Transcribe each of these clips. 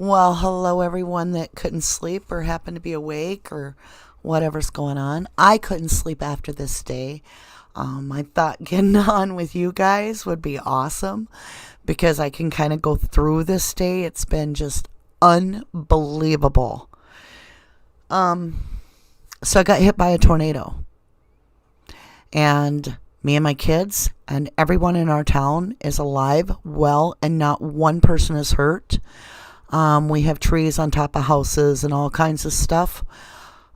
Well, hello everyone that couldn't sleep or happened to be awake or whatever's going on. I couldn't sleep after this day. I thought getting on with you guys would be awesome because I can kind of go through this day. It's been just unbelievable. Um, so I got hit by a tornado, and me and my kids and everyone in our town is alive, well, and not one person is hurt. We have trees on top of houses and all kinds of stuff.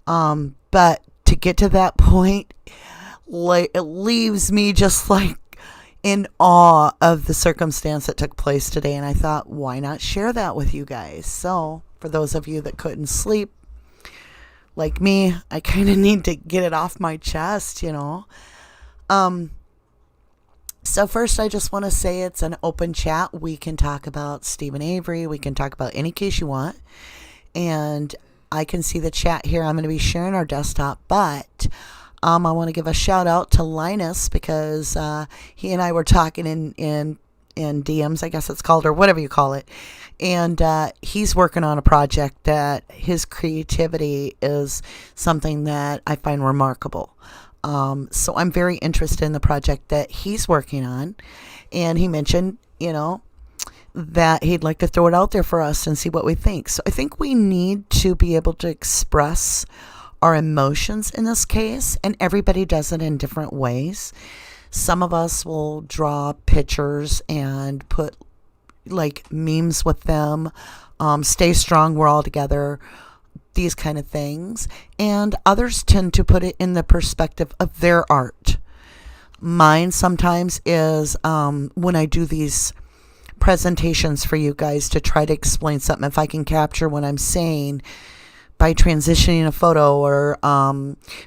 But to get to that point, like, it leaves me just like in awe of the circumstance that took place today. And I thought, why not share that with you guys? So, for those of you that couldn't sleep, like me, I kind of need to get it off my chest. Um, so first, I just want to say it's an open chat. We can talk about Stephen Avery. We can talk about any case you want. And I can see the chat here. I'm going to be sharing our desktop, but I want to give a shout out to Linus because he and I were talking in DMs, I guess it's called, or whatever you call it. And he's working on a project that his creativity is something that I find remarkable. So I'm very interested in the project that he's working on. And he mentioned, that he'd like to throw it out there for us and see what we think. So I think we need to be able to express our emotions in this case, and everybody does it in different ways. Some of us will draw pictures and put like memes with them, stay strong, we're all together, these kind of things. And others tend to put it in the perspective of their art. Mine sometimes is when I do these presentations for you guys to try to explain something, if I can capture what I'm saying by transitioning a photo or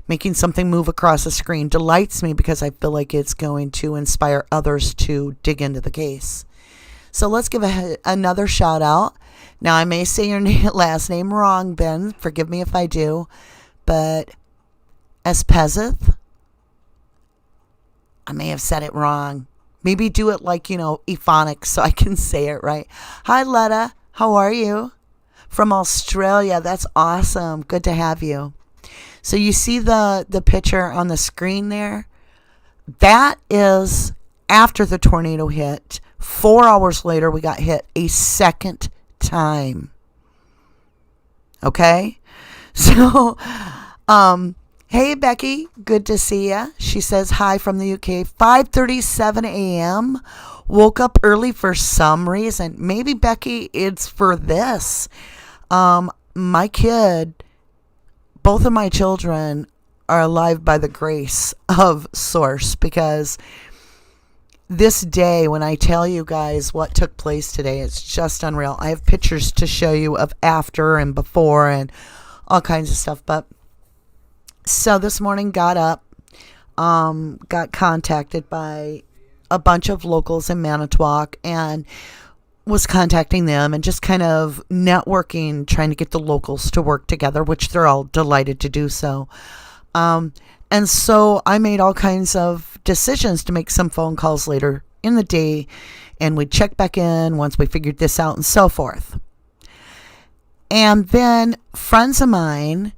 making something move across the screen, delights me because I feel like it's going to inspire others to dig into the case. So let's give another shout out. Now, I may say your last name wrong, Ben. Forgive me if I do. But Espezeth, I may have said it wrong. Maybe do it like, ephonics so I can say it right. Hi, Letta. How are you? From Australia. That's awesome. Good to have you. So you see the picture on the screen there? That is after the tornado hit. 4 hours later, we got hit a second time. Okay? So, hey, Becky. Good to see ya. She says hi from the UK. 5:37 a.m. Woke up early for some reason. Maybe, Becky, it's for this. My kid, both of my children are alive by the grace of Source, because this day, when I tell you guys what took place today, it's just unreal. I have pictures to show you of after and before and all kinds of stuff. But so this morning, got up, got contacted by a bunch of locals in Manitowoc and was contacting them and just kind of networking, trying to get the locals to work together, which they're all delighted to do so. And so I made all kinds of decisions to make some phone calls later in the day, and we'd check back in once we figured this out and so forth. And then friends of mine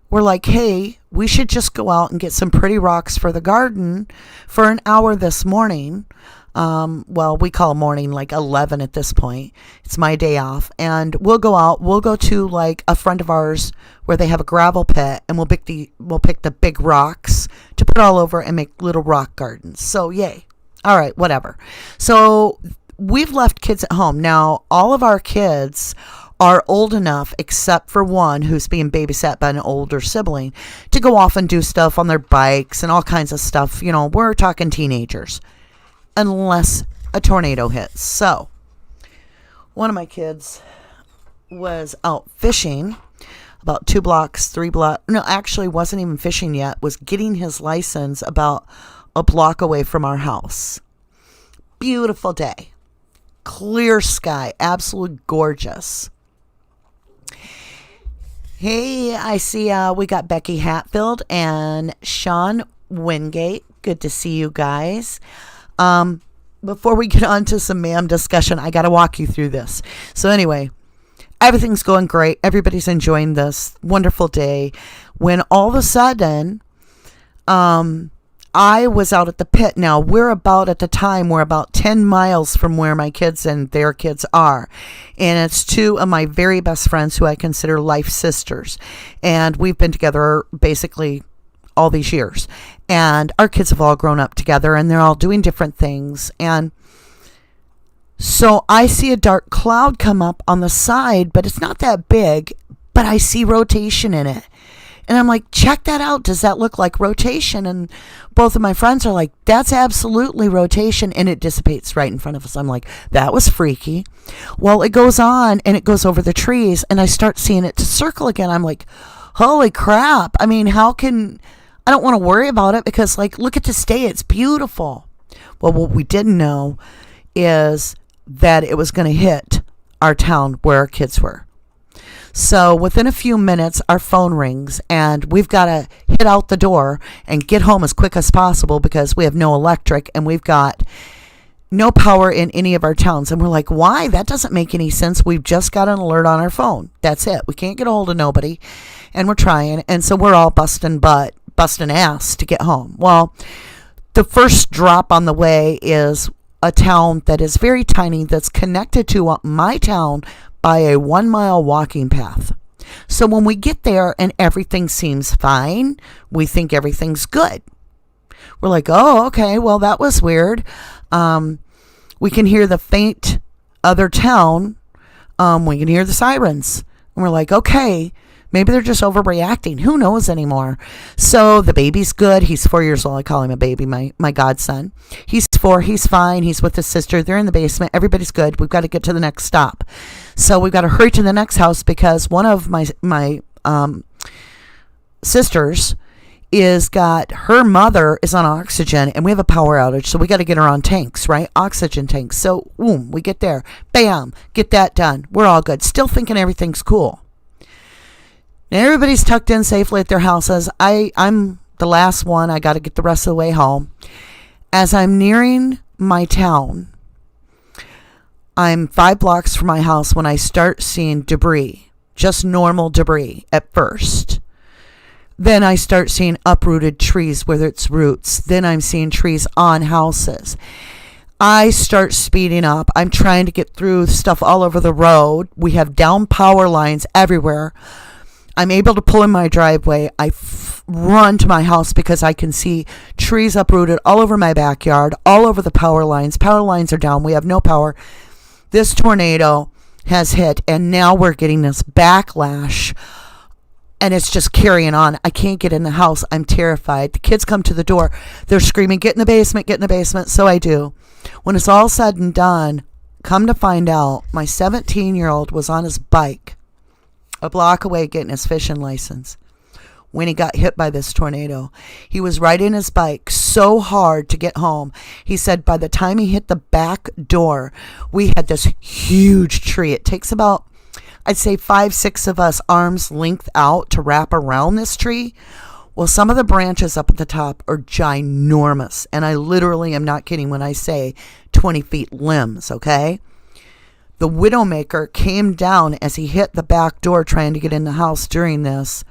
were like, hey, we should just go out and get some pretty rocks for the garden for an hour this morning. Well, we call morning like 11 at this point. It's my day off. And we'll go out. We'll go to like a friend of ours where they have a gravel pit, and we'll pick the big rocks to put all over and make little rock gardens. So yay. All right, whatever. So we've left kids at home. Now, all of our kids are old enough, except for one who's being babysat by an older sibling, to go off and do stuff on their bikes and all kinds of stuff. We're talking teenagers. Unless a tornado hits. So, one of my kids was out fishing about 2 blocks, 3 blocks. No, actually wasn't even fishing yet. Was getting his license about a block away from our house. Beautiful day. Clear sky. Absolutely gorgeous. Hey, I see we got Becky Hatfield and Sean Wingate. Good to see you guys. Before we get on to some ma'am discussion, I got to walk you through this. So anyway, Everything's going great. Everybody's enjoying this wonderful day. When all of a sudden, I was out at the pit. Now, we're about 10 miles from where my kids and their kids are. And it's two of my very best friends who I consider life sisters. And we've been together basically all these years. And our kids have all grown up together and they're all doing different things. And so I see a dark cloud come up on the side, but it's not that big, but I see rotation in it. And I'm like, check that out. Does that look like rotation? And both of my friends are like, that's absolutely rotation. And it dissipates right in front of us. I'm like, that was freaky. Well, it goes on and it goes over the trees and I start seeing it to circle again. I'm like, holy crap. I mean, I don't want to worry about it because like, look at this day. It's beautiful. Well, what we didn't know is that it was going to hit our town where our kids were. So within a few minutes, our phone rings and we've got to hit out the door and get home as quick as possible because we have no electric and we've got no power in any of our towns. And we're like, why? That doesn't make any sense. We've just got an alert on our phone. That's it. We can't get a hold of nobody and we're trying. And so we're all busting ass to get home. Well, the first drop on the way is a town that is very tiny that's connected to my town by a 1 mile walking path. So when we get there and everything seems fine, we think everything's good. We're like, oh, okay, well, that was weird. We can hear the faint other town. We can hear the sirens. And we're like, okay, maybe they're just overreacting. Who knows anymore? So the baby's good. He's 4 years old. I call him a baby, my godson. He's 4. He's fine. He's with his sister. They're in the basement. Everybody's good. We've got to get to the next stop. So we've got to hurry to the next house because one of my sisters her mother is on oxygen and we have a power outage. So we got to get her on tanks, right? Oxygen tanks. So boom, we get there. Bam, get that done. We're all good. Still thinking everything's cool. Now everybody's tucked in safely at their houses. I'm the last one. I got to get the rest of the way home. As I'm nearing my town, I'm 5 blocks from my house when I start seeing debris, just normal debris at first. Then I start seeing uprooted trees with its roots. Then I'm seeing trees on houses. I start speeding up. I'm trying to get through stuff all over the road. We have down power lines everywhere. I'm able to pull in my driveway. I run to my house because I can see trees uprooted all over my backyard, all over the power lines. Power lines are down. We have no power. This tornado has hit, and now we're getting this backlash, and it's just carrying on. I can't get in the house. I'm terrified. The kids come to the door. They're screaming, get in the basement, get in the basement. So I do. When it's all said and done, come to find out, my 17-year-old was on his bike a block away getting his fishing license when he got hit by this tornado. He was riding his bike so hard to get home. He said by the time he hit the back door, we had this huge tree. It takes about, I'd say 5-6 of us arms length out to wrap around this tree. Well, some of the branches up at the top are ginormous. And I literally am not kidding when I say 20 feet limbs, okay? The Widowmaker came down as he hit the back door trying to get in the house during this.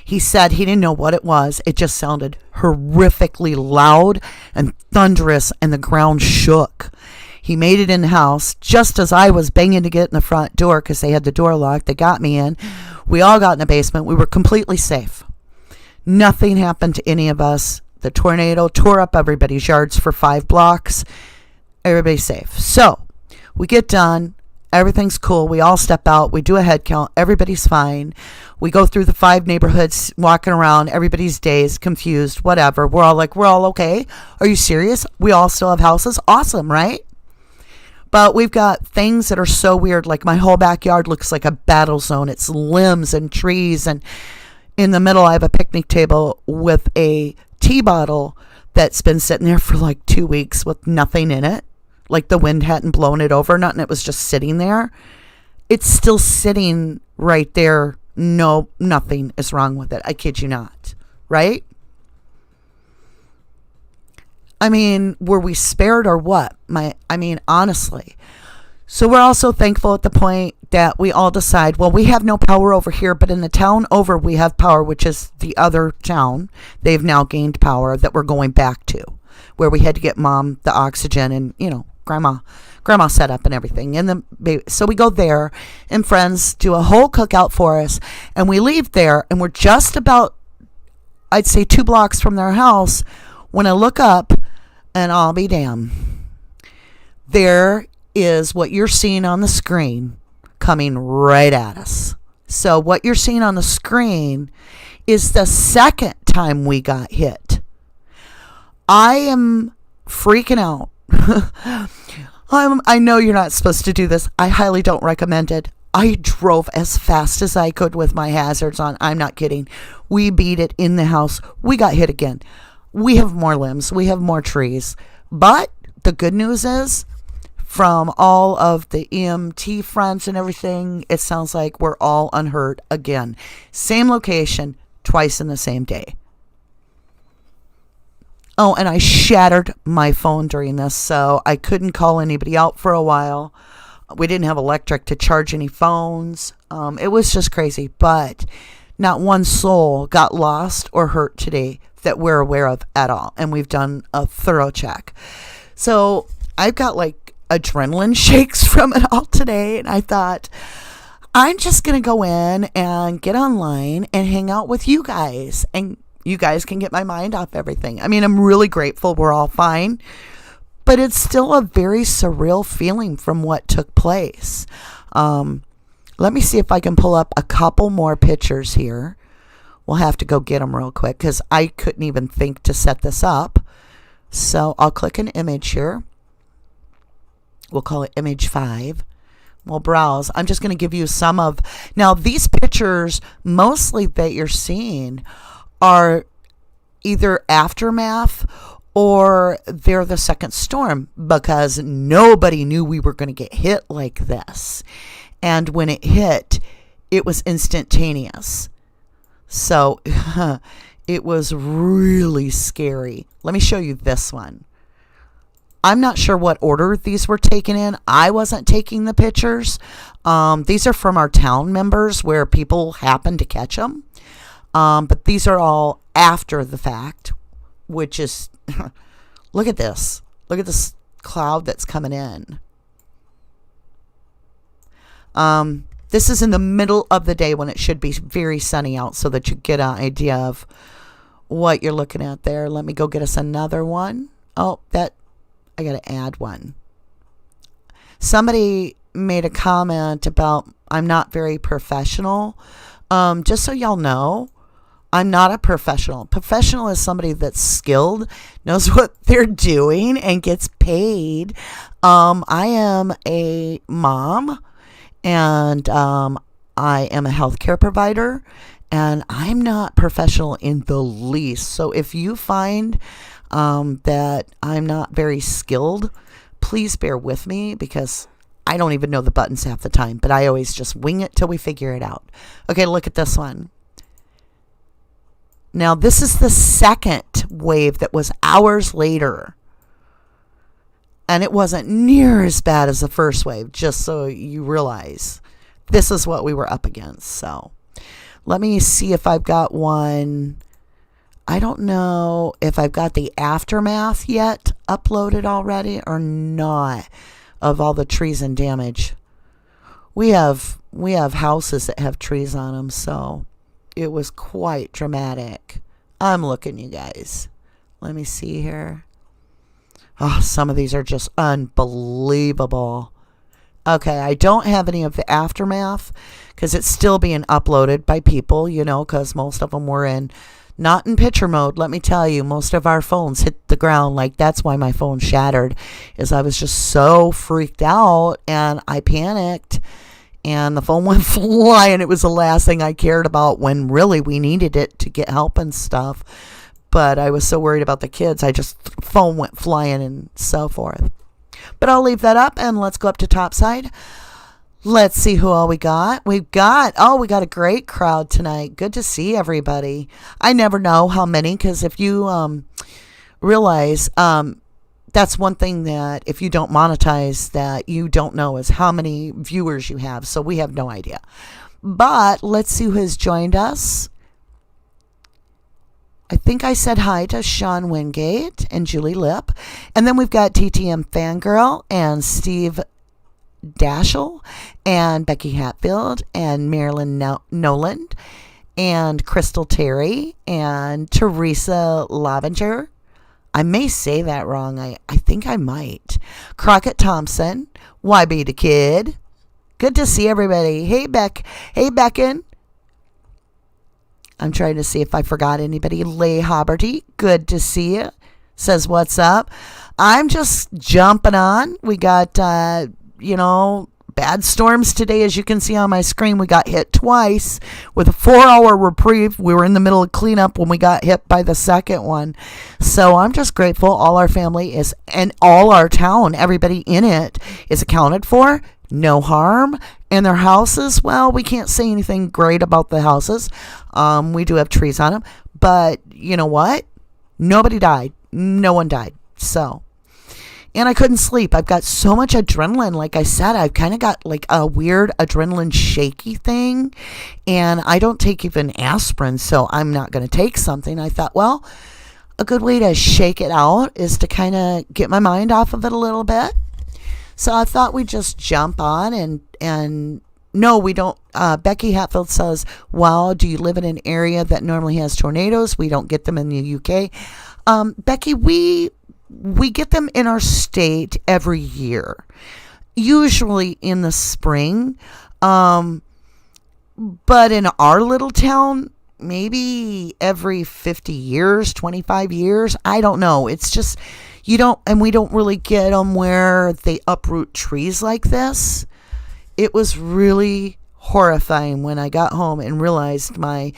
He said he didn't know what it was. It just sounded horrifically loud and thunderous, and the ground shook. He made it in the house just as I was banging to get in the front door because they had the door locked. They got me in. We all got in the basement. We were completely safe. Nothing happened to any of us. The tornado tore up everybody's yards for 5 blocks. Everybody's safe. So we get done. Everything's cool. We all step out. We do a head count. Everybody's fine. We go through the 5 neighborhoods, walking around. Everybody's dazed, confused, whatever. We're all like, we're all okay. Are you serious? We all still have houses? Awesome, right? But we've got things that are so weird. Like my whole backyard looks like a battle zone. It's limbs and trees. And in the middle, I have a picnic table with a tea bottle that's been sitting there for like 2 weeks with nothing in it. Like the wind hadn't blown it over, nothing. It was just sitting there. It's still sitting right there. No, nothing is wrong with it. I kid you not. Right? I mean, were we spared or what? Honestly. So we're also thankful at the point that we all decide, well, we have no power over here, but in the town over, we have power, which is the other town. They've now gained power that we're going back to, where we had to get mom the oxygen and, grandma set up and everything. So we go there, and friends do a whole cookout for us, and we leave there, and we're just about, I'd say, 2 blocks from their house when I look up, and I'll be damned. There is what you're seeing on the screen coming right at us. So what you're seeing on the screen is the second time we got hit. I am freaking out. I know you're not supposed to do this. I highly don't recommend it. I drove as fast as I could with my hazards on. I'm not kidding. We beat it in the house. We got hit again. We have more limbs. We have more trees. But the good news is, from all of the EMT friends and everything, it sounds like we're all unhurt again. Same location, twice in the same day. Oh, and I shattered my phone during this, so I couldn't call anybody out for a while. We didn't have electric to charge any phones. It was just crazy, but not one soul got lost or hurt today that we're aware of at all, and we've done a thorough check. So I've got like adrenaline shakes from it all today, and I thought, I'm just going to go in and get online and hang out with you guys, and you guys can get my mind off everything. I mean, I'm really grateful we're all fine, but it's still a very surreal feeling from what took place. Let me see if I can pull up a couple more pictures here. We'll have to go get them real quick because I couldn't even think to set this up. So I'll click an image here. We'll call it image 5. We'll browse. I'm just going to give you some of... Now, these pictures, mostly that you're seeing, are either aftermath or they're the second storm, because nobody knew we were going to get hit like this. And when it hit, it was instantaneous. So it was really scary. Let me show you this one. I'm not sure what order these were taken in. I wasn't taking the pictures. These are from our town members where people happened to catch them. But these are all after the fact, which is, look at this. Look at this cloud that's coming in. This is in the middle of the day when it should be very sunny out, so that you get an idea of what you're looking at there. Let me go get us another one. Oh, I got to add one. Somebody made a comment about I'm not very professional. Just so y'all know, I'm not a professional. Professional is somebody that's skilled, knows what they're doing, and gets paid. I am a mom, and I am a healthcare provider, and I'm not professional in the least. So if you find that I'm not very skilled, please bear with me, because I don't even know the buttons half the time, but I always just wing it till we figure it out. Okay, look at this one. Now, this is the second wave that was hours later. And it wasn't near as bad as the first wave, just so you realize. This is what we were up against. So, let me see if I've got one. I don't know if I've got the aftermath yet uploaded already or not of all the trees and damage. We have houses that have trees on them, so it was quite dramatic. I'm looking, you guys. Let me see here. Oh, some of these are just unbelievable. Okay, I don't have any of the aftermath because it's still being uploaded by people, because most of them were not in picture mode. Let me tell you, most of our phones hit the ground. Like, that's why my phone shattered, is I was just so freaked out and I panicked and the phone went flying. It was the last thing I cared about when really we needed it to get help and stuff. But I was so worried about the kids, phone went flying and so forth. But I'll leave that up and let's go up to topside. Let's see who all we got. We got a great crowd tonight. Good to see everybody. I never know how many, because if you realize that's one thing that if you don't monetize that you don't know is how many viewers you have. So we have no idea. But let's see who has joined us. I think I said hi to Sean Wingate and Julie Lip. And then we've got TTM Fangirl and Steve Dashel and Becky Hatfield and Marilyn Noland and Crystal Terry and Teresa Lavenger. I may say that wrong. I think I might. Crockett Thompson, YB the Kid. Good to see everybody. Hey, Becken. I'm trying to see if I forgot anybody. Leigh Hobberty, good to see you. Says, what's up? I'm just jumping on. We got, bad storms today, as you can see on my screen. We got hit twice with a 4-hour reprieve. We were in the middle of cleanup when we got hit by the second one. So I'm just grateful all our family is, and all our town, everybody in it is accounted for. No harm. And their houses, well, we can't say anything great about the houses. We do have trees on them. But you know what? Nobody died. No one died. So, and I couldn't sleep. I've got so much adrenaline. Like I said, I've kind of got like a weird adrenaline shaky thing. And I don't take even aspirin, so I'm not going to take something. I thought, well, a good way to shake it out is to kind of get my mind off of it a little bit. So I thought we'd just jump on and no, we don't. Becky Hatfield says, wow, do you live in an area that normally has tornadoes? We don't get them in the UK. Becky, we get them in our state every year, usually in the spring. But in our little town, maybe every 50 years, 25 years. I don't know. It's just, we don't really get them where they uproot trees like this. It was really horrifying when I got home and realized like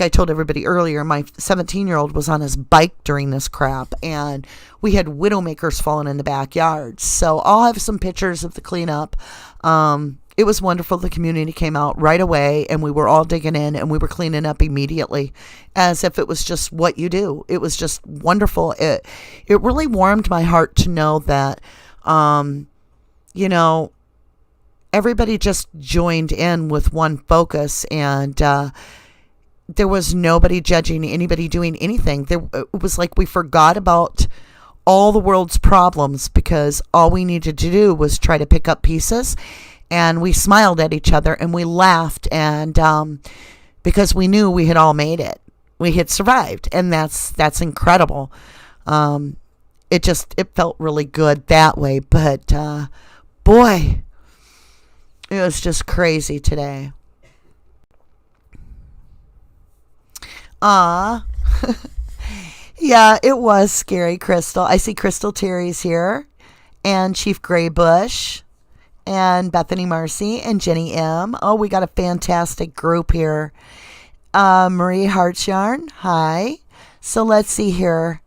I told everybody earlier, my 17-year-old was on his bike during this crap, and we had widowmakers falling in the backyard. So I'll have some pictures of the cleanup. It was wonderful. The community came out right away, and we were all digging in, and we were cleaning up immediately as if it was just what you do. It was just wonderful. It really warmed my heart to know that, everybody just joined in with one focus, and there was nobody judging anybody doing anything. It was like we forgot about all the world's problems because all we needed to do was try to pick up pieces. And we smiled at each other and we laughed, and because we knew we had all made it, we had survived, and that's incredible. It felt really good that way, but boy, it was just crazy today. Yeah, it was scary, Crystal. I see Crystal Terry's here, and Chief Graybush, and Bethany Marcy, and Jenny M. Oh, we got a fantastic group here. Marie Hartsharn, hi. So let's see here.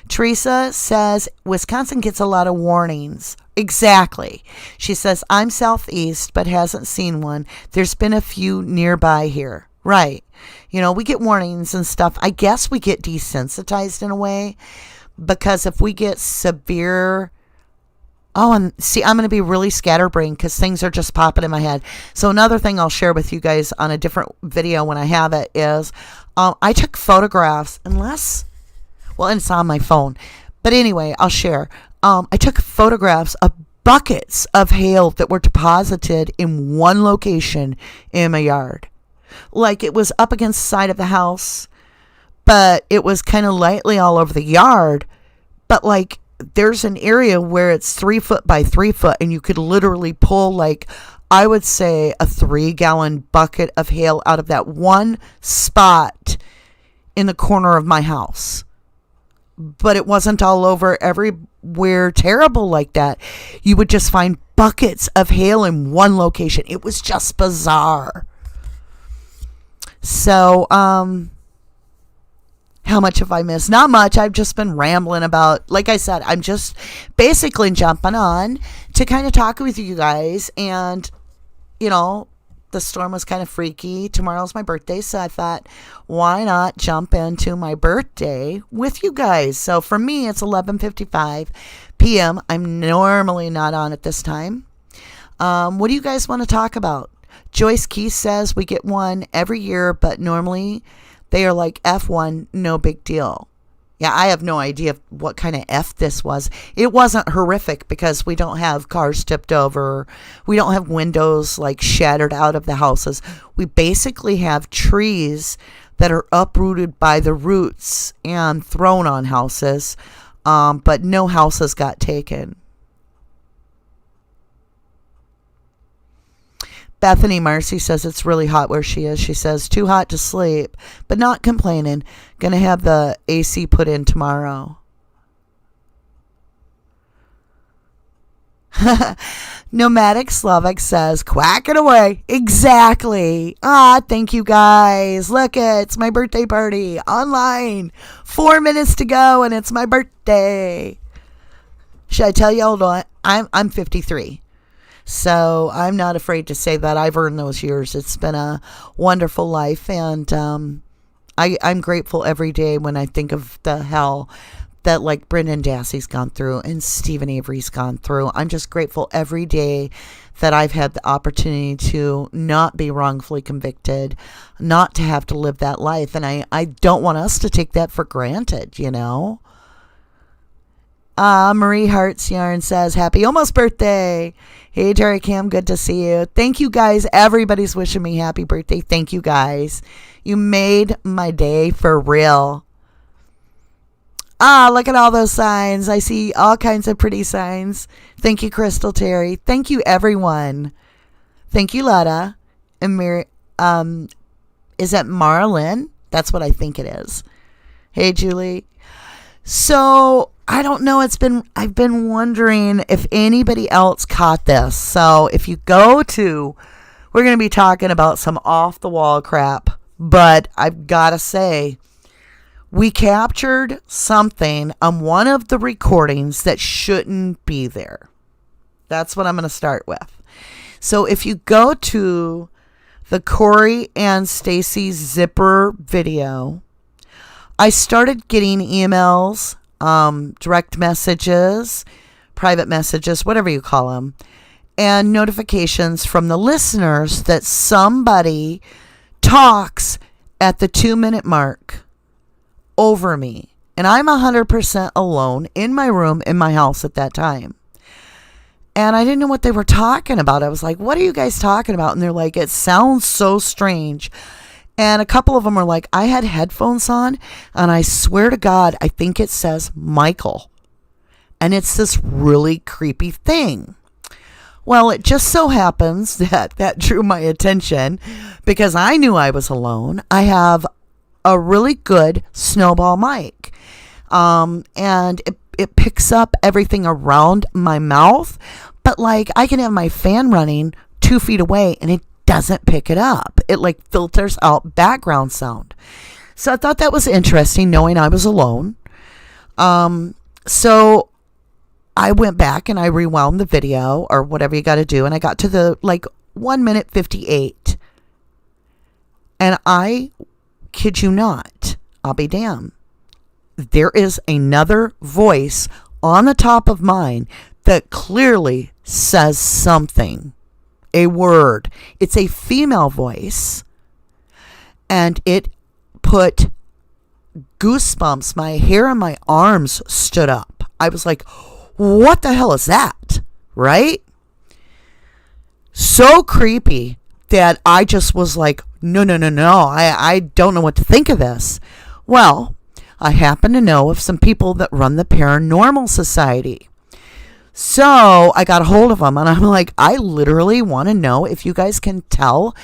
Teresa says, Wisconsin gets a lot of warnings. Exactly. She says, I'm southeast, but hasn't seen one. There's been a few nearby here. Right. We get warnings and stuff. I guess we get desensitized in a way, because if we get severe... Oh, and see, I'm going to be really scatterbrained because things are just popping in my head. So another thing I'll share with you guys on a different video when I have it is I took photographs, and it's on my phone. But anyway, I'll share. I took photographs of buckets of hail that were deposited in one location in my yard. Like it was up against the side of the house, but it was kind of lightly all over the yard. But like, there's an area where it's 3 foot by 3 foot, and you could literally pull, like, I would say a 3-gallon bucket of hail out of that one spot in the corner of my house. But it wasn't all over everywhere terrible like that. You would just find buckets of hail in one location. It was just bizarre. So, how much have I missed? Not much. I've just been rambling about, like I said, I'm just basically jumping on to kind of talk with you guys and, the storm was kind of freaky. Tomorrow's my birthday, so I thought, why not jump into my birthday with you guys? So for me, it's 11:55 p.m. I'm normally not on at this time. What do you guys want to talk about? Joyce Keith says we get one every year, but normally they are like F1, no big deal. Yeah, I have no idea what kind of F this was. It wasn't horrific because we don't have cars tipped over. We don't have windows like shattered out of the houses. We basically have trees that are uprooted by the roots and thrown on houses, but no houses got taken. Bethany Marcy says it's really hot where she is. She says, too hot to sleep, but not complaining. Gonna have the AC put in tomorrow. Nomadic Slovak says, quack it away. Exactly. Thank you guys. Look, it's my birthday party online. 4 minutes to go and it's my birthday. Should I tell you how old I'm 53. So I'm not afraid to say that I've earned those years. It's been a wonderful life, and I'm grateful every day when I think of the hell that like Brendan Dassey's gone through and Stephen Avery's gone through. I'm just grateful every day that I've had the opportunity to not be wrongfully convicted, not to have to live that life. And I don't want us to take that for granted, you know. Marie Hart's Yarn says, happy almost birthday. Hey, Jerry Cam, good to see you. Thank you, guys. Everybody's wishing me happy birthday. Thank you, guys. You made my day for real. Look at all those signs. I see all kinds of pretty signs. Thank you, Crystal Terry. Thank you, everyone. Thank you, Letta. And is that Marlin? That's what I think it is. Hey, Julie. So I don't know. I've been wondering if anybody else caught this. So if you go to, we're going to be talking about some off the wall crap, but I've got to say, we captured something on one of the recordings that shouldn't be there. That's what I'm going to start with. So if you go to the Corey and Stacy zipper video, I started getting emails, direct messages, private messages, whatever you call them, and notifications from the listeners that somebody talks at the 2-minute mark over me. And I'm 100% alone in my room, in my house at that time. And I didn't know what they were talking about. I was like, what are you guys talking about? And they're like, it sounds so strange. And a couple of them are like, I had headphones on, and I swear to God, I think it says Michael. And it's this really creepy thing. Well, it just so happens that drew my attention because I knew I was alone. I have a really good snowball mic. And it picks up everything around my mouth. But like, I can have my fan running 2 feet away, and it doesn't pick it up. It like filters out background sound. So I thought that was interesting, knowing I was alone. So I went back and I rewound the video or whatever you got to do. And I got to the 1 minute 58. And I kid you not, I'll be damned. There is another voice on the top of mine that clearly says something. A word. It's a female voice, and it put goosebumps. My hair on my arms stood up. I was like, what the hell is that? Right? So creepy that I just was like, no. I don't know what to think of this. Well, I happen to know of some people that run the Paranormal Society. So I got a hold of them, and I'm like, I literally want to know if you guys can tell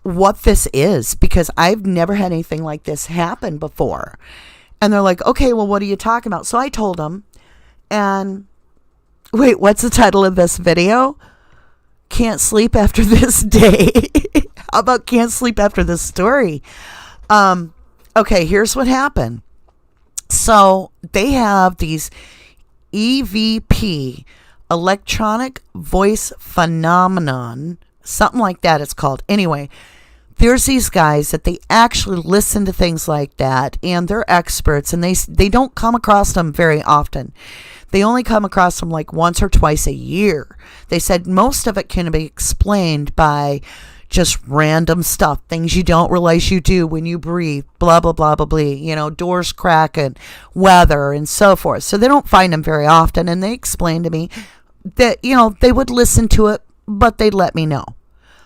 what this is, because I've never had anything like this happen before. And they're like, okay, well, what are you talking about? So I told them, and wait, what's the title of this video? Can't sleep after this day. How about can't sleep after this story? Okay, here's what happened. So they have these EVP, electronic voice phenomenon Something like that it's called. Anyway, there's these guys that they actually listen to things like that, and they're experts, and they don't come across them very often. They only come across them like once or twice a year. They said most of it can be explained by just random stuff, things you don't realize you do when you breathe, blah, blah, blah, blah, blah, doors cracking, weather, and so forth. So they don't find them very often, and they explained to me that, they would listen to it, but they'd let me know.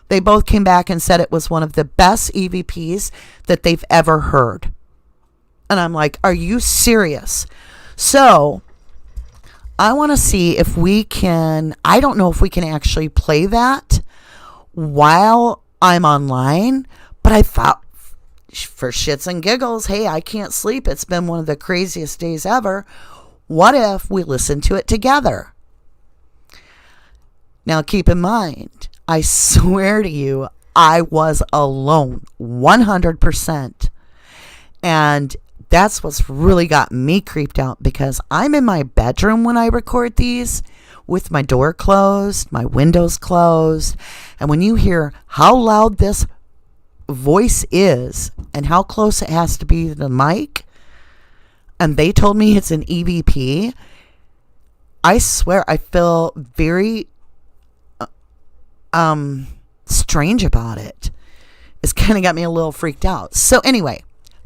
They both came back and said it was one of the best EVPs that they've ever heard. And I'm like, are you serious? So I want to see if we can, I don't know if we can actually play that while I'm online, but I thought for shits and giggles, hey, I can't sleep. It's been one of the craziest days ever. What if we listen to it together? Now keep in mind, I swear to you, I was alone 100%. And that's what's really got me creeped out, because I'm in my bedroom when I record these with my door closed, my windows closed. And when you hear how loud this voice is and how close it has to be to the mic, and they told me it's an EVP, I swear I feel very strange about it. It's kind of got me a little freaked out. So anyway,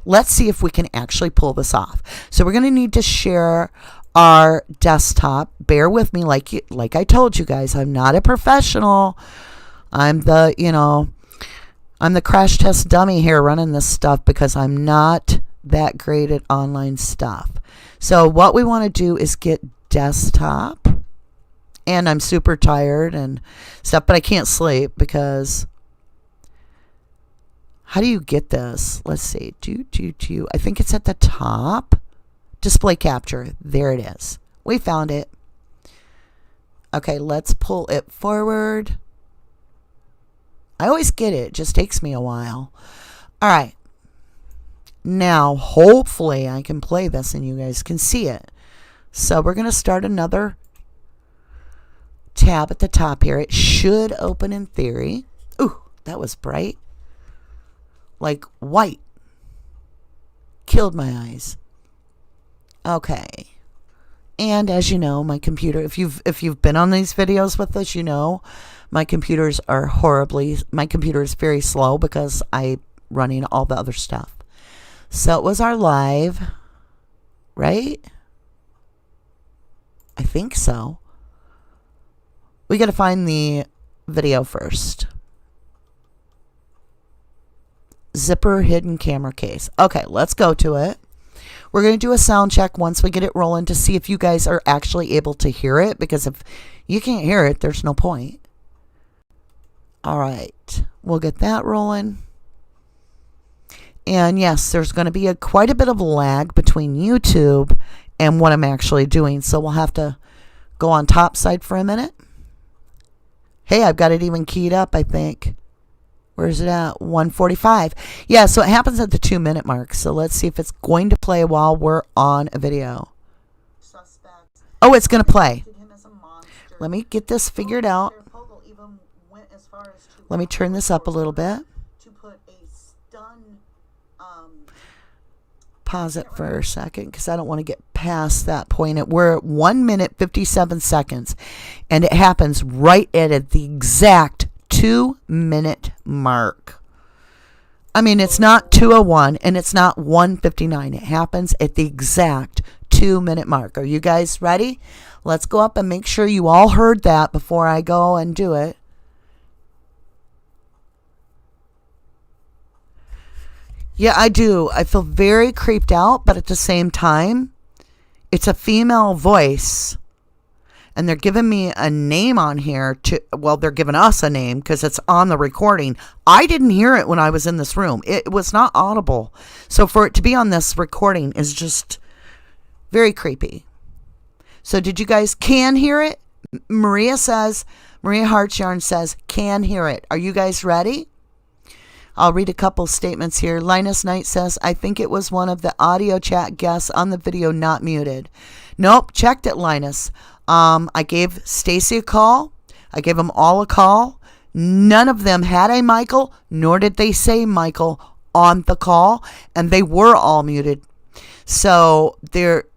let's see if we can actually pull this off. So we're going to need to share our desktop. Bear with me, like I told you guys, I'm not a professional. I'm the crash test dummy here running this stuff because I'm not that great at online stuff. So what we want to do is get desktop. And I'm super tired and stuff, but I can't sleep because how do you get this? Let's see. I think it's at the top. Display capture. There it is. We found it. Okay, let's pull it forward. I always get it. It just takes me a while. All right. Now, hopefully I can play this and you guys can see it. So we're going to start another tab at the top here. It should open in theory. Ooh, that was bright. Like white. Killed my eyes. Okay. And as you know, my computer, if you've been on these videos with us, my computers are my computer is very slow because I'm running all the other stuff. So it was our live, right? I think so. We got to find the video first. Zipper hidden camera case. Okay, let's go to it. We're going to do a sound check once we get it rolling to see if you guys are actually able to hear it, because if you can't hear it, there's no point. All right, we'll get that rolling. And yes, there's going to be quite a bit of lag between YouTube and what I'm actually doing, so we'll have to go on top side for a minute. Hey, I've got it even keyed up, I think. Where's it at? 145. Yeah, so it happens at the 2-minute mark. So let's see if it's going to play while we're on a video. Oh, it's going to play. Let me get this figured out. Let me turn this up a little bit. Pause it for a second because I don't want to get past that point. We're at 1 minute 57 seconds, and it happens right at the exact 2-minute mark. I mean, it's not 2:01 and it's not 1:59. It happens at the exact 2-minute mark. Are you guys ready? Let's go up and make sure you all heard that before I go and do it. Yeah, I do. I feel very creeped out, but at the same time, it's a female voice. And they're giving me a name on here they're giving us a name because it's on the recording. I didn't hear it when I was in this room. It was not audible. So for it to be on this recording is just very creepy. So did you guys can hear it? Maria Hartshorn says, can hear it. Are you guys ready? I'll read a couple statements here. Linus Knight says, I think it was one of the audio chat guests on the video not muted. Nope, checked it, Linus. I gave Stacy a call. I gave them all a call. None of them had a Michael, nor did they say Michael on the call, and they were all muted. So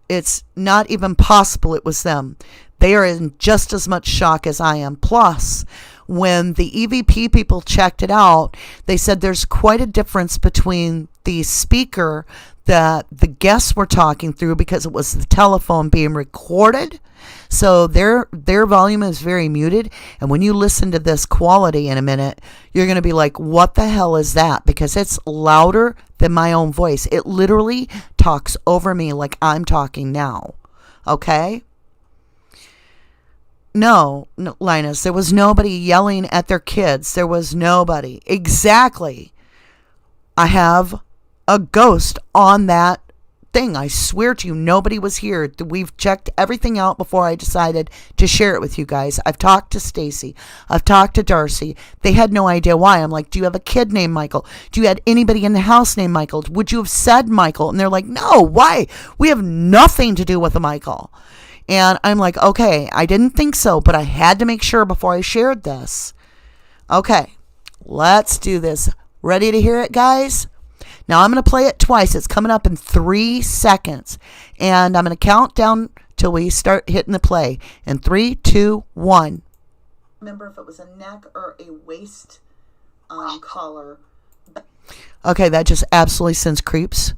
it's not even possible it was them. They are in just as much shock as I am. Plus, when the EVP people checked it out, they said there's quite a difference between the speaker that the guests were talking through, because it was the telephone being recorded. So their volume is very muted. And when you listen to this quality in a minute, you're going to be like, what the hell is that? Because it's louder than my own voice. It literally talks over me like I'm talking now. Okay? No, Linus, there was nobody yelling at their kids. There was nobody. Exactly. I have a ghost on that thing. I swear to you, nobody was here. We've checked everything out before I decided to share it with you guys. I've talked to Stacy. I've talked to Dassey. They had no idea why. I'm like, do you have a kid named Michael? Do you have anybody in the house named Michael? Would you have said Michael? And they're like, no, why? We have nothing to do with a Michael. And I'm like, okay, I didn't think so, but I had to make sure before I shared this. Okay, let's do this. Ready to hear it, guys? Now I'm going to play it twice. It's coming up in 3 seconds. And I'm going to count down till we start hitting the play. In 3, 2, 1. Remember if it was a neck or a waist collar. Okay, that just absolutely sends creeps.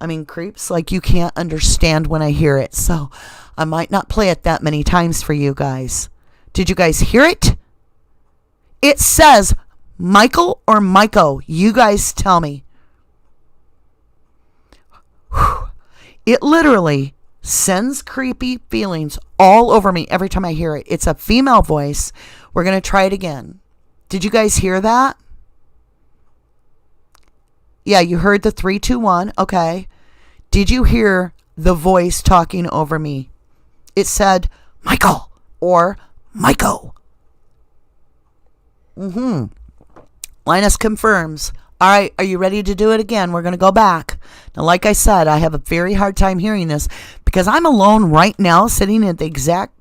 I mean, creeps like you can't understand when I hear it. So I might not play it that many times for you guys. Did you guys hear it? It says Michael or Myco. You guys tell me. It literally sends creepy feelings all over me every time I hear it. It's a female voice. We're going to try it again. Did you guys hear that? Yeah, you heard the 3, 2, 1. Okay. Did you hear the voice talking over me? It said Michael or Myco. Linus confirms. All right, are you ready to do it again? We're going to go back. Now, like I said, I have a very hard time hearing this because I'm alone right now sitting at the exact...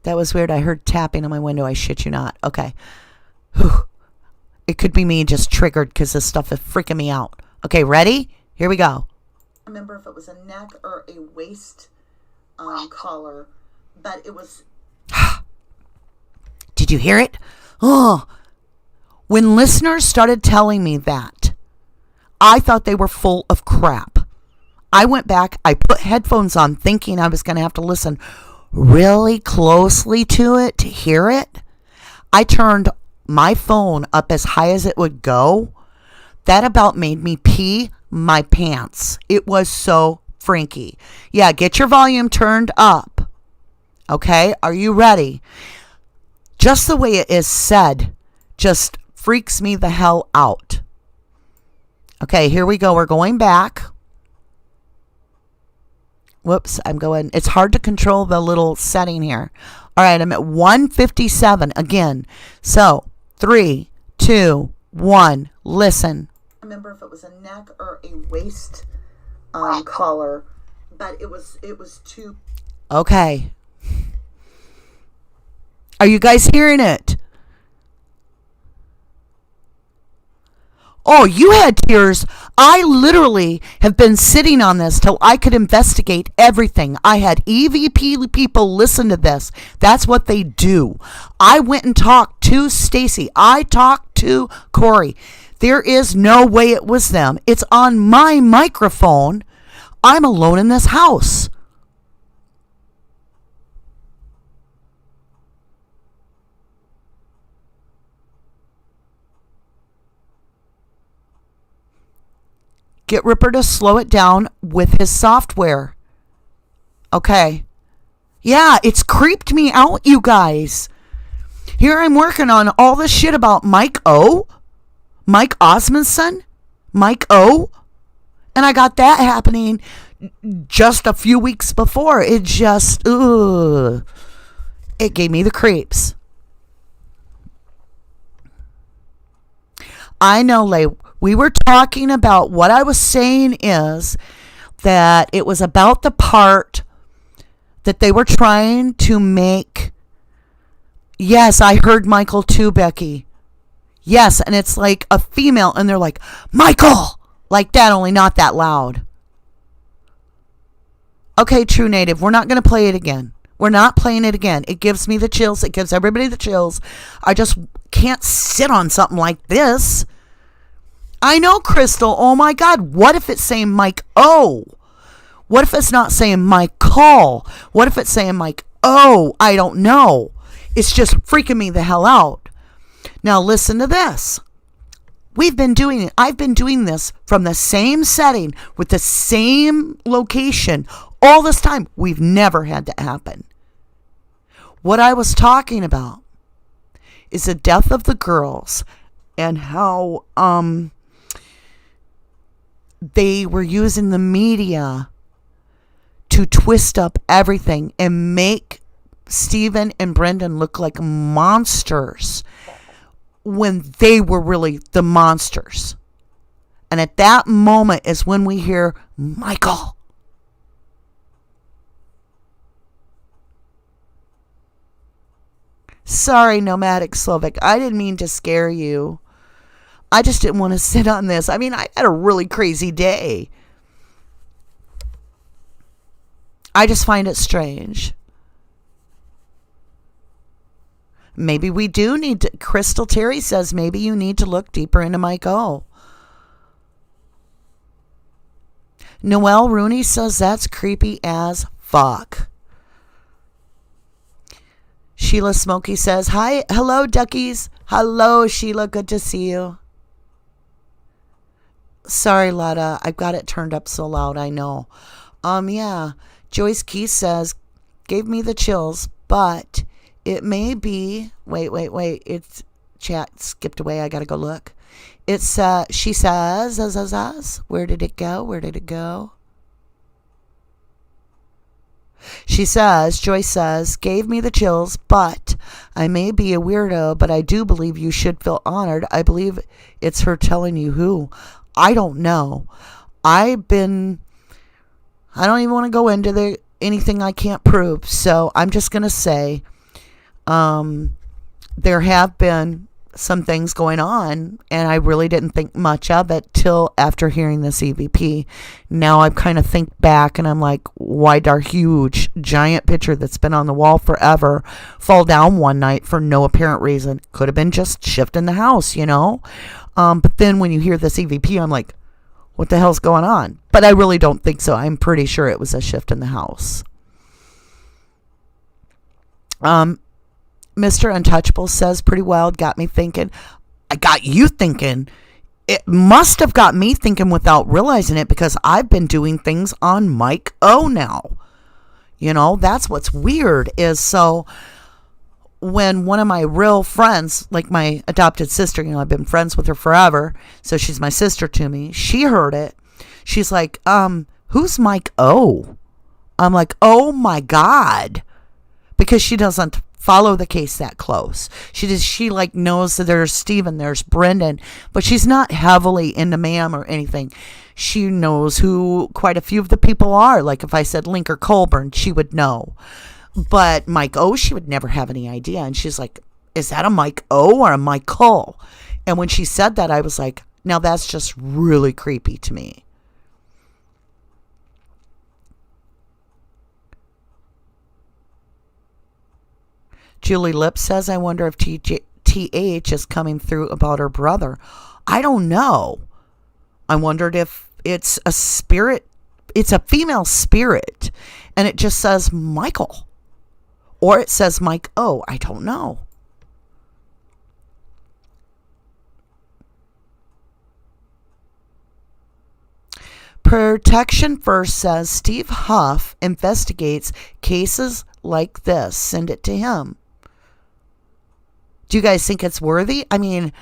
That was weird. I heard tapping on my window. I shit you not. Okay. Whew. It could be me just triggered because this stuff is freaking me out. Okay, ready? Here we go. Remember if it was a neck or a waist collar, but it was... Did you hear it? Oh, when listeners started telling me that, I thought they were full of crap. I went back, I put headphones on thinking I was going to have to listen really closely to it to hear it. I turned my phone up as high as it would go. That about made me pee my pants. It was so freaky. Yeah, get your volume turned up. Okay, are you ready? Just the way it is said just freaks me the hell out. Okay, here we go. We're going back. Whoops, I'm going. It's hard to control the little setting here. All right, I'm at 157 again. So, 3, 2, 1, listen. Remember if it was a neck or a waist collar, but it was too... Okay. Are you guys hearing it? Oh, you had tears. I literally have been sitting on this till I could investigate everything. I had EVP people listen to this. That's what they do. I went and talked to Stacy. I talked to Corey. There is no way it was them. It's on my microphone. I'm alone in this house. Get Ripper to slow it down with his software. Okay. Yeah, it's creeped me out, you guys. Here I'm working on all this shit about Mike Osmondson, Mike O. And I got that happening just a few weeks before. It just, it gave me the creeps. I know, Lay. We were talking about, what I was saying is that it was about the part that they were trying to make Yes, I heard Michael too, Becky. Yes, and it's like a female, and they're like, Michael! Like that, only not that loud. Okay, True Native, we're not going to play it again. We're not playing it again. It gives me the chills. It gives everybody the chills. I just can't sit on something like this. I know, Crystal. Oh my God. What if it's saying Mike O? What if it's not saying Michael? What if it's saying Mike O? I don't know. It's just freaking me the hell out. Now listen to this. I've been doing this from the same setting with the same location all this time. We've never had that happen. What I was talking about is the death of the girls and how they were using the media to twist up everything and make Stephen and Brendan look like monsters when they were really the monsters. And at that moment is when we hear Michael. Sorry, Nomadic Slovak. I didn't mean to scare you. I just didn't want to sit on this. I mean, I had a really crazy day. I just find it strange. Maybe we do need to. Crystal Terry says maybe you need to look deeper into Mike O. Noelle Rooney says that's creepy as fuck. Sheila Smokey says, hi, hello, duckies. Hello, Sheila, good to see you. Sorry, Lotta, I've got it turned up so loud, I know. Yeah, Joyce Keith says, gave me the chills, but it may be, wait, it's chat skipped away, I gotta go look. It's, she says, where did it go? She says, Joyce says, gave me the chills, but I may be a weirdo, but I do believe you should feel honored. I believe it's her telling you who. I don't know. I don't even want to go into anything I can't prove. So I'm just going to say, there have been some things going on, and I really didn't think much of it till after hearing this EVP. Now I kind of think back and I'm like, why'd our huge giant picture that's been on the wall forever fall down one night for no apparent reason? Could have been just shifting the house, you know? But then when you hear this EVP, I'm like, what the hell's going on? But I really don't think so. I'm pretty sure it was a shift in the house. Mr. Untouchable says, pretty wild, got me thinking. I got you thinking. It must have got me thinking without realizing it, because I've been doing things on Mike O now. You know, that's what's weird is, so when one of my real friends, like my adopted sister, you know, I've been friends with her forever, so she's my sister to me, she heard it. She's like, who's Mike O? I'm like, oh my God. Because she doesn't follow the case that close. She like knows that there's Stephen, there's Brendan, but she's not heavily into Ma'am or anything. She knows who quite a few of the people are. Like if I said Link or Colburn, she would know. But Mike O, she would never have any idea. And she's like, is that a Mike O or a Michael? And when she said that, I was like, now that's just really creepy to me. Julie Lips says, I wonder if TH is coming through about her brother. I don't know. I wondered if it's a spirit. It's a female spirit. And it just says Michael. Or it says Mike O. I don't know. Protection First says, Steve Huff investigates cases like this. Send it to him. Do you guys think it's worthy? I mean,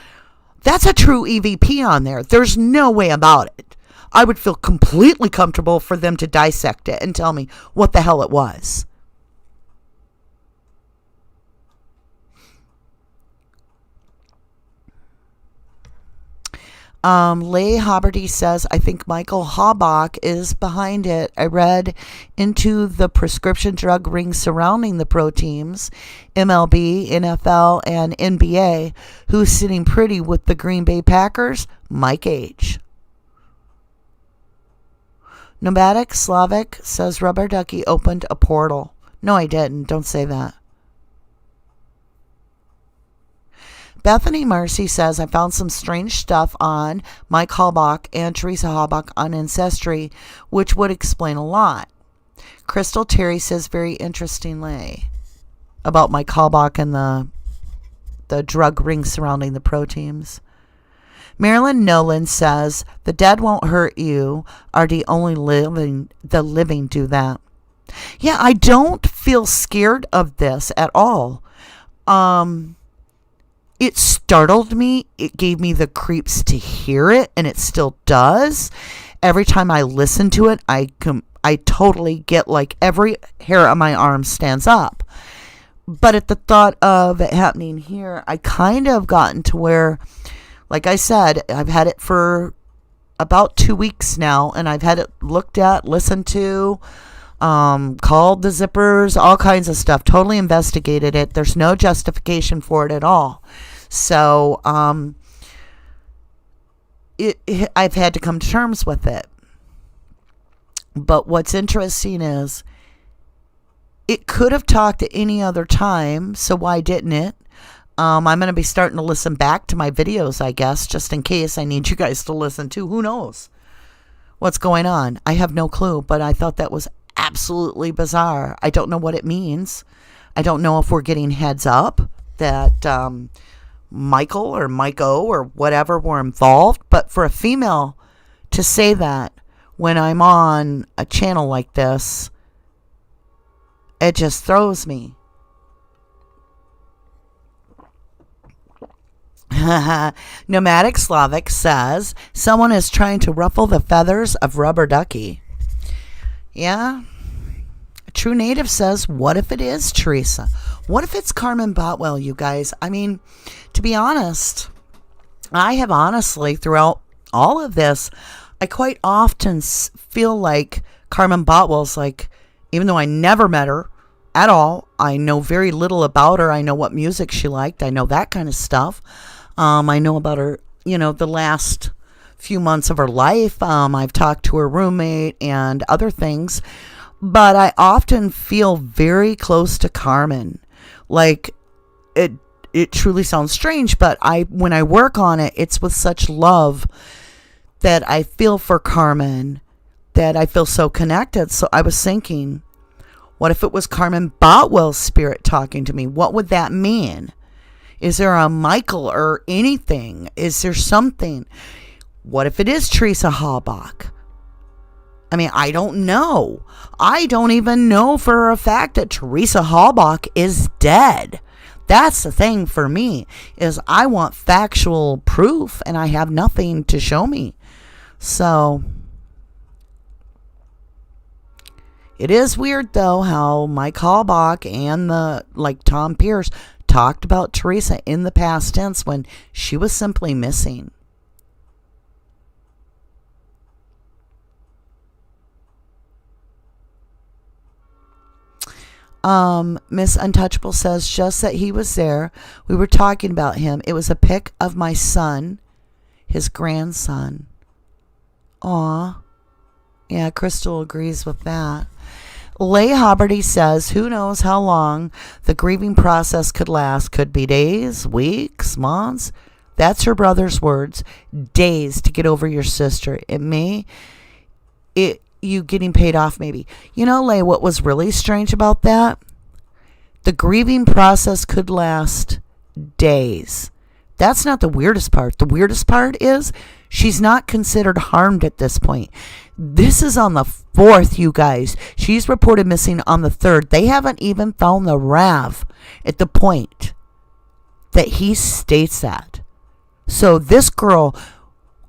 that's a true EVP on there. There's no way about it. I would feel completely comfortable for them to dissect it and tell me what the hell it was. Leigh Haberty says, I think Michael Habach is behind it. I read into the prescription drug ring surrounding the pro teams, MLB, NFL, and NBA. Who's sitting pretty with the Green Bay Packers? Mike H. Nomadic Slavic says, Rubber Ducky opened a portal. No, I didn't. Don't say that. Bethany Marcy says, I found some strange stuff on Mike Habach and Teresa Habach on Ancestry, which would explain a lot. Crystal Terry says, very interestingly, about Mike Habach and the drug ring surrounding the pro teams. Marilyn Nolan says, the dead won't hurt you, are the only living do that. Yeah, I don't feel scared of this at all. It startled me. It gave me the creeps to hear it, and it still does. Every time I listen to it, I totally get like every hair on my arm stands up. But at the thought of it happening here, I kind of gotten to where, like I said, I've had it for about 2 weeks now, and I've had it looked at, listened to, called the zippers, all kinds of stuff, totally investigated it. There's no justification for it at all. So, I've had to come to terms with it. But what's interesting is, it could have talked at any other time, so why didn't it? I'm going to be starting to listen back to my videos, I guess, just in case I need you guys to listen to. Who knows what's going on? I have no clue, but I thought that was absolutely bizarre. I don't know what it means. I don't know if we're getting heads up that Michael or Mike-O or whatever were involved, but for a female to say that when I'm on a channel like this, it just throws me. Nomadic Slavic says, someone is trying to ruffle the feathers of Rubber Ducky. Yeah. True Native says, what if it is Teresa? What if it's Carmen Botwell, you guys? I mean, to be honest, I have honestly, throughout all of this, I quite often feel like Carmen Botwell's like, even though I never met her at all, I know very little about her. I know what music she liked. I know that kind of stuff. I know about her, the last few months of her life. I've talked to her roommate and other things. But I often feel very close to Carmen. Like, it truly sounds strange, but when I work on it, it's with such love that I feel for Carmen, that I feel so connected. So I was thinking, what if it was Carmen Botwell's spirit talking to me? What would that mean? Is there a Michael or anything? Is there something? What if it is Teresa Habach? I mean, I don't know. I don't even know for a fact that Teresa Habach is dead. That's the thing for me, is I want factual proof, and I have nothing to show me. So, it is weird, though, how Mike Habach and Tom Pierce talked about Teresa in the past tense when she was simply missing. Miss Untouchable says, just that he was there. We were talking about him. It was a pic of my son, his grandson. Aw. Yeah, Crystal agrees with that. Leigh Haberty says, who knows how long the grieving process could last. Could be days, weeks, months. That's her brother's words. Days to get over your sister. You getting paid off, maybe. Leigh, what was really strange about that? The grieving process could last days. That's not the weirdest part. The weirdest part is she's not considered harmed at this point. This is on the 4th, you guys. She's reported missing on the 3rd. They haven't even found the RAV at the point that he states that. So this girl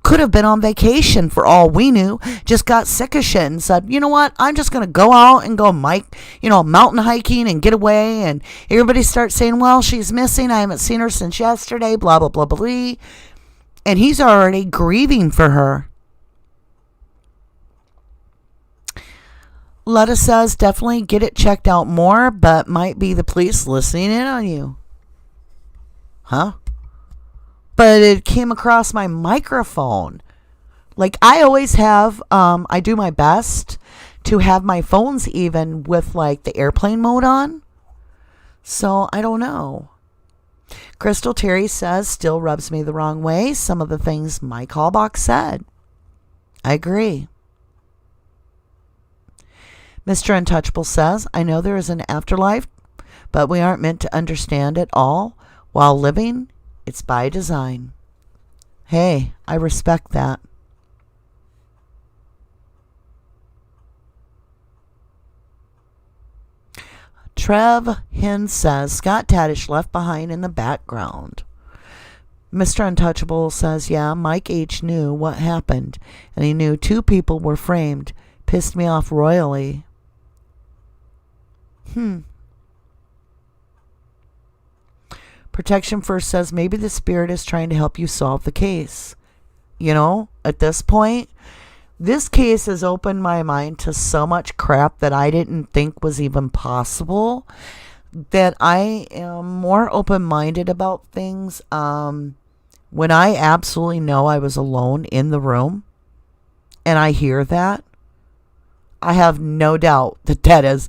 could have been on vacation for all we knew, just got sick of shit and said, you know what, I'm just going to go out and go mountain hiking and get away. And everybody starts saying, well, she's missing. I haven't seen her since yesterday, blah, blah, blah, blah. And he's already grieving for her. Letta says definitely get it checked out more, but might be the police listening in on you. Huh? But it came across my microphone. Like I always have, I do my best to have my phones even with like the airplane mode on. So I don't know. Crystal Terry says still rubs me the wrong way. Some of the things my call box said. I agree. Mr. Untouchable says, I know there is an afterlife, but we aren't meant to understand it all while living. It's by design. Hey, I respect that. Trev Hinn says, Scott Tadish left behind in the background. Mr. Untouchable says, yeah, Mike H. knew what happened, and he knew 2 people were framed. Pissed me off royally. Protection First says maybe the spirit is trying to help you solve the case. You know, at this point, this case has opened my mind to so much crap that I didn't think was even possible, that I am more open-minded about things when I absolutely know I was alone in the room and I hear that. I have no doubt that that is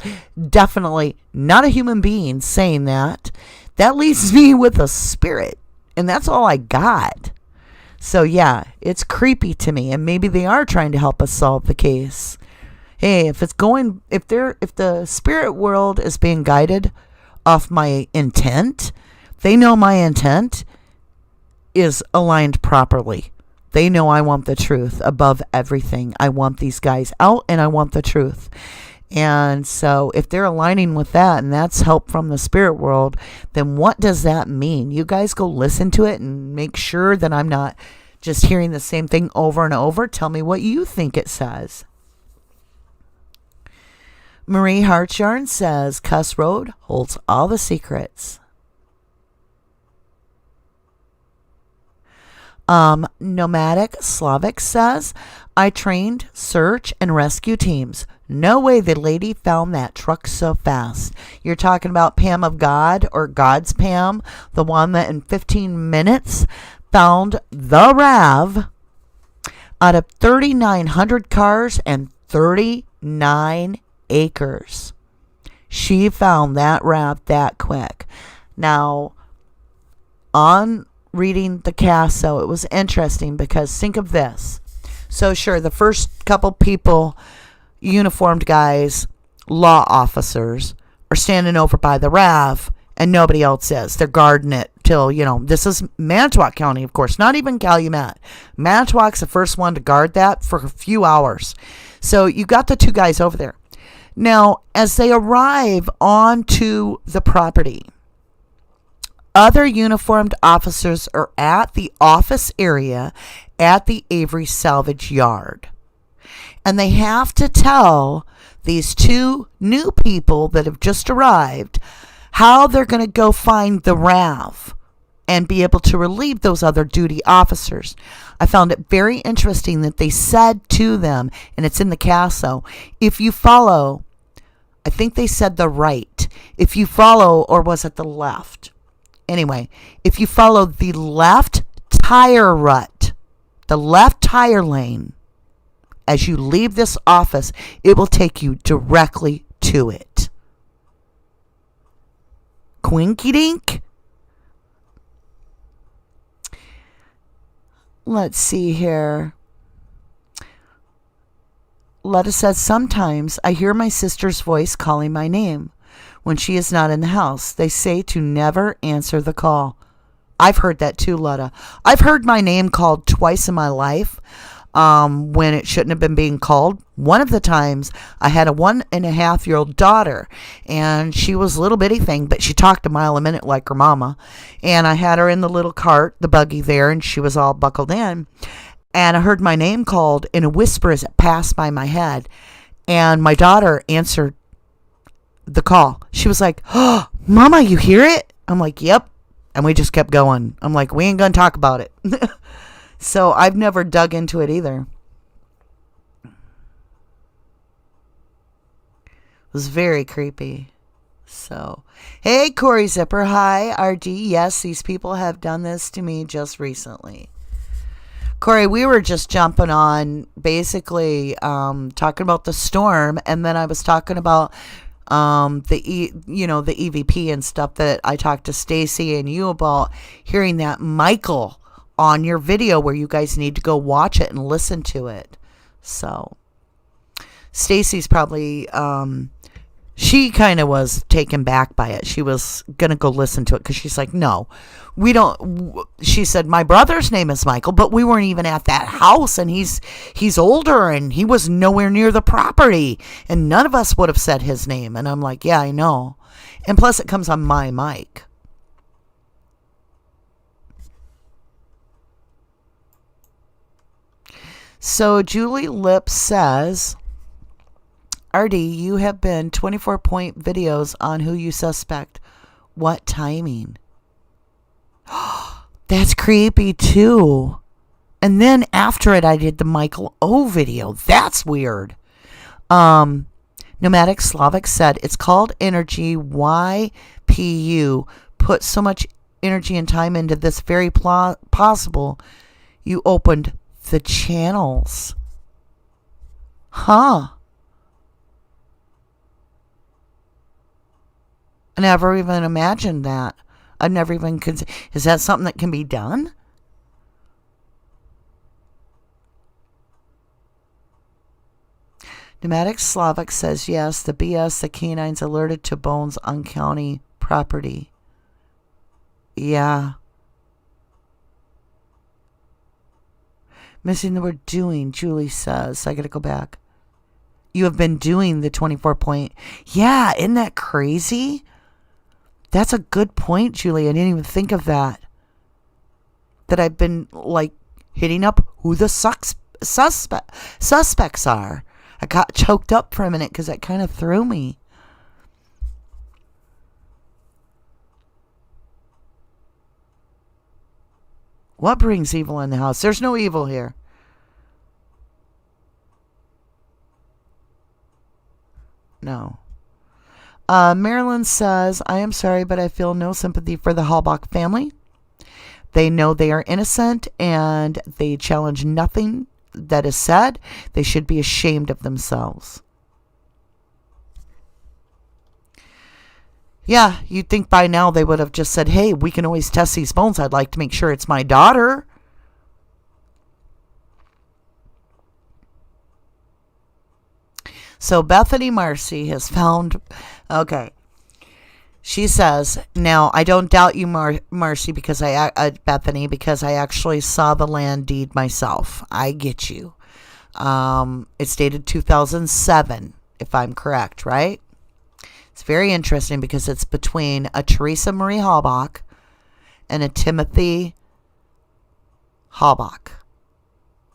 definitely not a human being saying that. That leaves me with a spirit, and that's all I got. So yeah, it's creepy to me, and maybe they are trying to help us solve the case. Hey, if the spirit world is being guided off my intent, they know my intent is aligned properly. They know I want the truth above everything. I want these guys out, and I want the truth. And so if they're aligning with that, and that's help from the spirit world, then what does that mean? You guys go listen to it and make sure that I'm not just hearing the same thing over and over. Tell me what you think it says. Marie Hartshorn says, Cuss Road holds all the secrets. Nomadic Slavic says, I trained search and rescue teams. No way the lady found that truck so fast. You're talking about Pam of God, or God's Pam, the one that in 15 minutes found the RAV out of 3,900 cars and 39 acres. She found that RAV that quick. Now, on reading the cast, so it was interesting because think of this. So sure, the first couple people, uniformed guys, law officers, are standing over by the RAV and nobody else is. They're guarding it till, this is Manitowoc County, of course, not even Calumet. Manitowoc's the first one to guard that for a few hours. So you got the 2 guys over there. Now, as they arrive onto the property, other uniformed officers are at the office area at the Avery salvage yard. And they have to tell these 2 new people that have just arrived how they're going to go find the RAV and be able to relieve those other duty officers. I found it very interesting that they said to them, and it's in the CASO, if you follow, I think they said the right, if you follow, or was it the left? Anyway, if you follow the left tire rut, the left tire lane, as you leave this office, it will take you directly to it. Quinky dink. Let's see here. Letta says, sometimes I hear my sister's voice calling my name when she is not in the house. They say to never answer the call. I've heard that too, Letta. I've heard my name called twice in my life when it shouldn't have been being called. One of the times I had a 1.5-year-old daughter, and she was a little bitty thing, but she talked a mile a minute like her mama. And I had her in the little cart, the buggy there, and she was all buckled in. And I heard my name called in a whisper as it passed by my head. And my daughter answered the call. She was like, oh, Mama, you hear it? I'm like, yep. And we just kept going. I'm like, we ain't gonna talk about it. So I've never dug into it either. It was very creepy. So, hey, Corey Zipper. Hi, RD. Yes, these people have done this to me just recently. Corey, we were just jumping on basically talking about the storm, and then I was talking about the EVP and stuff that I talked to Stacy and you about, hearing that Michael on your video where you guys need to go watch it and listen to it. So Stacy's probably she kind of was taken back by it. She was going to go listen to it because she's like, no, we don't. She said, my brother's name is Michael, but we weren't even at that house, and he's older, and he was nowhere near the property, and none of us would have said his name. And I'm like, yeah, I know. And plus it comes on my mic. So Julie Lips says, RD, you have been 24-point videos on who you suspect. What timing? That's creepy too. And then after it, I did the Michael O video. That's weird. Nomadic Slavic said, it's called energy. YPU put so much energy and time into this, very possible you opened the channels. Huh. I never even imagined that. I've never even considered. Is that something that can be done? Pneumatic Slavic says yes. The BS, the canines alerted to bones on county property. Yeah. Missing the word doing, Julie says. I gotta go back. You have been doing the 24-point. Yeah, isn't that crazy? That's a good point, Julie. I didn't even think of that. That I've been, like, hitting up who the suspects are. I got choked up for a minute because that kind of threw me. What brings evil in the house? There's no evil here. No. Marilyn says, I am sorry, but I feel no sympathy for the Halbach family. They know they are innocent, and they challenge nothing that is said. They should be ashamed of themselves. Yeah, you'd think by now they would have just said, hey, we can always test these bones. I'd like to make sure it's my daughter. So Bethany Marcy has found, okay. She says, now I don't doubt you, Marcy, because Bethany, because I actually saw the land deed myself. I get you. It's dated 2007, if I'm correct, right? It's very interesting because it's between a Teresa Marie Halbach and a Timothy Halbach.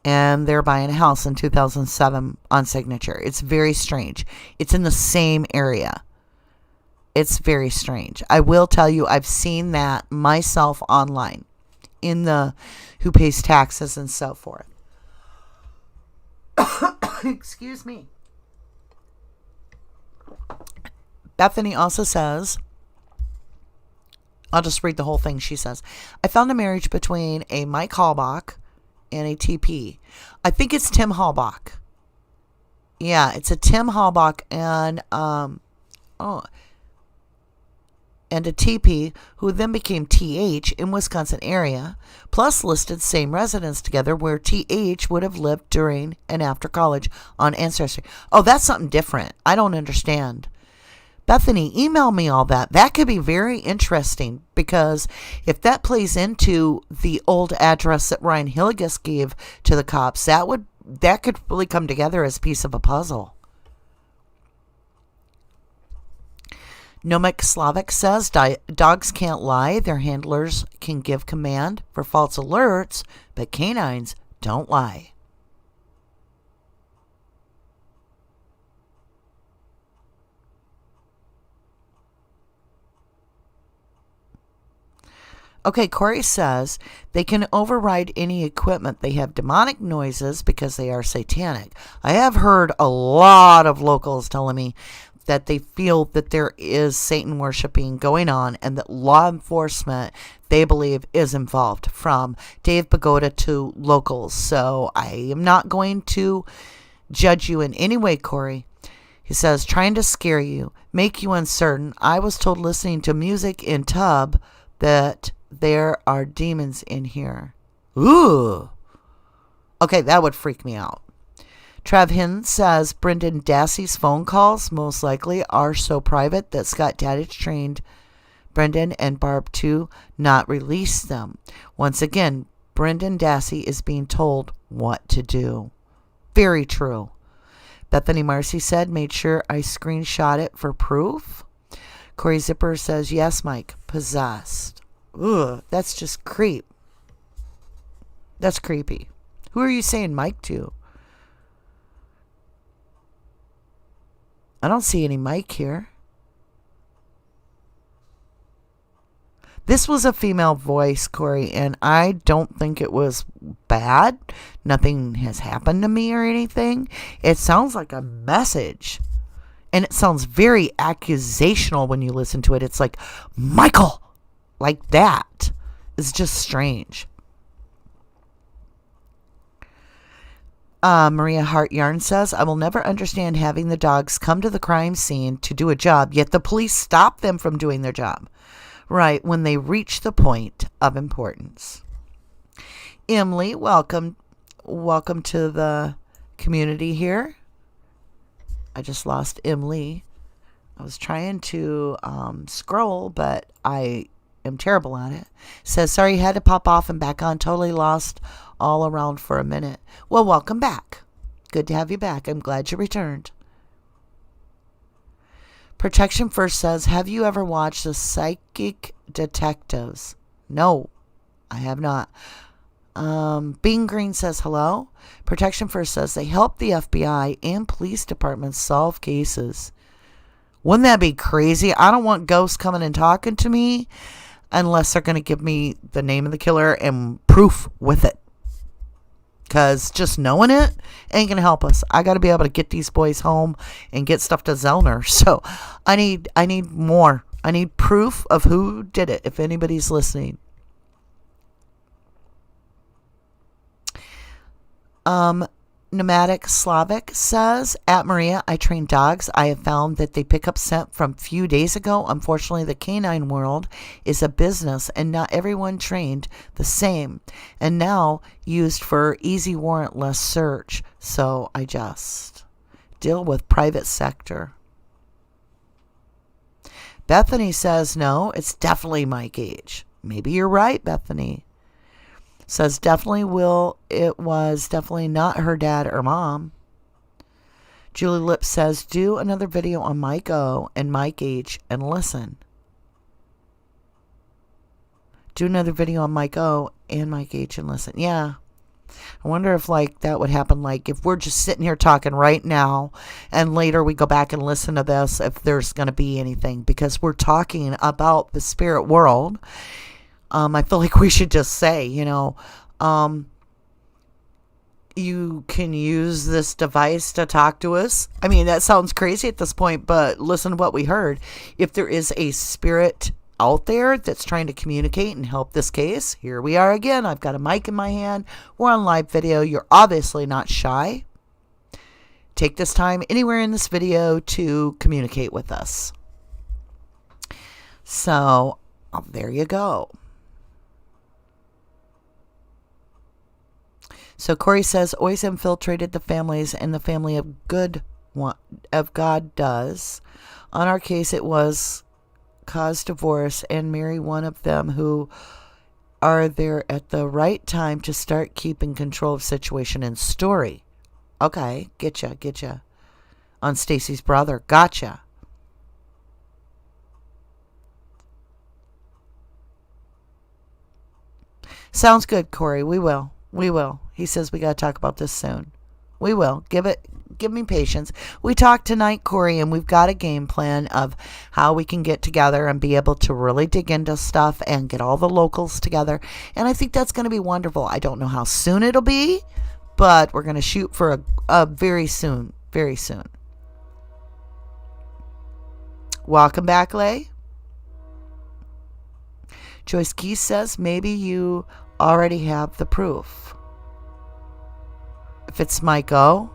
And they're buying a house in 2007 on signature. It's very strange. It's in the same area. It's very strange. I will tell you, I've seen that myself online in the who pays taxes and so forth. Excuse me. Bethany also says, I'll just read the whole thing. She says, I found a marriage between a Mike Halbach and a TP. I think it's Tim Halbach. Yeah, it's a Tim Halbach and and a TP who then became TH in Wisconsin area, plus listed same residence together where TH would have lived during and after college on Ancestry. Oh, that's something different. I don't understand. Bethany, email me all that. That could be very interesting because if that plays into the old address that Ryan Hilligus gave to the cops, that could really come together as a piece of a puzzle. Nomic Slavic says, dogs can't lie. Their handlers can give command for false alerts, but canines don't lie. Okay, Corey says they can override any equipment. They have demonic noises because they are satanic. I have heard a lot of locals telling me that they feel that there is Satan worshiping going on and that law enforcement, they believe, is involved, from Dave Pagoda to locals. So I am not going to judge you in any way, Corey. He says, trying to scare you, make you uncertain. I was told listening to music in tub that there are demons in here. Ooh. Okay, that would freak me out. Trav Hinn says Brendan Dassey's phone calls most likely are so private that Scott Dadich trained Brendan and Barb to not release them. Once again, Brendan Dassey is being told what to do. Very true. Bethany Marcy said, made sure I screenshot it for proof. Corey Zipper says, yes, Mike, possessed. Ugh, that's just creep. That's creepy. Who are you saying Mike to? I don't see any Mike here. This was a female voice, Corey, and I don't think it was bad. Nothing has happened to me or anything. It sounds like a message. And it sounds very accusational when you listen to it. It's like, Michael! Like that. It's just strange. Maria Hart Yarn says, I will never understand having the dogs come to the crime scene to do a job, yet the police stop them from doing their job. Right, when they reach the point of importance. Emily, welcome to the community here. I just lost Emily. I was trying to scroll, but I am terrible at it. Says, sorry, had to pop off and back on. Totally lost all around for a minute. Well, welcome back. Good to have you back. I'm glad you returned. Protection First says, have you ever watched The Psychic Detectives? No, I have not. Bean Green says, hello. Protection First says, they help the FBI and police departments solve cases. Wouldn't that be crazy? I don't want ghosts coming and talking to me unless they're going to give me the name of the killer and proof with it. Because just knowing it ain't going to help us. I got to be able to get these boys home and get stuff to Zellner. So I need more. I need proof of who did it, if anybody's listening. Nomadic Slavic says, at Maria, I train dogs. I have found that they pick up scent from few days ago. Unfortunately, the canine world is a business and not everyone trained the same, and now used for easy warrantless search. So I just deal with private sector. Bethany says, no, it's definitely my gauge. Maybe you're right, Bethany. Says it was definitely not her dad or mom. Julie Lips says, do another video on Mike O and Mike H and listen. Do another video on Mike O and Mike H and listen. Yeah. I wonder if that would happen, if we're just sitting here talking right now and later we go back and listen to this, if there's going to be anything, because we're talking about the spirit world. I feel like we should just say, you can use this device to talk to us. I mean, that sounds crazy at this point, but listen to what we heard. If there is a spirit out there that's trying to communicate and help this case, here we are again. I've got a mic in my hand. We're on live video. You're obviously not shy. Take this time anywhere in this video to communicate with us. So, there you go. So Corey says, always infiltrated the families, and the family of God does. On our case, it was cause divorce and marry one of them who are there at the right time to start keeping control of situation and story. Okay, getcha. On Stacy's brother, gotcha. Sounds good, Corey. We will. He says we got to talk about this soon. We will. Give me patience. We talked tonight, Corey, and we've got a game plan of how we can get together and be able to really dig into stuff and get all the locals together. And I think that's going to be wonderful. I don't know how soon it'll be, but we're going to shoot for a very soon. Very soon. Welcome back, Lay. Joyce Keys says, maybe you already have the proof. If it's my go,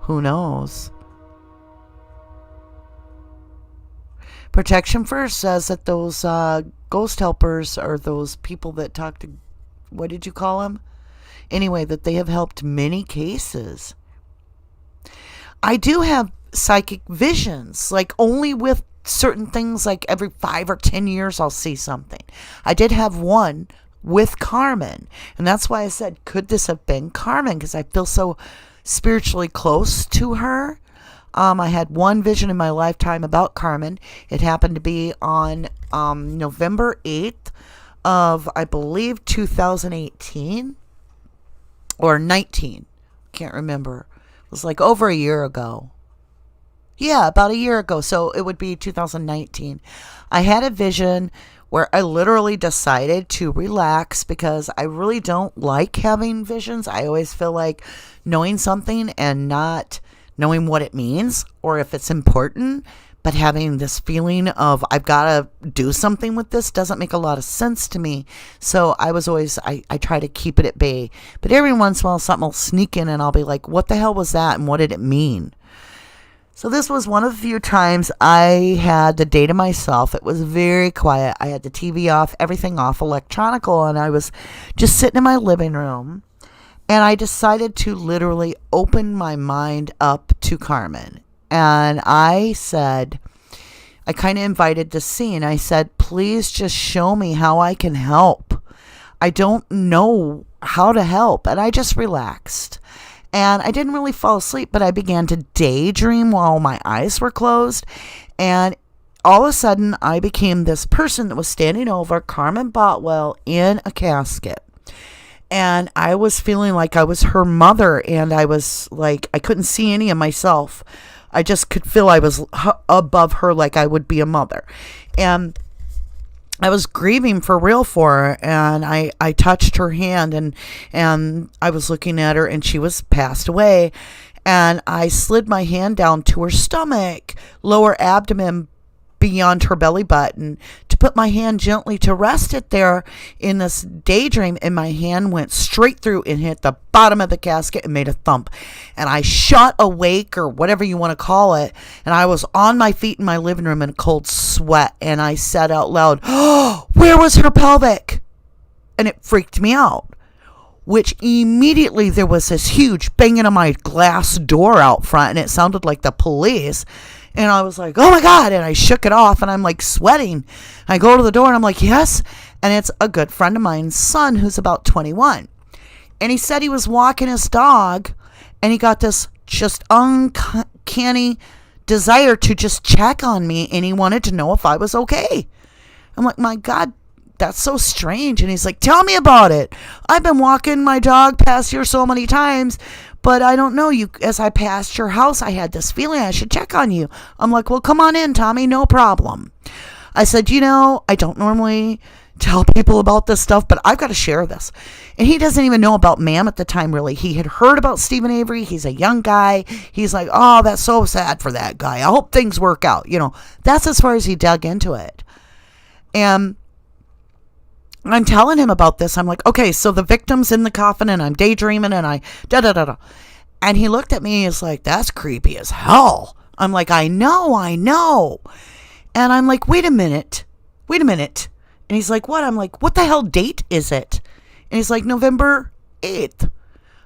who knows? Protection First says that those ghost helpers are those people that talk to, what did you call them? Anyway, that they have helped many cases. I do have psychic visions, like only with certain things, like every 5 or 10 years I'll see something. I did have one with Carmen, and that's why I said, could this have been Carmen? Because I feel so spiritually close to her. I had one vision in my lifetime about Carmen. It happened to be on November 8th of, I believe, 2018 or 19. Can't remember. It was like over a year ago. Yeah, about a year ago. So it would be 2019. I had a vision where I literally decided to relax because I really don't like having visions. I always feel like knowing something and not knowing what it means or if it's important, but having this feeling of I've got to do something with this doesn't make a lot of sense to me. So I was always, I try to keep it at bay. But every once in a while something will sneak in and I'll be like, what the hell was that and what did it mean? So this was one of the few times I had the day to myself. It was very quiet. I had the TV off, everything off, electronical, and I was just sitting in my living room. And I decided to literally open my mind up to Carmen. And I said, I kind of invited the scene. I said, please just show me how I can help. I don't know how to help. And I just relaxed. And I didn't really fall asleep, but I began to daydream while my eyes were closed. And all of a sudden, I became this person that was standing over Carmen Botwell in a casket. And I was feeling like I was her mother. And I was like, I couldn't see any of myself. I just could feel I was above her like I would be a mother. And I was grieving for real for her, and I touched her hand, and I was looking at her, and she was passed away, and I slid my hand down to her stomach, lower abdomen beyond her belly button, to put my hand gently to rest it there in this daydream, and my hand went straight through and hit the bottom of the casket and made a thump, and I shot awake, or whatever you want to call it, and I was on my feet in my living room in a cold sweat, and I said out loud, "Oh, where was her pelvic?" And it freaked me out, which immediately there was this huge banging on my glass door out front, and it sounded like the police. And I was like, oh my God. And I shook it off, and I'm like sweating. I go to the door and I'm like, yes. And it's a good friend of mine's son who's about 21. And he said he was walking his dog, and he got this just uncanny desire to just check on me, and he wanted to know if I was okay. I'm like, my God, that's so strange. And he's like, tell me about it. I've been walking my dog past here so many times, but I don't know, you. As I passed your house, I had this feeling I should check on you. I'm like, well, come on in, Tommy, no problem. I said, I don't normally tell people about this stuff, but I've got to share this. And he doesn't even know about Ma'am at the time, really. He had heard about Stephen Avery. He's a young guy. He's like, oh, that's so sad for that guy. I hope things work out. That's as far as he dug into it. And I'm telling him about this. I'm like, okay, so the victim's in the coffin, and I'm daydreaming, and I da-da-da-da. And he looked at me, and he's like, that's creepy as hell. I'm like, I know. And I'm like, wait a minute. And he's like, what? I'm like, what the hell date is it? And he's like, November 8th.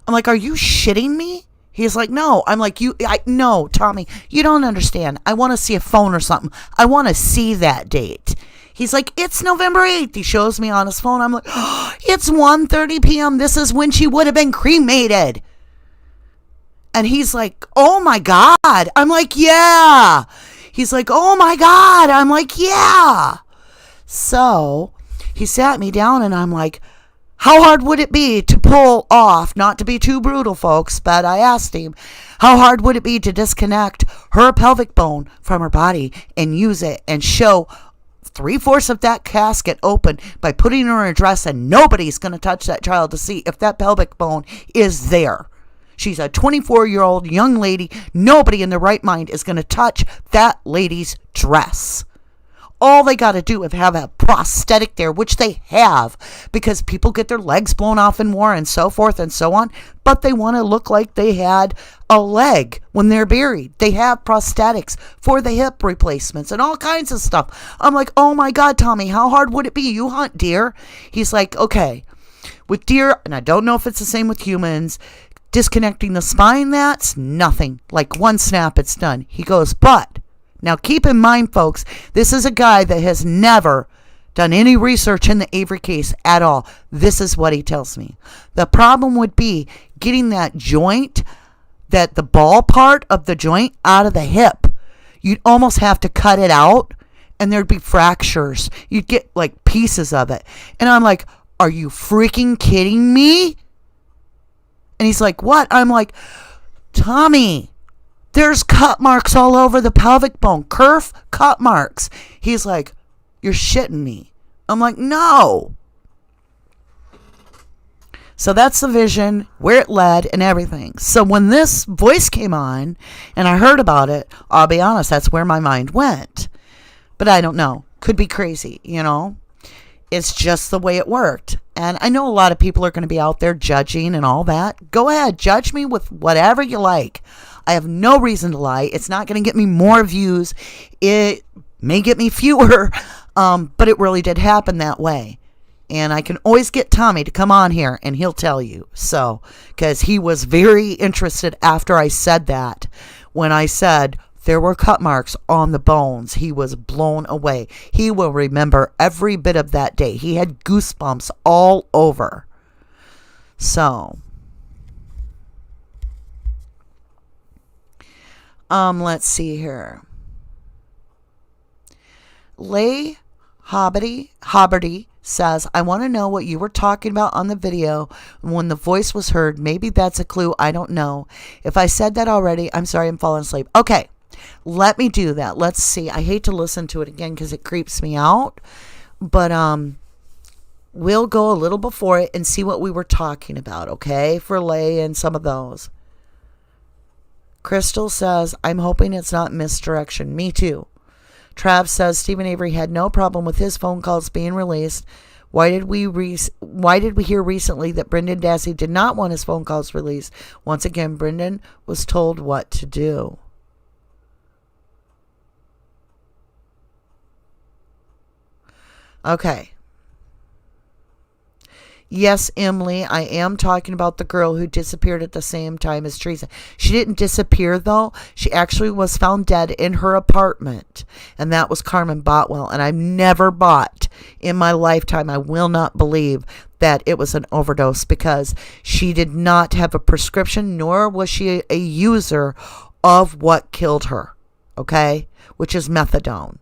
I'm like, are you shitting me? He's like, no. I'm like, no, Tommy, you don't understand. I want to see a phone or something. I want to see that date. He's like, it's November 8th. He shows me on his phone. I'm like, oh, it's 1:30 p.m. This is when she would have been cremated. And he's like, oh my God. I'm like, yeah. He's like, oh my God. I'm like, yeah. So he sat me down, and I'm like, How hard would it be to pull off, not to be too brutal, folks, but I asked him, how hard would it be to disconnect her pelvic bone from her body and use it and show 3/4 of that casket open by putting her in a dress, and nobody's going to touch that child to see if that pelvic bone is there. She's a 24-year-old young lady. Nobody in their right mind is going to touch that lady's dress. All they got to do is have a prosthetic there, which they have, because people get their legs blown off in war and so forth and so on, but they want to look like they had a leg when they're buried. They have prosthetics for the hip replacements and all kinds of stuff. I'm like, oh my God, Tommy, how hard would it be? You hunt deer. He's like, okay, with deer, and I don't know if it's the same with humans, disconnecting the spine, that's nothing. Like one snap, it's done. He goes, but now keep in mind, folks, this is a guy that has never done any research in the Avery case at all. This is what he tells me. The problem would be getting that joint, that the ball part of the joint out of the hip. You'd almost have to cut it out and there'd be fractures. You'd get like pieces of it. And I'm like, are you freaking kidding me? And he's like, what? I'm like, Tommy, there's cut marks all over the pelvic bone. Kerf cut marks. He's like, you're shitting me. I'm like, no. So that's the vision, where it led, and everything. So when this voice came on and I heard about it, I'll be honest, that's where my mind went. But I don't know. Could be crazy, you know? It's just the way it worked. And I know a lot of people are going to be out there judging and all that. Go ahead, judge me with whatever you like. I have no reason to lie. It's not going to get me more views. It may get me fewer, but it really did happen that way. And I can always get Tommy to come on here and he'll tell you. So, because he was very interested after I said that. When I said there were cut marks on the bones, he was blown away. He will remember every bit of that day. He had goosebumps all over. So, let's see here. Leigh Hobberty says, I want to know what you were talking about on the video when the voice was heard. Maybe that's a clue. I don't know. If I said that already, I'm sorry, I'm falling asleep. Okay, let me do that. Let's see. I hate to listen to it again because it creeps me out. But we'll go a little before it and see what we were talking about, okay, for Leigh and some of those. Crystal says, I'm hoping it's not misdirection. Me too. Trav says Stephen Avery had no problem with his phone calls being released. Why did we hear recently that Brendan Dassey did not want his phone calls released? Once again, Brendan was told what to do. Okay. Yes, Emily, I am talking about the girl who disappeared at the same time as Teresa. She didn't disappear, though. She actually was found dead in her apartment, and that was Carmen Botwell. And I've never bought in my lifetime, I will not believe that it was an overdose, because she did not have a prescription, nor was she a user of what killed her, okay, which is methadone.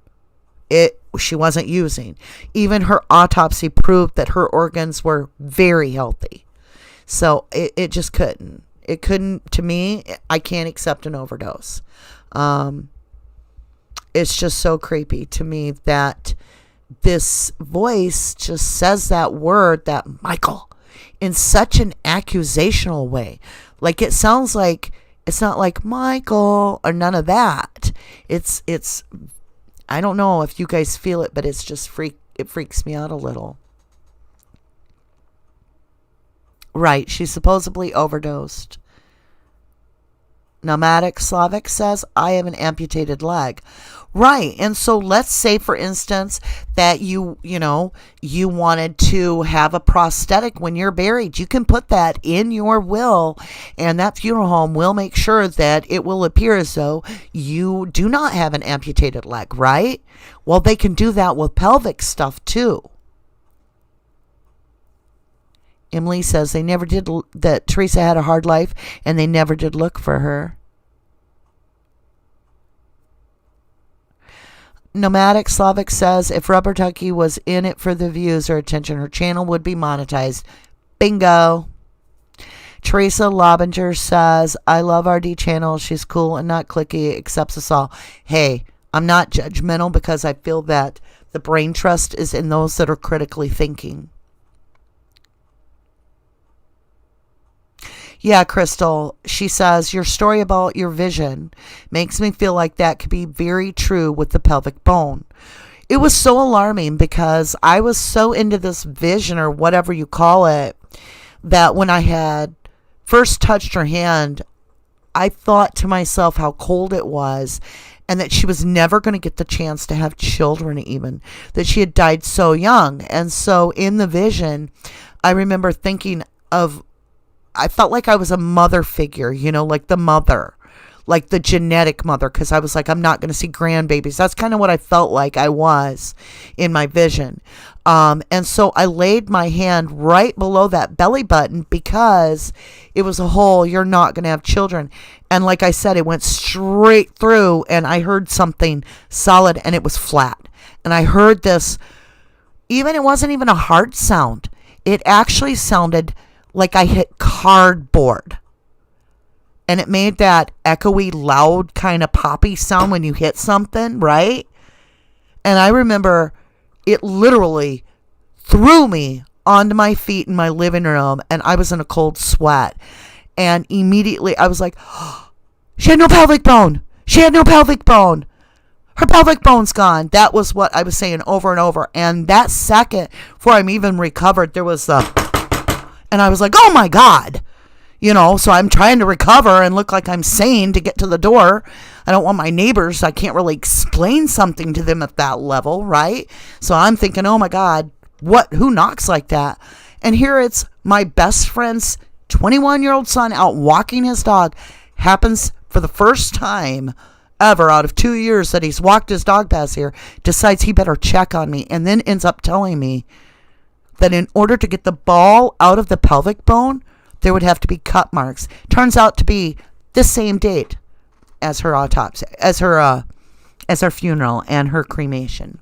She wasn't using. Even her autopsy proved that her organs were very healthy. So it just couldn't. It couldn't, to me, I can't accept an overdose. It's just so creepy to me that this voice just says that word, that Michael, in such an accusational way. Like, it sounds like, it's not like Michael or none of that. It's I don't know if you guys feel it, but it's just it freaks me out a little. Right, she supposedly overdosed. Nomadic Slavic says, I have an amputated leg. Right, and so let's say, for instance, that you wanted to have a prosthetic when you're buried. You can put that in your will, and that funeral home will make sure that it will appear as though you do not have an amputated leg, right? Well, they can do that with pelvic stuff too. Emily says they never did, that Teresa had a hard life and they never did look for her. Nomadic Slavic says if Rubber Ducky was in it for the views or attention, her channel would be monetized. Bingo. Teresa Lobinger says, I love RD channel. She's cool and not clicky, accepts us all. Hey, I'm not judgmental because I feel that the brain trust is in those that are critically thinking. Yeah, Crystal, she says, your story about your vision makes me feel like that could be very true with the pelvic bone. It was so alarming because I was so into this vision, or whatever you call it, that when I had first touched her hand, I thought to myself how cold it was, and that she was never going to get the chance to have children, even that she had died so young. And so in the vision, I remember thinking of, I felt like I was a mother figure, like the mother, like the genetic mother, because I was like, I'm not going to see grandbabies. That's kind of what I felt like I was in my vision. And so I laid my hand right below that belly button because it was a hole. You're not going to have children. And like I said, it went straight through, and I heard something solid, and it was flat. And I heard this, it wasn't even a hard sound. It actually sounded like I hit cardboard. And it made that echoey, loud kind of poppy sound when you hit something, right? And I remember it literally threw me onto my feet in my living room, and I was in a cold sweat. And immediately I was like, oh, she had no pelvic bone. She had no pelvic bone. Her pelvic bone's gone. That was what I was saying over and over. And that second, before I'm even recovered, there was and I was like, oh my God. So I'm trying to recover and look like I'm sane to get to the door. I don't want my neighbors, I can't really explain something to them at that level, right? So I'm thinking, oh my God, who knocks like that? And here it's my best friend's 21-year-old son out walking his dog. Happens for the first time ever out of 2 years that he's walked his dog past here, decides he better check on me, and then ends up telling me that in order to get the ball out of the pelvic bone, there would have to be cut marks. Turns out to be the same date as her autopsy, as her funeral and her cremation.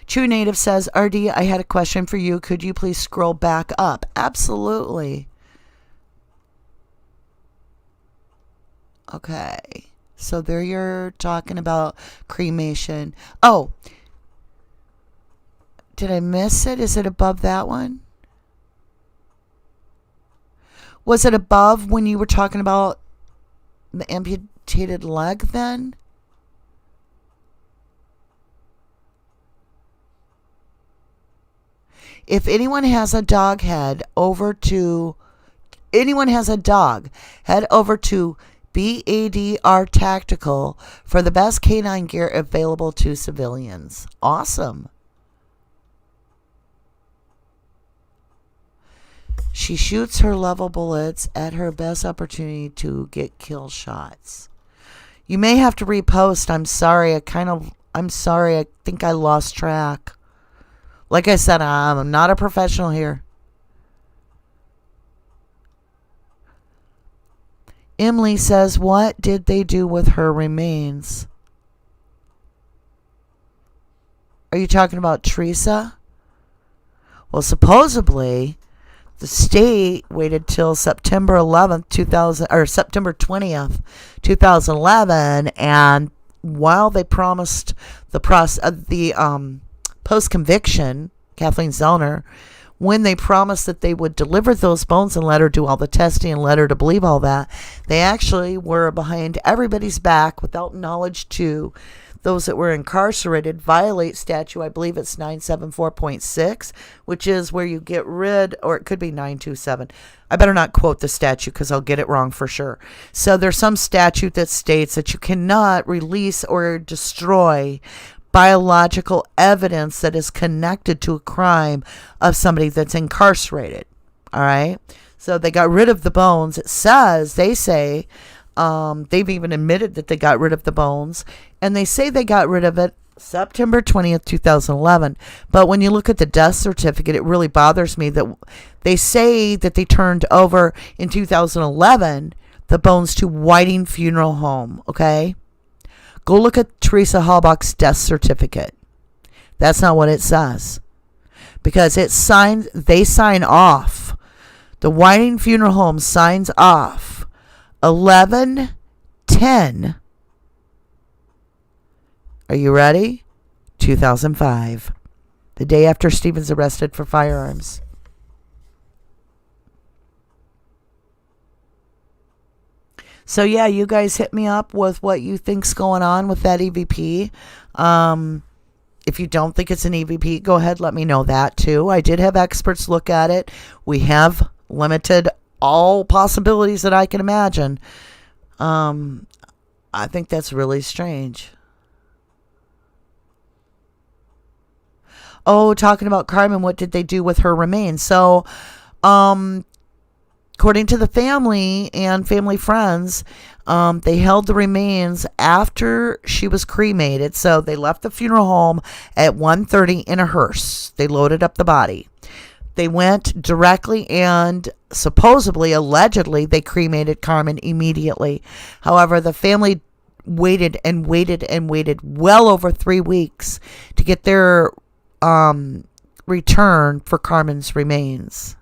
True Native says, RD, I had a question for you. Could you please scroll back up? Absolutely. Okay. So there you're talking about cremation. Oh, did I miss it? Is it above that one? Was it above when you were talking about the amputated leg then? If anyone has a dog, head over to BADR Tactical for the best canine gear available to civilians. Awesome. She shoots her level bullets at her best opportunity to get kill shots. You may have to repost. I'm sorry. I think I lost track. Like I said, I'm not a professional here. Emily says, what did they do with her remains? Are you talking about Teresa? Well, supposedly the state waited till September 11th, September 20th, 2011, and while they promised the post-conviction, Kathleen Zellner, when they promised that they would deliver those bones and let her do all the testing and let her to believe all that, they actually were behind everybody's back without knowledge to those that were incarcerated, violate statute, I believe it's 974.6, which is where you get rid, or it could be 927. I better not quote the statute because I'll get it wrong for sure. So there's some statute that states that you cannot release or destroy biological evidence that is connected to a crime of somebody that's incarcerated. All right. So they got rid of the bones. It says, they say, they've even admitted that they got rid of the bones, and they say they got rid of it September 20th, 2011. But when you look at the death certificate, it really bothers me that they say that they turned over in 2011 the bones to Whiting Funeral Home. Okay. Go look at Teresa Halbach's death certificate. That's not what it says. because they sign off. The Whiting Funeral Home signs off 11/10. Are you ready? 2005. The day after Stephen's arrested for firearms. So yeah, you guys hit me up with what you think's going on with that EVP. If you don't think it's an EVP, go ahead, let me know that too. I did have experts look at it. We have limited all possibilities that I can imagine. I think that's really strange. Oh, talking about Carmen, what did they do with her remains? So, according to the family and family friends, they held the remains after she was cremated. So they left the funeral home at 1:30 in a hearse. They loaded up the body. They went directly and supposedly, allegedly, they cremated Carmen immediately. However, the family waited and waited and waited well over 3 weeks to get their return for Carmen's remains.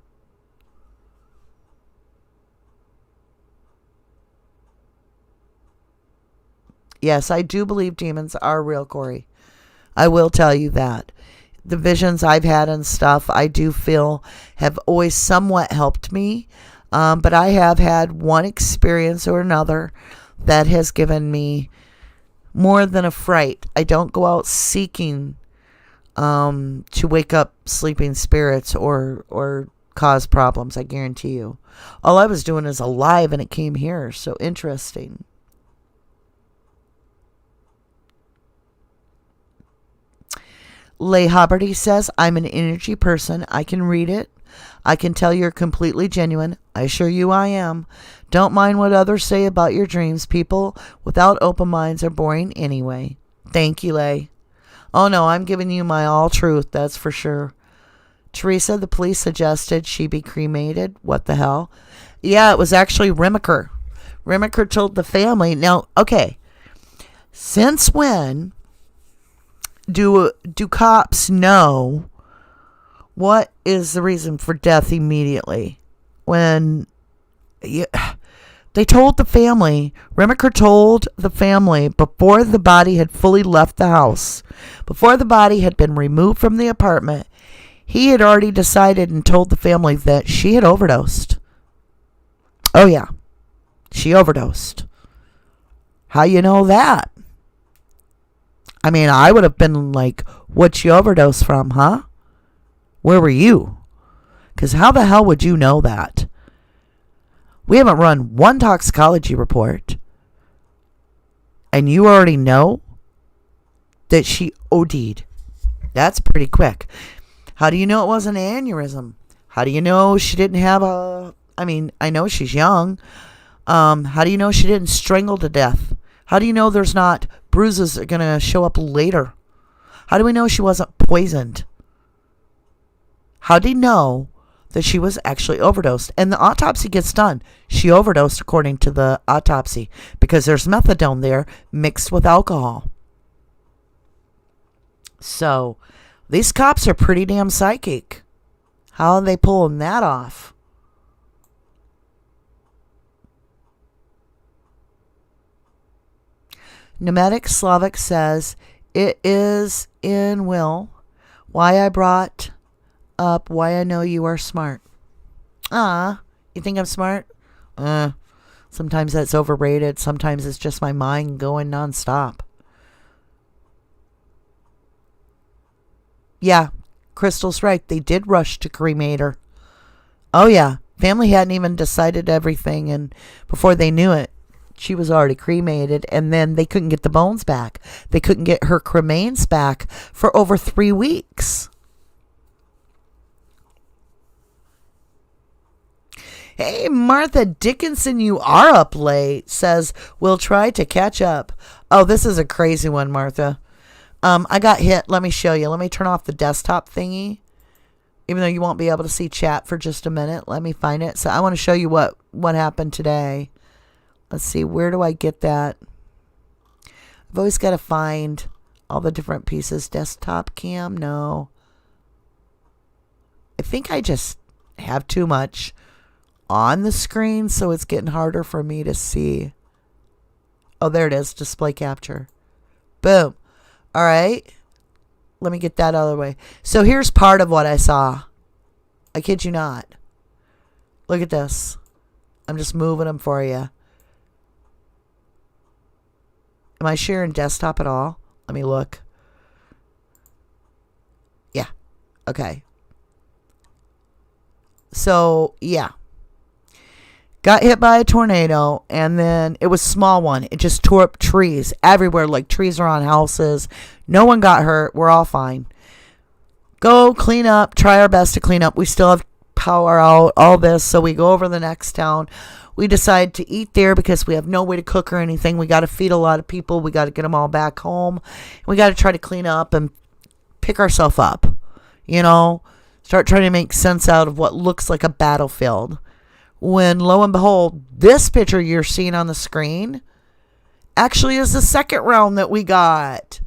Yes, I do believe demons are real, Corey. I will tell you that. The visions I've had and stuff, I do feel have always somewhat helped me. But I have had one experience or another that has given me more than a fright. I don't go out seeking to wake up sleeping spirits or cause problems, I guarantee you. All I was doing is alive and it came here. So interesting. Lay Hobbarty says, I'm an energy person. I can read it. I can tell you're completely genuine. I assure you I am. Don't mind what others say about your dreams. People without open minds are boring anyway. Thank you, Lay. Oh no, I'm giving you my all truth, that's for sure. Teresa, the police suggested she be cremated. What the hell? Yeah, it was actually Remaker. Remaker told the family. Now, okay, since when do cops know what is the reason for death immediately? When they told the family, Remaker told the family before the body had fully left the house, before the body had been removed from the apartment, he had already decided and told the family that she had overdosed. Oh yeah, she overdosed. How you know that? I mean, I would have been like, what'd you overdose from, huh? Where were you? Because how the hell would you know that? We haven't run one toxicology report. And you already know that she OD'd. That's pretty quick. How do you know it wasn't an aneurysm? How do you know she didn't have I know she's young. How do you know she didn't strangle to death? How do you know there's not bruises that are going to show up later? How do we know she wasn't poisoned? How do you know that she was actually overdosed? And the autopsy gets done. She overdosed according to the autopsy because there's methadone there mixed with alcohol. So these cops are pretty damn psychic. How are they pulling that off? Pneumatic Slavic says, it is in Will why I brought up why I know you are smart. You think I'm smart? Sometimes that's overrated. Sometimes it's just my mind going nonstop. Yeah, Crystal's right. They did rush to cremate her. Oh yeah, family hadn't even decided everything, and before they knew it, she was already cremated, and then they couldn't get the bones back. They couldn't get her cremains back for over 3 weeks. Hey, Martha Dickinson, you are up late, says, we'll try to catch up. Oh, this is a crazy one, Martha. I got hit. Let me show you. Let me turn off the desktop thingy. Even though you won't be able to see chat for just a minute. Let me find it. So I want to show you what happened today. Let's see, where do I get that? I've always got to find all the different pieces. Desktop cam, no. I think I just have too much on the screen, so it's getting harder for me to see. Oh, there it is. Display capture. Boom. All right. Let me get that out of the way. So here's part of what I saw. I kid you not. Look at this. I'm just moving them for you. Am I sharing desktop at all? Let me look. Yeah. Okay. So, yeah. Got hit by a tornado, and then it was a small one. It just tore up trees everywhere, like trees are on houses. No one got hurt. We're all fine. Go clean up. Try our best to clean up. We still have power out, all this. So we go over the next town. We decide to eat there because we have no way to cook or anything. We got to feed a lot of people. We got to get them all back home. We got to try to clean up and pick ourselves up. You know, start trying to make sense out of what looks like a battlefield. When lo and behold, this picture you're seeing on the screen actually is the second round that we got.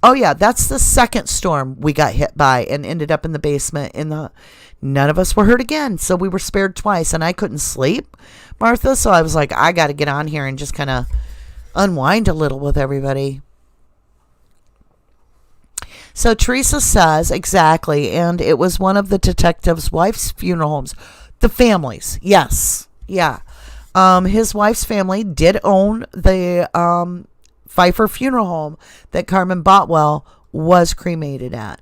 Oh yeah, that's the second storm we got hit by and ended up in the basement. None of us were hurt again, so we were spared twice, and I couldn't sleep, Martha, so I was like, I got to get on here and just kind of unwind a little with everybody. So Teresa says, exactly, and it was one of the detective's wife's funeral homes. The families, yes, yeah. His wife's family did own the Pfeiffer funeral home that Carmen Botwell was cremated at.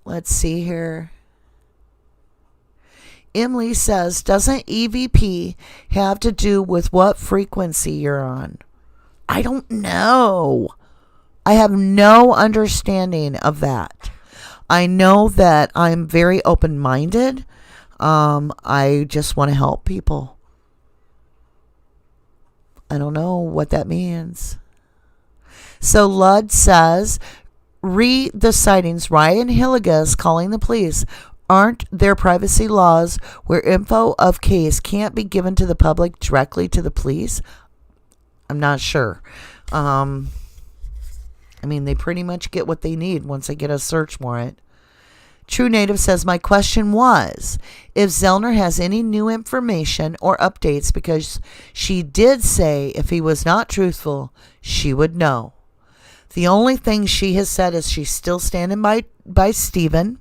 Let's see here. Emily says, doesn't EVP have to do with what frequency you're on? I don't know. I have no understanding of that. I know that I'm very open-minded. I just want to help people. I don't know what that means. So Ludd says, read the sightings. Ryan Hilligas calling the police. Aren't there privacy laws where info of case can't be given to the public directly to the police? I'm not sure. I mean, they pretty much get what they need once they get a search warrant. True Native says, my question was if Zellner has any new information or updates, because she did say if he was not truthful, she would know. The only thing she has said is she's still standing by Stephen.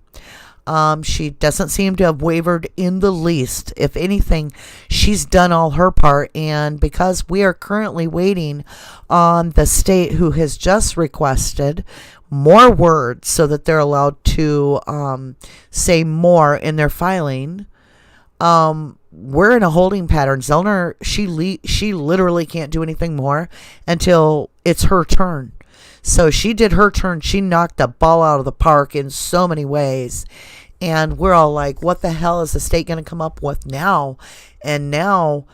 She doesn't seem to have wavered in the least. If anything, she's done all her part. And because we are currently waiting on the state, who has just requested more words so that they're allowed to say more in their filing, we're in a holding pattern. Zellner, she literally can't do anything more until it's her turn. So she did her turn. She knocked the ball out of the park in so many ways. And we're all like, what the hell is the state going to come up with now? And now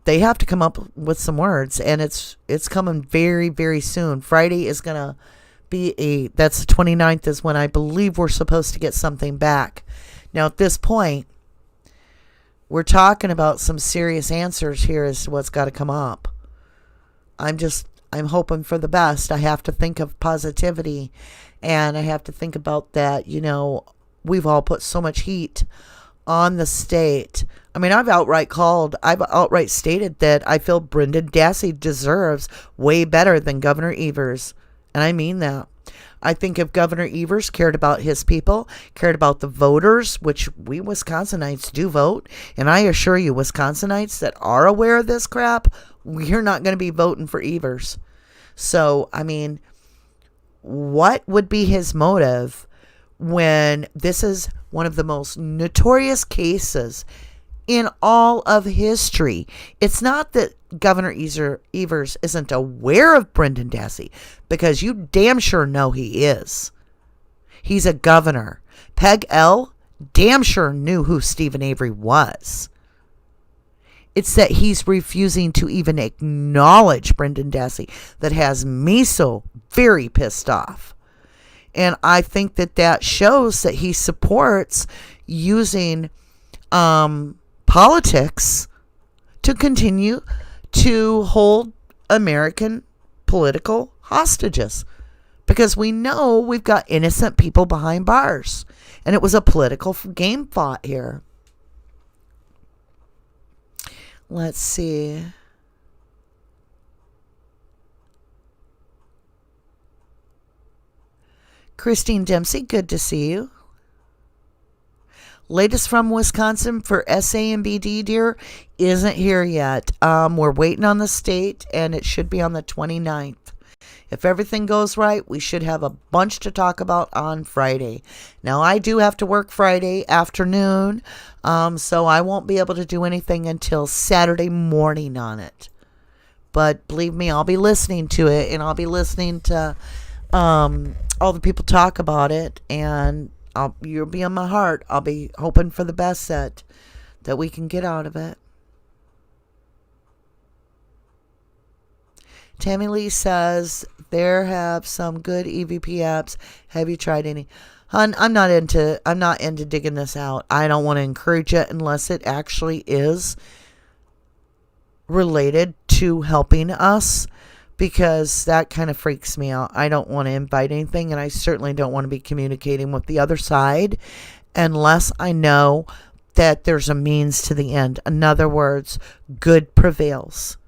they have to come up with some words. And it's coming very, very soon. Friday is going to be that's the 29th is when I believe we're supposed to get something back. Now, at this point, we're talking about some serious answers here as to what's got to come up. I'm hoping for the best. I have to think of positivity, and I have to think about that, we've all put so much heat on the state. I mean, I've outright stated that I feel Brendan Dassey deserves way better than Governor Evers. And I mean that. I think if Governor Evers cared about his people, cared about the voters, which we Wisconsinites do vote, and I assure you, Wisconsinites that are aware of this crap, we're not going to be voting for Evers. So, I mean, what would be his motive when this is one of the most notorious cases in all of history? It's not that Governor Evers isn't aware of Brendan Dassey, because you damn sure know he is. He's a governor. Peg L damn sure knew who Stephen Avery was. It's that he's refusing to even acknowledge Brendan Dassey that has me so very pissed off. And I think that shows that he supports using politics to continue to hold American political hostages, because we know we've got innocent people behind bars, and it was a political game fought here. Let's see. Christine Dempsey, good to see you. Latest from Wisconsin for SA and BD, dear, isn't here yet. We're waiting on the state, and it should be on the 29th. If everything goes right, we should have a bunch to talk about on Friday. Now, I do have to work Friday afternoon, so I won't be able to do anything until Saturday morning on it. But believe me, I'll be listening to it, and I'll be listening to all the people talk about it, and you'll be on my heart. I'll be hoping for the best that we can get out of it. Tammy Lee says, there have some good EVP apps. Have you tried any? Hun, I'm not into digging this out. I don't want to encourage it unless it actually is related to helping us, because that kind of freaks me out. I don't want to invite anything, and I certainly don't want to be communicating with the other side unless I know that there's a means to the end. In other words, good prevails.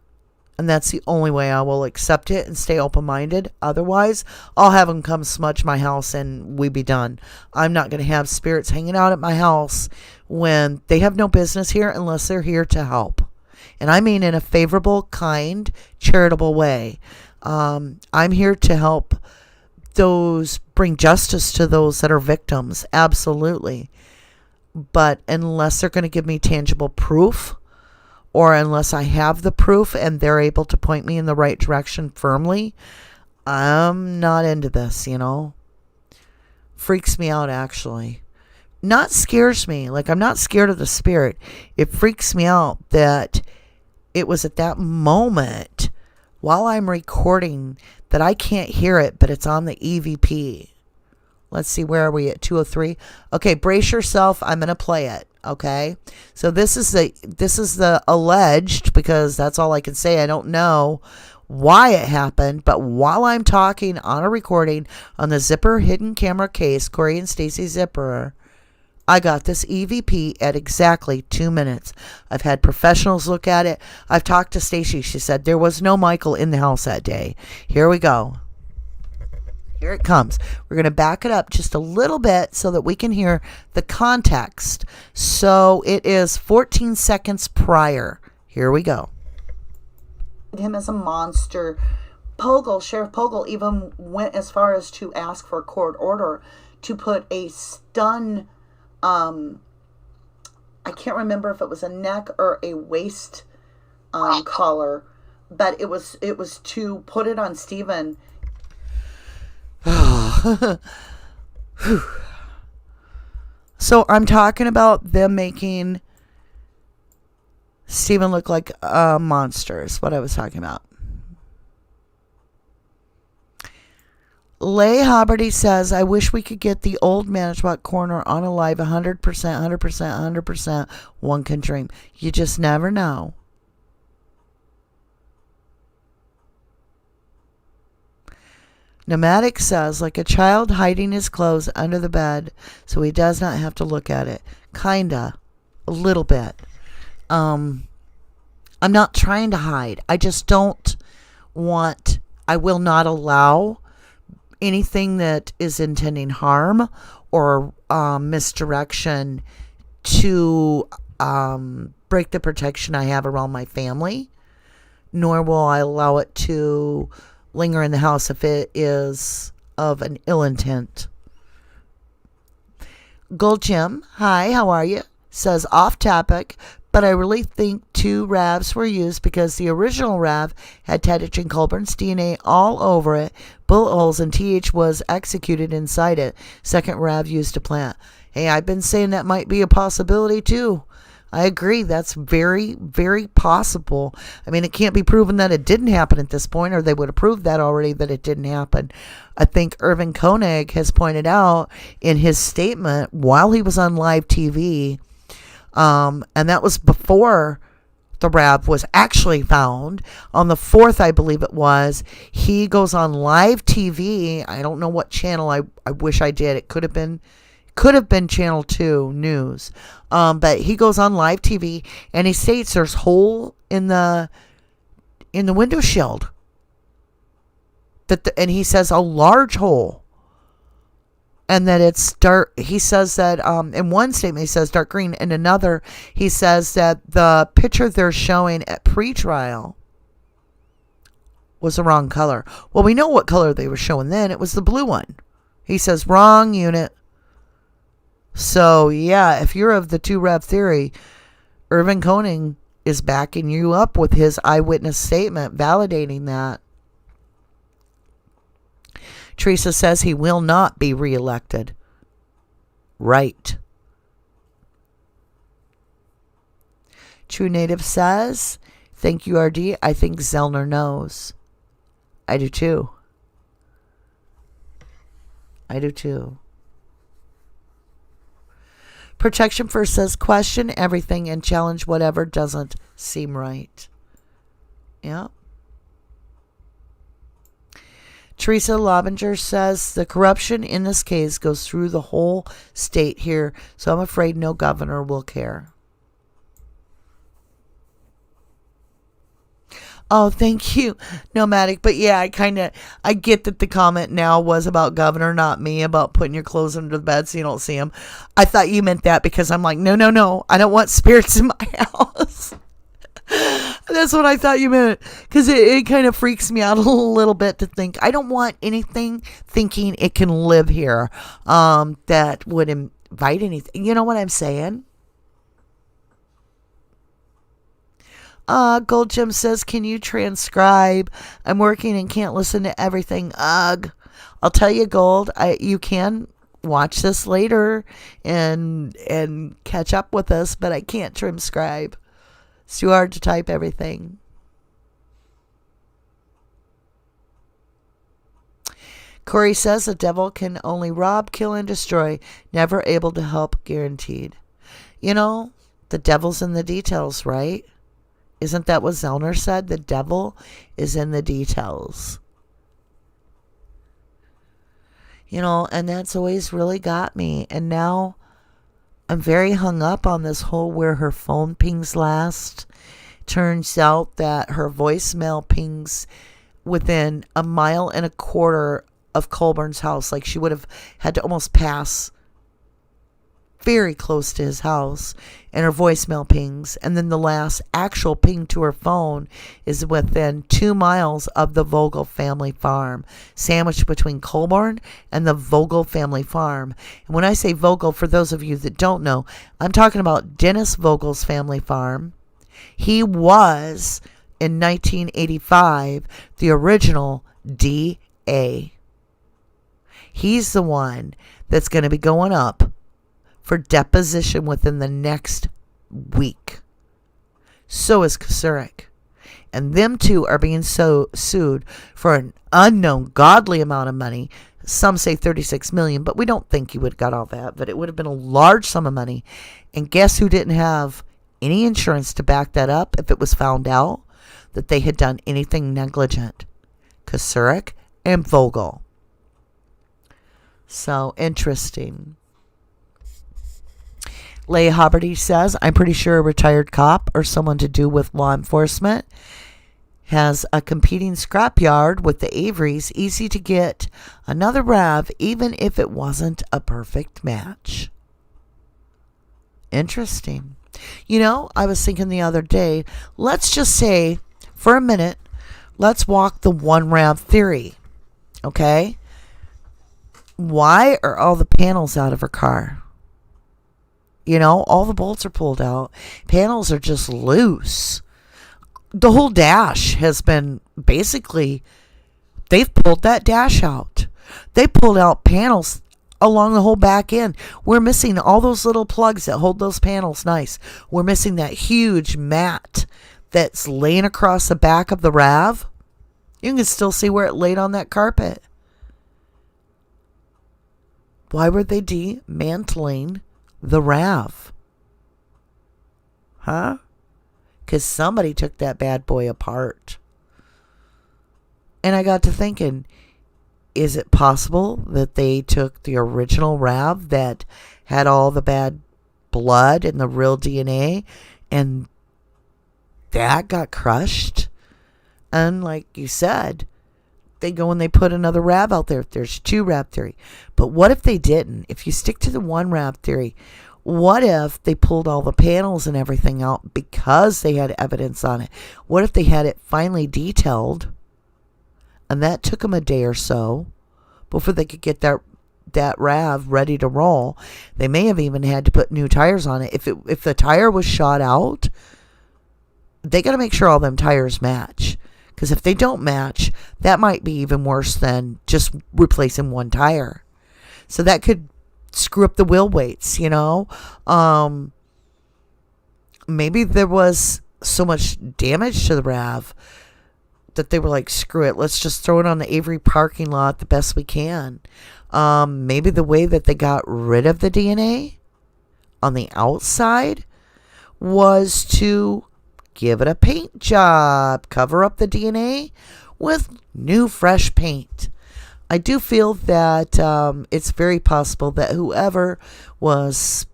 And that's the only way I will accept it and stay open-minded. Otherwise, I'll have them come smudge my house and we be done. I'm not going to have spirits hanging out at my house when they have no business here unless they're here to help. And I mean in a favorable, kind, charitable way. I'm here to help bring justice to those that are victims. Absolutely. But unless they're going to give me tangible proof, or unless I have the proof and they're able to point me in the right direction firmly, I'm not into this, Freaks me out, actually. Not scares me. Like, I'm not scared of the spirit. It freaks me out that it was at that moment while I'm recording that I can't hear it, but it's on the EVP. Let's see, where are we at? 203. Okay, brace yourself. I'm going to play it. Okay. So this is the alleged, because that's all I can say. I don't know why it happened, but while I'm talking on a recording on the Zipper hidden camera case, Corey and Stacy Zipper, I got this EVP at exactly 2 minutes. I've had professionals look at it. I've talked to Stacy. She said there was no Michael in the house that day. Here we go. Here it comes. We're going to back it up just a little bit so that we can hear the context. So it is 14 seconds prior. Here we go. Him as a monster. Sheriff Pogel even went as far as to ask for a court order to put a stun, I can't remember if it was a neck or a waist collar, but it was to put it on Stephen. So I'm talking about them making Stephen look like a monster is what I was talking about. Leigh Haberty says, I wish we could get the old Manitowoc corner on a live 100%, 100%, 100%. One can dream. You just never know. Nomadic says, like a child hiding his clothes under the bed so he does not have to look at it. Kinda. A little bit. I'm not trying to hide. I just don't want, I will not allow anything that is intending harm or misdirection to break the protection I have around my family, nor will I allow it to linger in the house if it is of an ill intent. Gold Jim, hi, how are you? Says, off topic, but I really think 2 RAVs were used because the original RAV had Tedich and Colburn's DNA all over it, bullet holes, and TH was executed inside it. Second RAV used a plant. Hey, I've been saying that might be a possibility too. I agree. That's very, very possible. I mean, it can't be proven that it didn't happen at this point, or they would have proved that already, that it didn't happen. I think Irvin Koenig has pointed out in his statement while he was on live TV, and that was before the RAV was actually found. On the 4th, I believe it was, he goes on live TV. I don't know what channel. I wish I did. It could have been Channel 2 News. But he goes on live TV and he states there's hole in the window shield. And he says a large hole. And that it's dark. He says that in one statement he says dark green. In another he says that the picture they're showing at pre-trial was the wrong color. Well, we know what color they were showing then. It was the blue one. He says wrong unit. So yeah, if you're of the 2 Rev theory, Irvin Koenig is backing you up with his eyewitness statement validating that. Teresa says he will not be reelected. Right. True Native says, thank you, RD. I think Zellner knows. I do too. Protection First says, question everything and challenge whatever doesn't seem right. Yeah. Teresa Lobinger says the corruption in this case goes through the whole state here, so I'm afraid no governor will care. Oh, thank you, Nomadic. But yeah, I get that the comment now was about governor, not me, about putting your clothes under the bed so you don't see them. I thought you meant that because I'm like, no, I don't want spirits in my house. That's what I thought you meant, because it kind of freaks me out a little bit to think I don't want anything thinking it can live here that would invite anything. You know what I'm saying? Gold Gem says, can you transcribe? I'm working and can't listen to everything. Ugh. I'll tell you, Gold, you can watch this later and catch up with us, but I can't transcribe. It's too hard to type everything. Corey says the devil can only rob, kill, and destroy. Never able to help, guaranteed. You know, the devil's in the details, right? Isn't that what Zellner said? The devil is in the details. You know, and that's always really got me. And now I'm very hung up on this whole where her phone pings last. Turns out that her voicemail pings within 1.25 miles of Colburn's house. Like she would have had to almost pass very close to his house, and her voicemail pings. And then the last actual ping to her phone is within 2 miles of the Vogel family farm, sandwiched between Colburn and the Vogel family farm. And when I say Vogel, for those of you that don't know, I'm talking about Dennis Vogel's family farm. He was, in 1985, the original DA. He's the one that's going to be going up for deposition within the next week. So is Kasurik. And them two are being sued for an unknown godly amount of money. Some say $36 million, but we don't think he would have got all that. But it would have been a large sum of money. And guess who didn't have any insurance to back that up if it was found out that they had done anything negligent? Kasurik and Vogel. So interesting. Leigh Haberty says, I'm pretty sure a retired cop or someone to do with law enforcement has a competing scrapyard with the Averys. Easy to get another Rav, even if it wasn't a perfect match. Interesting. You know, I was thinking the other day, let's just say, for a minute, let's walk the one Rav theory. Okay? Why are all the panels out of her car? You know, all the bolts are pulled out. Panels are just loose. The whole dash has been basically, they've pulled that dash out. They pulled out panels along the whole back end. We're missing all those little plugs that hold those panels nice. We're missing that huge mat that's laying across the back of the RAV. You can still see where it laid on that carpet. Why were they dismantling the RAV? Huh? because somebody took that bad boy apart. And I got to thinking, is it possible that they took the original RAV that had all the bad blood and the real DNA, and that got crushed? And like you said, they go and they put another RAV out there. There's 2 RAV theory. But what if they didn't? If you stick to the 1 RAV theory, what if they pulled all the panels and everything out because they had evidence on it? What if they had it finally detailed, and that took them a day or so before they could get that RAV ready to roll? They may have even had to put new tires on it. If the tire was shot out, they got to make sure all them tires match. Because if they don't match, that might be even worse than just replacing 1 tire. So that could screw up the wheel weights, Maybe there was so much damage to the RAV that they were like, screw it, let's just throw it on the Avery parking lot the best we can. Maybe the way that they got rid of the DNA on the outside was to give it a paint job, cover up the DNA with new fresh paint. I do feel that it's very possible that whoever was,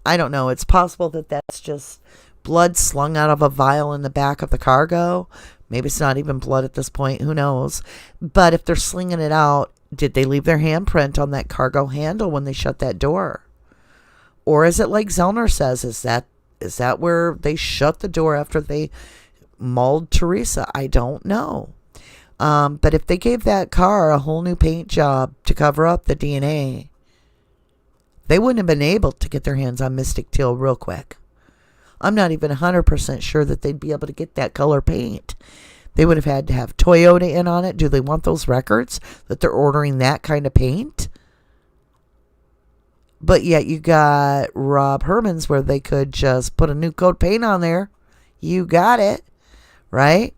I don't know, it's possible that that's just blood slung out of a vial in the back of the cargo. Maybe it's not even blood at this point, who knows? But if they're slinging it out, did they leave their handprint on that cargo handle when they shut that door? Or is it like Zellner says, is that where they shut the door after they mauled Teresa? I don't know. But if they gave that car a whole new paint job to cover up the DNA, they wouldn't have been able to get their hands on Mystic Teal real quick. I'm not even 100% sure that they'd be able to get that color paint. They would have had to have Toyota in on it. Do they want those records that they're ordering that kind of paint? But yet you got Rob Herman's where they could just put a new coat of paint on there. You got it, right?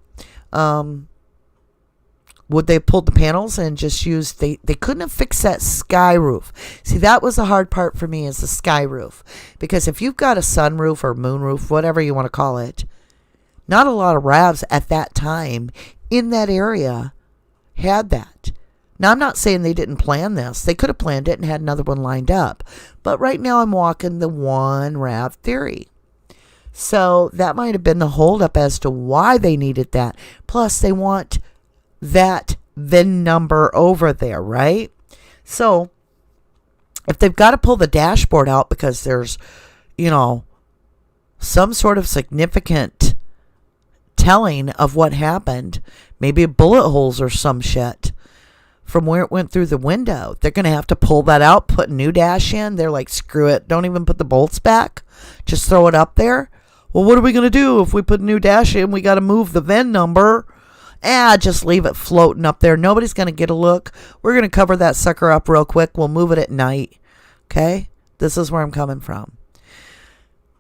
Would they pull the panels and just use, they couldn't have fixed that sky roof. See, that was the hard part for me, is the sky roof. Because if you've got a sunroof or moon roof, whatever you want to call it, not a lot of RAVs at that time in that area had that. Now, I'm not saying they didn't plan this. They could have planned it and had another one lined up. But right now I'm walking the 1 RAV theory. So that might have been the holdup as to why they needed that. Plus, they want that VIN number over there, right? So if they've got to pull the dashboard out because there's, some sort of significant telling of what happened, maybe bullet holes or some shit from where it went through the window, they're going to have to pull that out, put a new dash in. They're like, screw it, don't even put the bolts back, just throw it up there. Well, what are we going to do if we put a new dash in? We got to move the VIN number. Just leave it floating up there. Nobody's going to get a look. We're going to cover that sucker up real quick. We'll move it at night. Okay? This is where I'm coming from.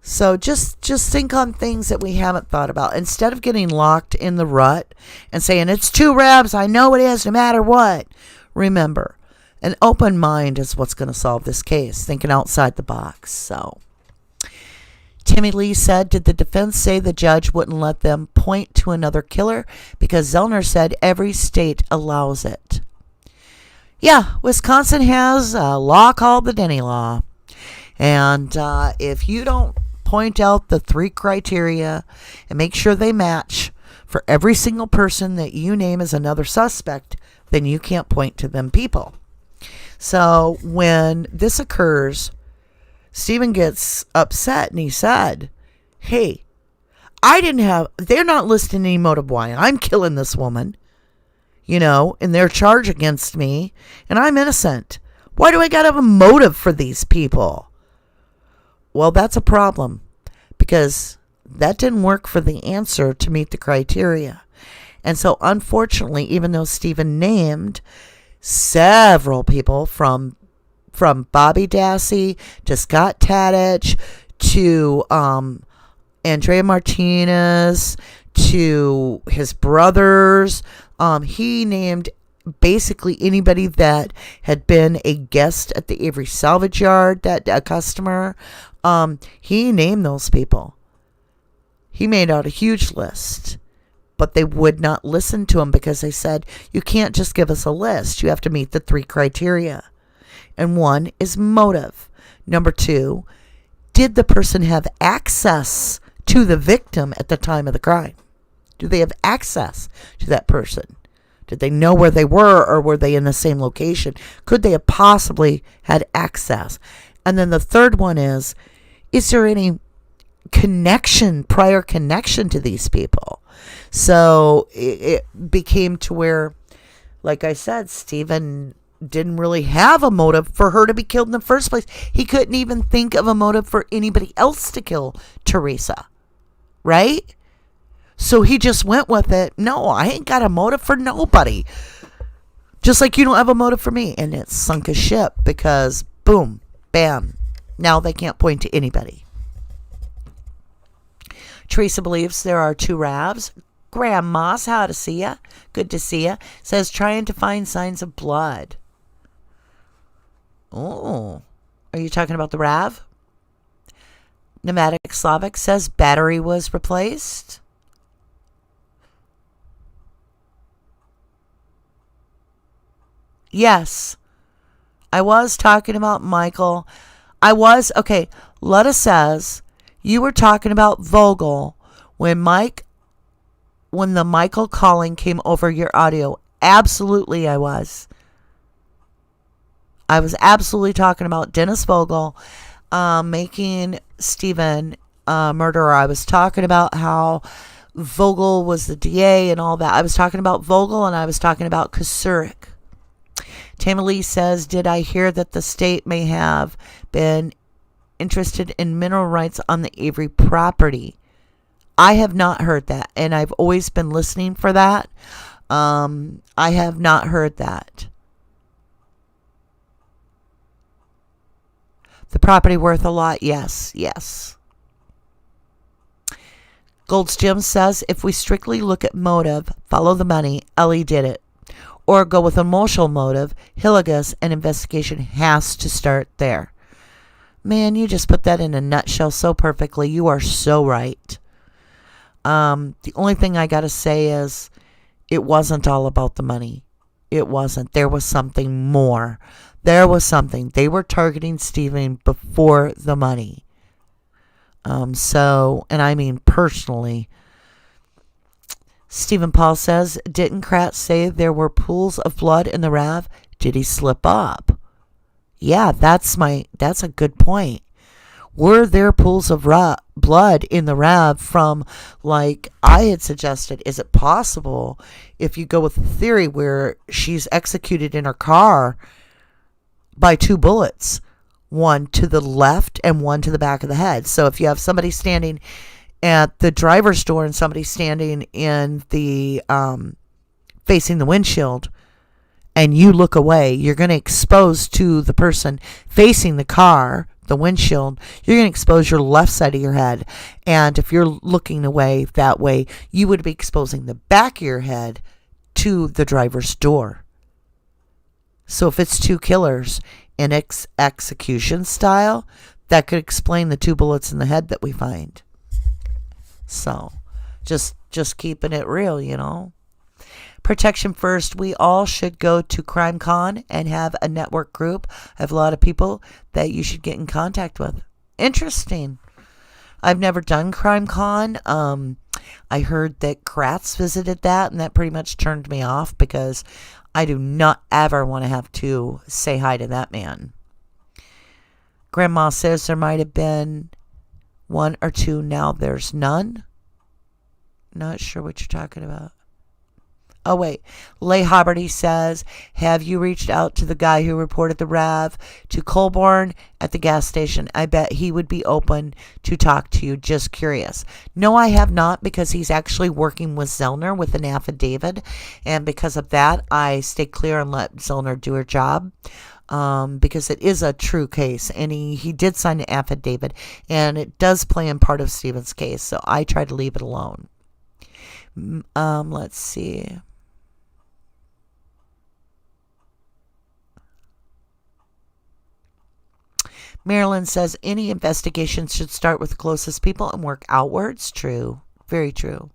So just think on things that we haven't thought about. Instead of getting locked in the rut and saying, it's 2 RAVs, I know it is, no matter what. Remember, an open mind is what's going to solve this case. Thinking outside the box. So Timmy Lee said, did the defense say the judge wouldn't let them point to another killer because Zellner said every state allows it? Yeah, Wisconsin has a law called the Denny Law. And if you don't point out the 3 criteria and make sure they match for every single person that you name as another suspect, then you can't point to them people. So when this occurs, Stephen gets upset and he said, hey, they're not listing any motive why I'm killing this woman, in their charge against me, and I'm innocent. Why do I gotta have a motive for these people? Well, that's a problem because that didn't work for the answer to meet the criteria. And so unfortunately, even though Stephen named several people from Bobby Dassey to Scott Tadich to Andrea Martinez to his brothers, he named basically anybody that had been a guest at the Avery salvage yard, that a customer, he named those people. He made out a huge list, but they would not listen to him because they said, you can't just give us a list. You have to meet the 3 criteria. And one is motive. Number 2, did the person have access to the victim at the time of the crime? Do they have access to that person? Did they know where they were, or were they in the same location? Could they have possibly had access? And then the third one is there any prior connection to these people? So it became to where, like I said, Stephen didn't really have a motive for her to be killed in the first place. He couldn't even think of a motive for anybody else to kill Teresa, right? So he just went with it. No, I ain't got a motive for nobody. Just like you don't have a motive for me. And it sunk a ship because, boom, bam, now they can't point to anybody. Teresa believes there are 2 Ravs. Grandma's, how to see ya. Good to see ya. Says trying to find signs of blood. Oh, are you talking about the Rav? Pneumatic Slavic says battery was replaced. Yes, I was talking about Michael. Okay, Letta says you were talking about Vogel when the Michael calling came over your audio. Absolutely, I was. I was absolutely talking about Dennis Vogel making Stephen a murderer. I was talking about how Vogel was the DA and all that. I was talking about Vogel, and I was talking about Kasurik. Tammy says, did I hear that the state may have been interested in mineral rights on the Avery property? I have not heard that, and I've always been listening for that. I have not heard that. The property worth a lot? Yes. Gold's Gym says, if we strictly look at motive, follow the money, Ellie did it. Or go with emotional motive, Hillegas, and investigation has to start there. Man, you just put that in a nutshell so perfectly. You are so right. The only thing I got to say is it wasn't all about the money. It wasn't. There was something more. There was something. They were targeting Stephen before the money. And I mean personally. Stephen Paul says, didn't Kratz say there were pools of blood in the Rav? Did he slip up? Yeah, that's a good point. Were there pools of blood in the Rav from, like I had suggested, is it possible if you go with the theory where she's executed in her car by 2 bullets, one to the left and one to the back of the head? So if you have somebody standing at the driver's door and somebody standing in the facing the windshield, and you look away, you're going to expose to the person facing the car, the windshield, you're going to expose your left side of your head. And if you're looking away that way, you would be exposing the back of your head to the driver's door. So if it's 2 killers in execution style, that could explain the 2 bullets in the head that we find. So, just keeping it real, you know. Protection first. We all should go to CrimeCon and have a network group. I have a lot of people that you should get in contact with. Interesting. I've never done CrimeCon. I heard that Kratz visited that, and that pretty much turned me off because I do not ever want to have to say hi to that man. Grandma says there might have been 1 or 2. Now there's none. Not sure what you're talking about. Oh, wait. Leigh Hobberty says, have you reached out to the guy who reported the Rav to Colborne at the gas station? I bet he would be open to talk to you. Just curious. No, I have not, because he's actually working with Zellner with an affidavit. And because of that, I stay clear and let Zellner do her job. Because it is a true case, and he did sign an affidavit, and it does play in part of Stephen's case, so I try to leave it alone. Let's see. Marilyn says any investigation should start with the closest people and work outwards. True. Very true.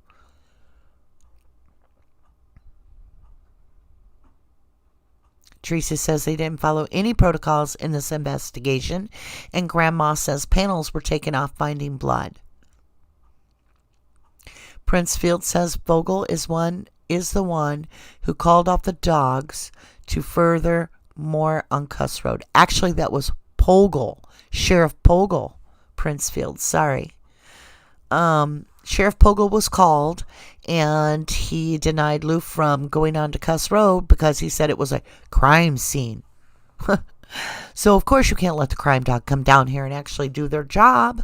Teresa says they didn't follow any protocols in this investigation, and Grandma says panels were taken off finding blood. Princefield says Vogel is the one who called off the dogs to further more on Cuss Road. Actually, that was Pogel, Sheriff Pogel. Princefield, sorry. Sheriff Pogel was called, and he denied Lou from going on to Cuss Road because he said it was a crime scene. So, of course, you can't let the crime dog come down here and actually do their job.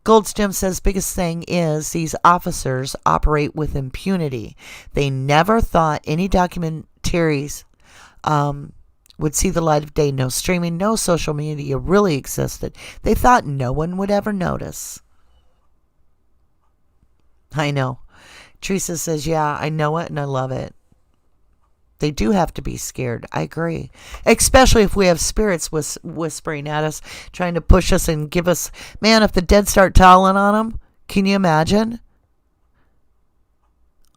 Goldstem says biggest thing is these officers operate with impunity. They never thought any documentaries would see the light of day. No streaming, no social media really existed. They thought no one would ever notice. I know. Teresa says, yeah, I know it and I love it. They do have to be scared. I agree. Especially if we have spirits whispering at us, trying to push us and give us... Man, if the dead start telling on them, can you imagine?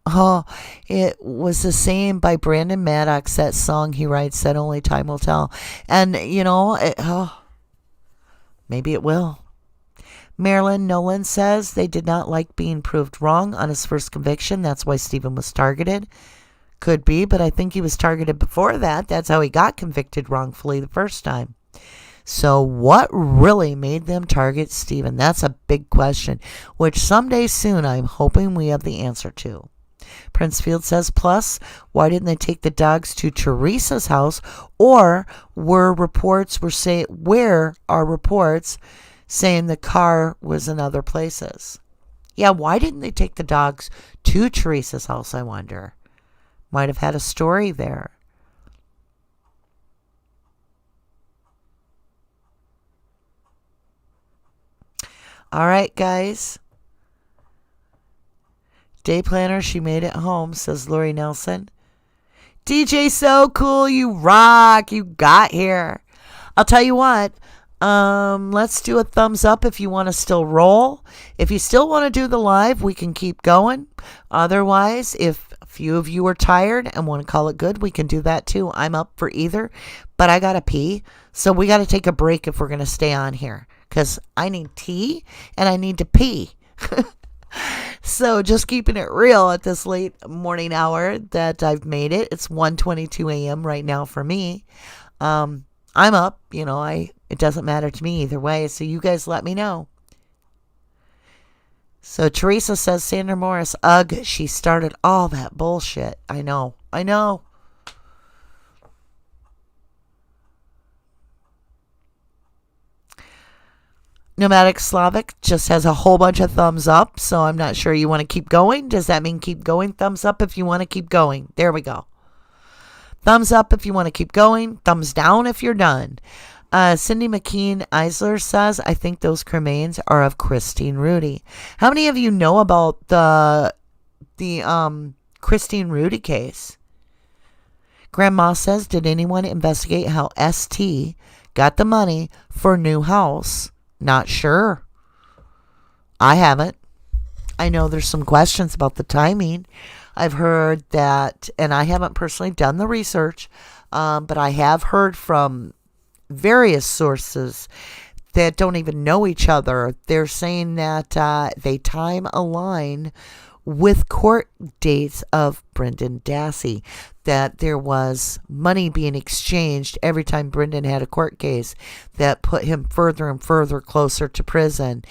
Oh, it was the same by Brandon Maddox, that song he writes that only time will tell. And, you know, maybe it will. Marilyn Nolan says they did not like being proved wrong on his first conviction. That's why Stephen was targeted. Could be, but I think he was targeted before that. That's how he got convicted wrongfully the first time. So what really made them target Stephen? That's a big question, which someday soon I'm hoping we have the answer to. Princefield says, plus, why didn't they take the dogs to Teresa's house? Or where are reports saying the car was in other places? Yeah, why didn't they take the dogs to Teresa's house, I wonder? Might have had a story there. All right, guys. Day planner, she made it home, says Lori Nelson. DJ, so cool. You rock. You got here. I'll tell you what. Let's do a thumbs up if you want to still roll. If you still want to do the live, we can keep going. Otherwise, if a few of you are tired and want to call it good, we can do that too. I'm up for either, but I gotta pee, so we gotta take a break if we're gonna stay on here, because I need tea and I need to pee. So just keeping it real at this late morning hour that I've made it. It's 1:22 a.m. right now for me. I'm up, you know, it doesn't matter to me either way, so you guys let me know. So Teresa says, Sandra Morris, ugh, she started all that bullshit. I know. Nomadic Slavic just has a whole bunch of thumbs up, so I'm not sure you want to keep going. Does that mean keep going? Thumbs up if you want to keep going. There we go. Thumbs up if you want to keep going. Thumbs down if you're done. Cindy McKean Eisler says, I think those cremains are of Christine Rudy. How many of you know about the Christine Rudy case? Grandma says, did anyone investigate how ST got the money for new house? Not sure. I haven't. I know there's some questions about the timing. I've heard that, and I haven't personally done the research, but I have heard from various sources that don't even know each other. They're saying that they time align with court dates of Brendan Dassey, that there was money being exchanged every time Brendan had a court case that put him further and further closer to prison.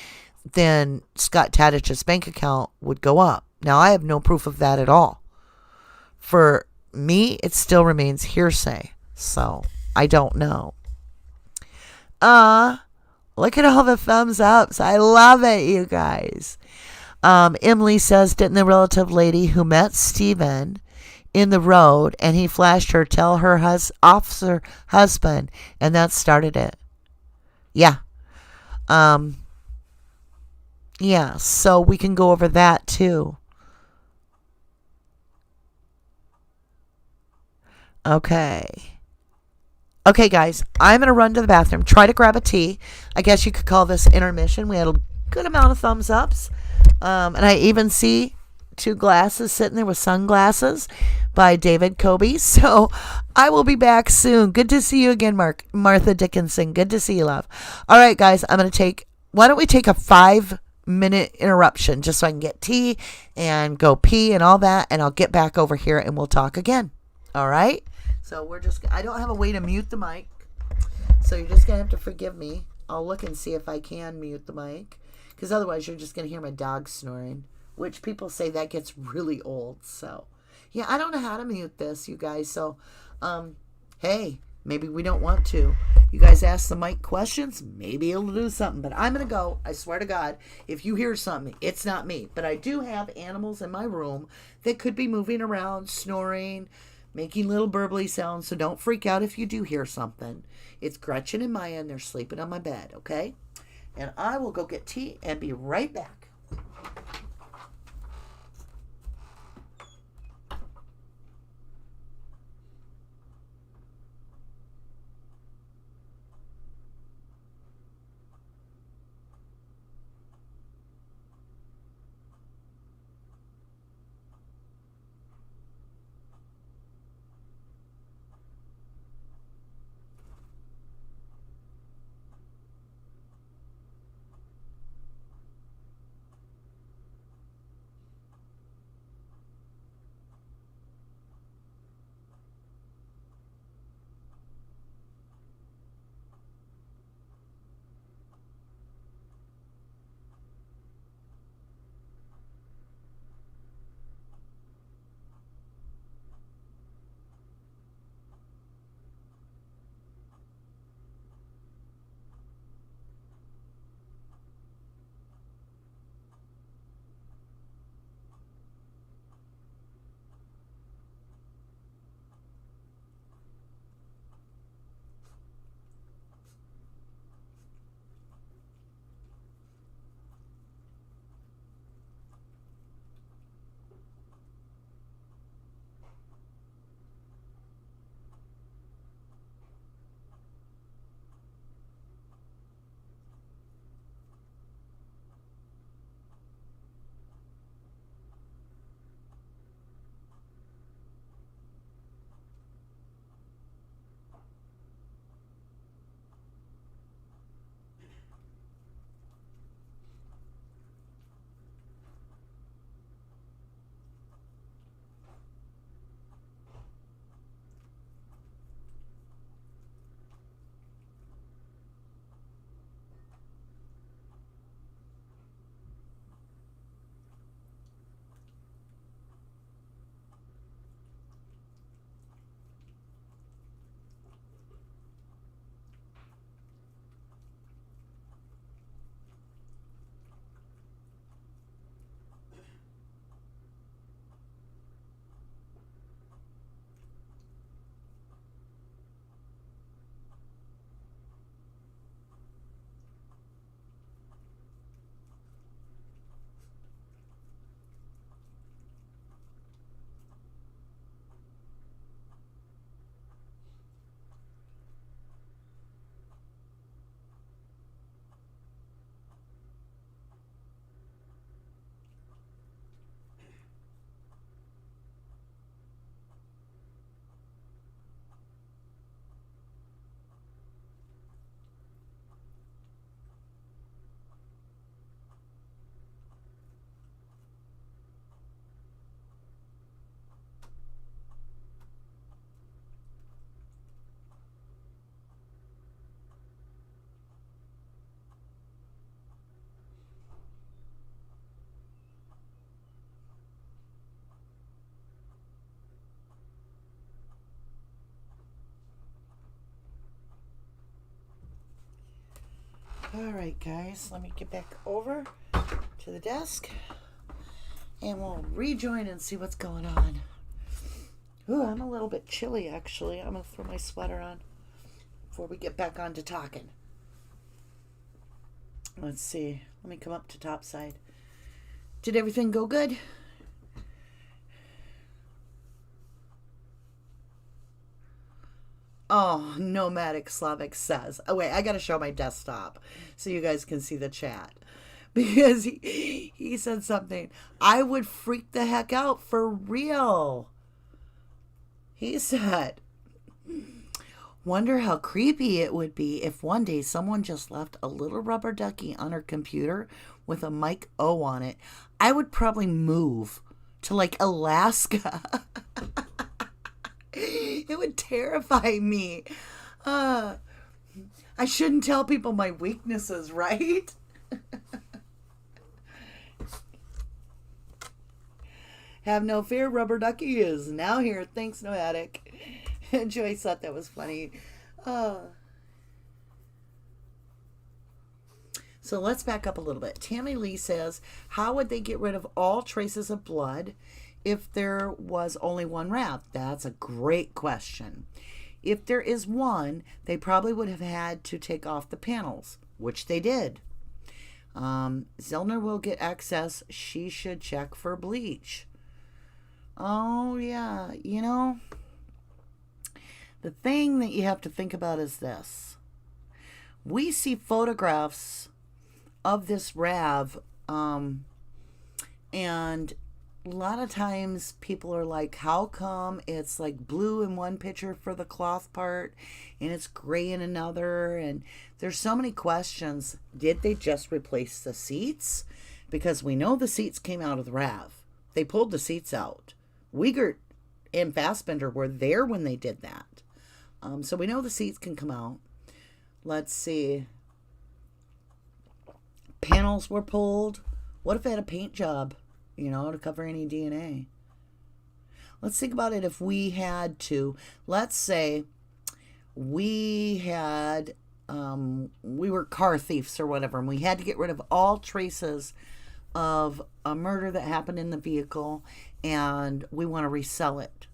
Then Scott Tadich's bank account would go up. Now, I have no proof of that at all. For me, it still remains hearsay, so I don't know. Look at all the thumbs ups. I love it, you guys. Emily says, didn't the relative lady who met Stephen in the road and he flashed her tell her officer husband, and that started it? Yeah. Yeah, so we can go over that too. Okay, guys, I'm going to run to the bathroom, try to grab a tea. I guess you could call this intermission. We had good amount of thumbs ups. And I even see two glasses sitting there with sunglasses by David Kobe. So I will be back soon. Good to see you again, Martha Dickinson. Good to see you, love. All right, guys, why don't we take a 5-minute interruption just so I can get tea and go pee and all that, and I'll get back over here and we'll talk again. All right? So I don't have a way to mute the mic, so you're just going to have to forgive me. I'll look and see if I can mute the mic, because otherwise you're just going to hear my dog snoring, which people say that gets really old. So, yeah, I don't know how to mute this, you guys. So, hey, maybe we don't want to. You guys ask the mic questions, maybe it'll do something. But I'm going to go. I swear to God, if you hear something, it's not me. But I do have animals in my room that could be moving around, snoring, making little burbly sounds. So don't freak out if you do hear something. It's Gretchen and Maya, and they're sleeping on my bed, okay? And I will go get tea and be right back. All right, guys, let me get back over to the desk and we'll rejoin and see what's going on. Ooh, I'm a little bit chilly, actually. I'm going to throw my sweater on before we get back on to talking. Let's see. Let me come up to topside. Did everything go good? Oh, Nomadic Slavic says. Oh, wait, I got to show my desktop so you guys can see the chat. because he said something. I would freak the heck out for real. He said, wonder how creepy it would be if one day someone just left a little rubber ducky on her computer with a Mike O on it. I would probably move to like Alaska. It would terrify me. I shouldn't tell people my weaknesses, right? Have no fear, Rubber Ducky is now here. Thanks, Nomadic. Joyce thought that was funny. So let's back up a little bit. Tammy Lee says, how would they get rid of all traces of blood if there was only one RAV? That's a great question. If there is one, they probably would have had to take off the panels, which they did. Zellner will get excess. She should check for bleach. Oh, yeah. You know, the thing that you have to think about is this. We see photographs of this RAV, and a lot of times people are like, how come it's like blue in one picture for the cloth part and it's gray in another? And there's so many questions. Did they just replace the seats? Because we know the seats came out of the RAV. They pulled the seats out. Wiegert and Fassbender were there when they did that. So we know the seats can come out. Let's see. Panels were pulled. What if they had a paint job, to cover any DNA? Let's think about it if we had to. Let's say we had, we were car thieves or whatever, and we had to get rid of all traces of a murder that happened in the vehicle, and we want to resell it.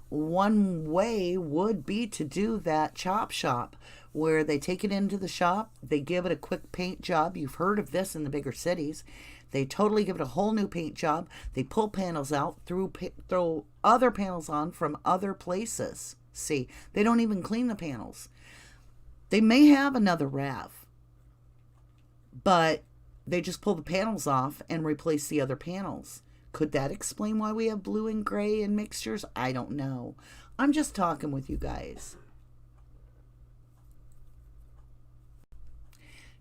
One way would be to do that chop shop where they take it into the shop, they give it a quick paint job. You've heard of this in the bigger cities. They totally give it a whole new paint job. They pull panels out, throw other panels on from other places. See, they don't even clean the panels. They may have another RAV, but they just pull the panels off and replace the other panels. Could that explain why we have blue and gray in mixtures? I don't know. I'm just talking with you guys.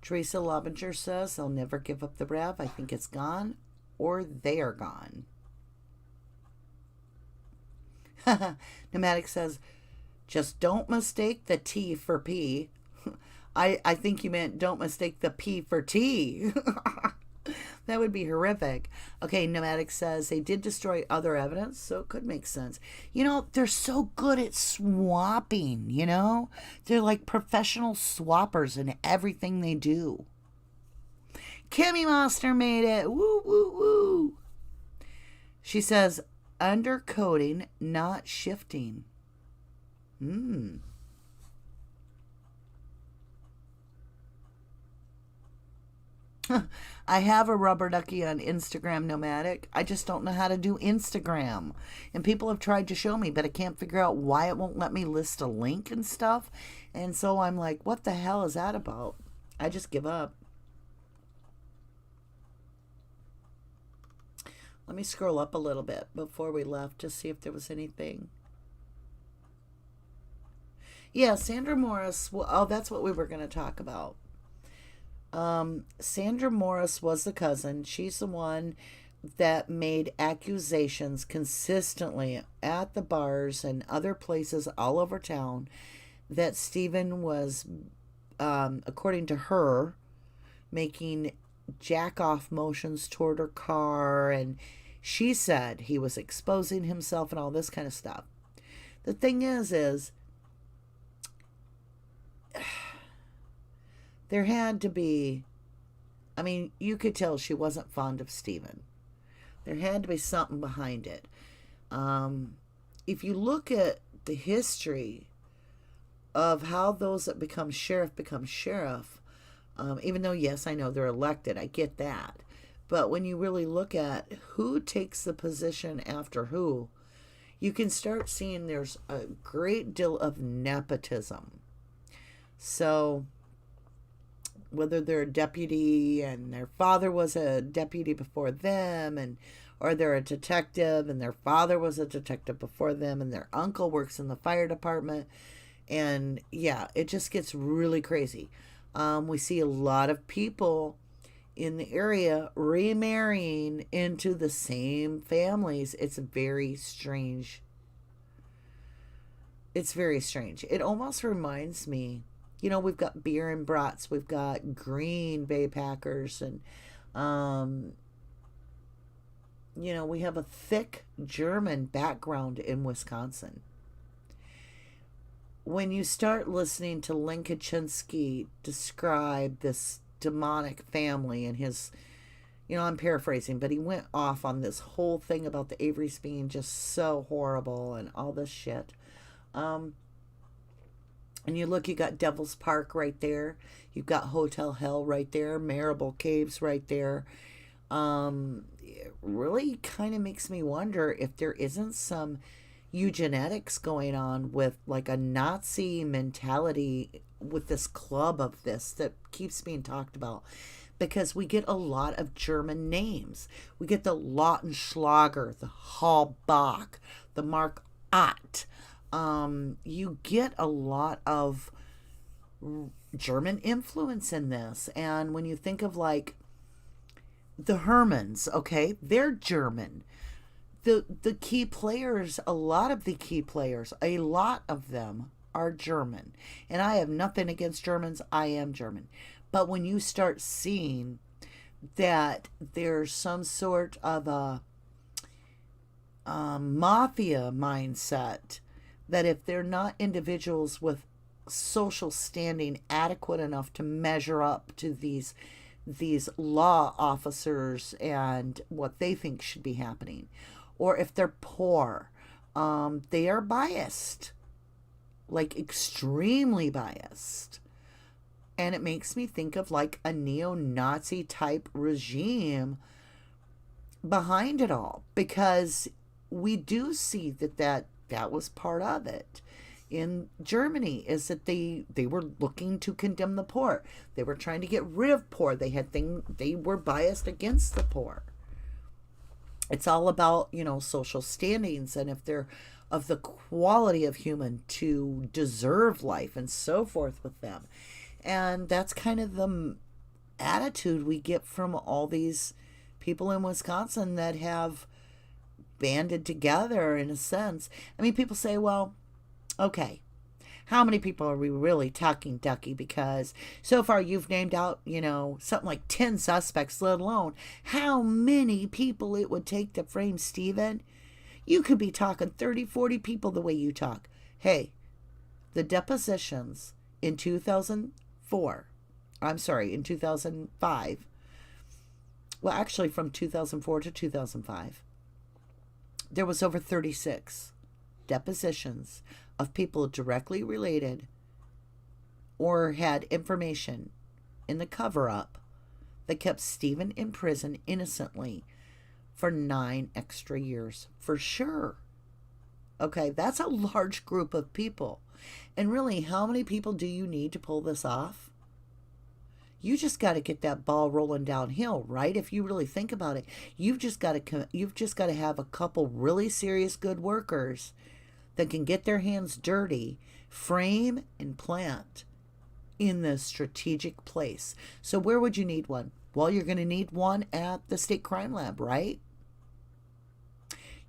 Teresa Lobinger says they'll never give up the RAV. I think it's gone, or they are gone. Pneumatic says, just don't mistake the T for P. I think you meant don't mistake the P for T. That would be horrific. Okay, Pneumatic says they did destroy other evidence, so it could make sense. They're so good at swapping, They're like professional swappers in everything they do. Kimmy Monster made it. Woo, woo, woo. She says, undercoating, not shifting. I have a rubber ducky on Instagram, Nomadic. I just don't know how to do Instagram. And people have tried to show me, but I can't figure out why it won't let me list a link and stuff. And so I'm like, what the hell is that about? I just give up. Let me scroll up a little bit before we left to see if there was anything. Yeah, Sandra Morris. Well, that's what we were going to talk about. Sandra Morris was the cousin. She's the one that made accusations consistently at the bars and other places all over town that Stephen was, according to her, making jack-off motions toward her car, and she said he was exposing himself and all this kind of stuff. The thing is there had to be, you could tell she wasn't fond of Stephen. There had to be something behind it. If you look at the history of how those that become sheriff, even though, yes, I know they're elected, I get that. But when you really look at who takes the position after who, you can start seeing there's a great deal of nepotism. So whether they're a deputy and their father was a deputy before them, and or they're a detective and their father was a detective before them, and their uncle works in the fire department. And yeah, it just gets really crazy. We see a lot of people in the area remarrying into the same families. It's very strange. It's very strange. It almost reminds me, we've got beer and brats, we've got Green Bay Packers, and we have a thick German background in Wisconsin. When you start listening to Lynn Kaczynski describe this demonic family and his, I'm paraphrasing, but he went off on this whole thing about the Averys being just so horrible and all this shit. And you got Devil's Park right there. You've got Hotel Hell right there. Marable Caves right there. It really kind of makes me wonder if there isn't some eugenetics going on with like a Nazi mentality with this club of this that keeps being talked about, because we get a lot of German names. We get the Lautenschlager, the Halbach, the Mark Ott. You get a lot of German influence in this. And when you think of like the Hermans, okay, they're German. The key players, a lot of them are German. And I have nothing against Germans. I am German. But when you start seeing that there's some sort of a mafia mindset, that if they're not individuals with social standing adequate enough to measure up to these law officers and what they think should be happening, or if they're poor, they are biased, like extremely biased. And it makes me think of like a neo-Nazi type regime behind it all, because we do see that was part of it in Germany, is that they were looking to condemn the poor. They were trying to get rid of poor. They were biased against the poor. It's all about, social standings, and if they're of the quality of human to deserve life and so forth with them. And that's kind of the attitude we get from all these people in Wisconsin that have banded together in a sense. I mean, people say, well, okay, how many people are we really talking, Ducky? Because so far you've named out, something like 10 suspects, let alone how many people it would take to frame Steven. You could be talking 30, 40 people the way you talk. Hey, the depositions in 2005, well, actually from 2004 to 2005, there was over 36 depositions of people directly related or had information in the cover-up that kept Steven in prison innocently for 9 extra years, for sure. Okay, that's a large group of people. And really, how many people do you need to pull this off? You just got to get that ball rolling downhill, right? If you really think about it, you've just got to have a couple really serious good workers that can get their hands dirty, frame and plant in this strategic place. So where would you need one? Well, you're going to need one at the State Crime Lab, right?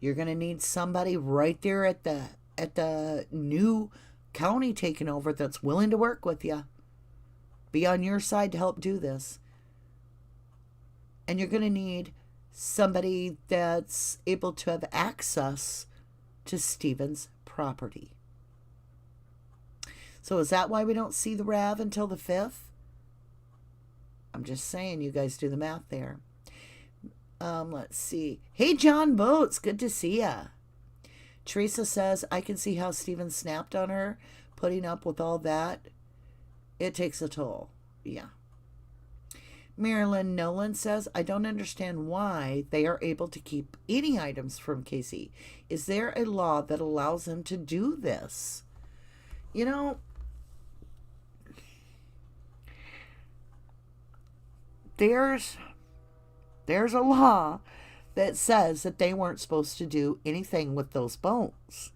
You're going to need somebody right there at the new county taking over that's willing to work with you, be on your side to help do this. And you're going to need somebody that's able to have access to Steven's property. So is that why we don't see the RAV until the 5th? I'm just saying, you guys do the math there. Let's see. Hey, John Boats, good to see ya. Teresa says, I can see how Steven snapped on her, putting up with all that. It takes a toll. Yeah. Marilyn Nolan says, I don't understand why they are able to keep any items from Casey. Is there a law that allows them to do this? there's a law that says that they weren't supposed to do anything with those bones.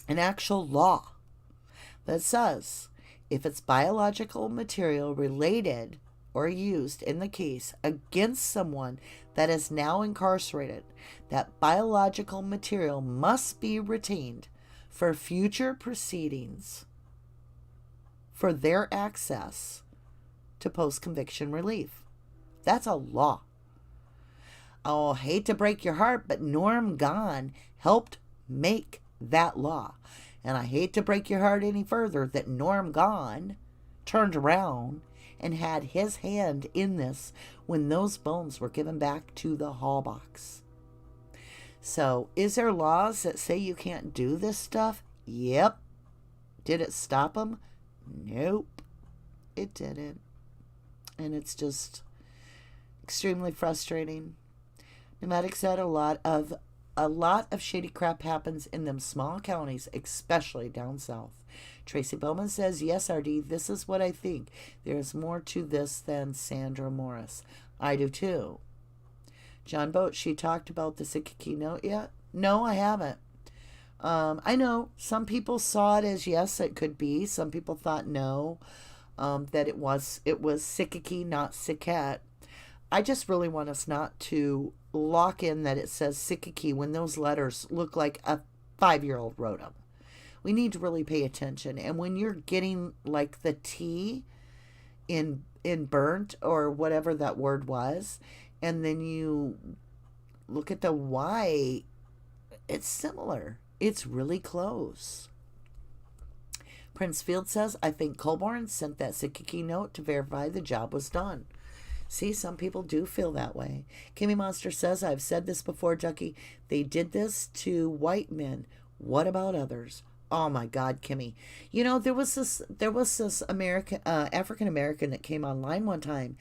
An actual law that says if it's biological material related or used in the case against someone that is now incarcerated, that biological material must be retained for future proceedings for their access to post-conviction relief. That's a law. Oh, hate to break your heart, but Norm Gahn helped make that law. And I hate to break your heart any further that Norm Gahn turned around and had his hand in this when those bones were given back to the Hall box. So, is there laws that say you can't do this stuff? Yep. Did it stop them? Nope. It didn't. And it's just extremely frustrating. Pneumatic said a lot of shady crap happens in them small counties, especially down south. Tracy Bowman says, yes, RD, this is what I think. There's more to this than Sandra Morris. I do too. John Boat, she talked about the Sikiki note yet? No, I haven't. I know some people saw it as yes, it could be. Some people thought no, that it was Sikiki, not Siket. I just really want us not to lock in that it says Sikiki when those letters look like a 5-year-old wrote them. We need to really pay attention. And when you're getting like the T in burnt or whatever that word was, and then you look at the Y, it's similar. It's really close. Prince Field says, I think Colborne sent that Sikiki note to verify the job was done. See, some people do feel that way. Kimmy Monster says, I've said this before, Ducky. They did this to white men. What about others? Oh my God, Kimmy. You know, there was this African American that came online one time,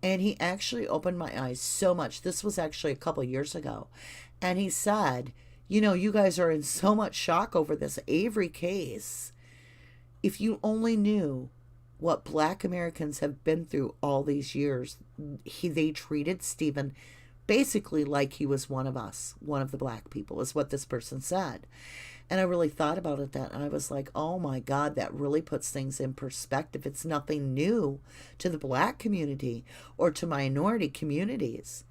and he actually opened my eyes so much. This was actually a couple years ago. And he said, you know, you guys are in so much shock over this Avery case. If you only knew what Black Americans have been through all these years, they treated Stephen basically like he was one of us, one of the Black people, is what this person said. And I really thought about it and I was like, oh my God, that really puts things in perspective. It's nothing new to the Black community or to minority communities.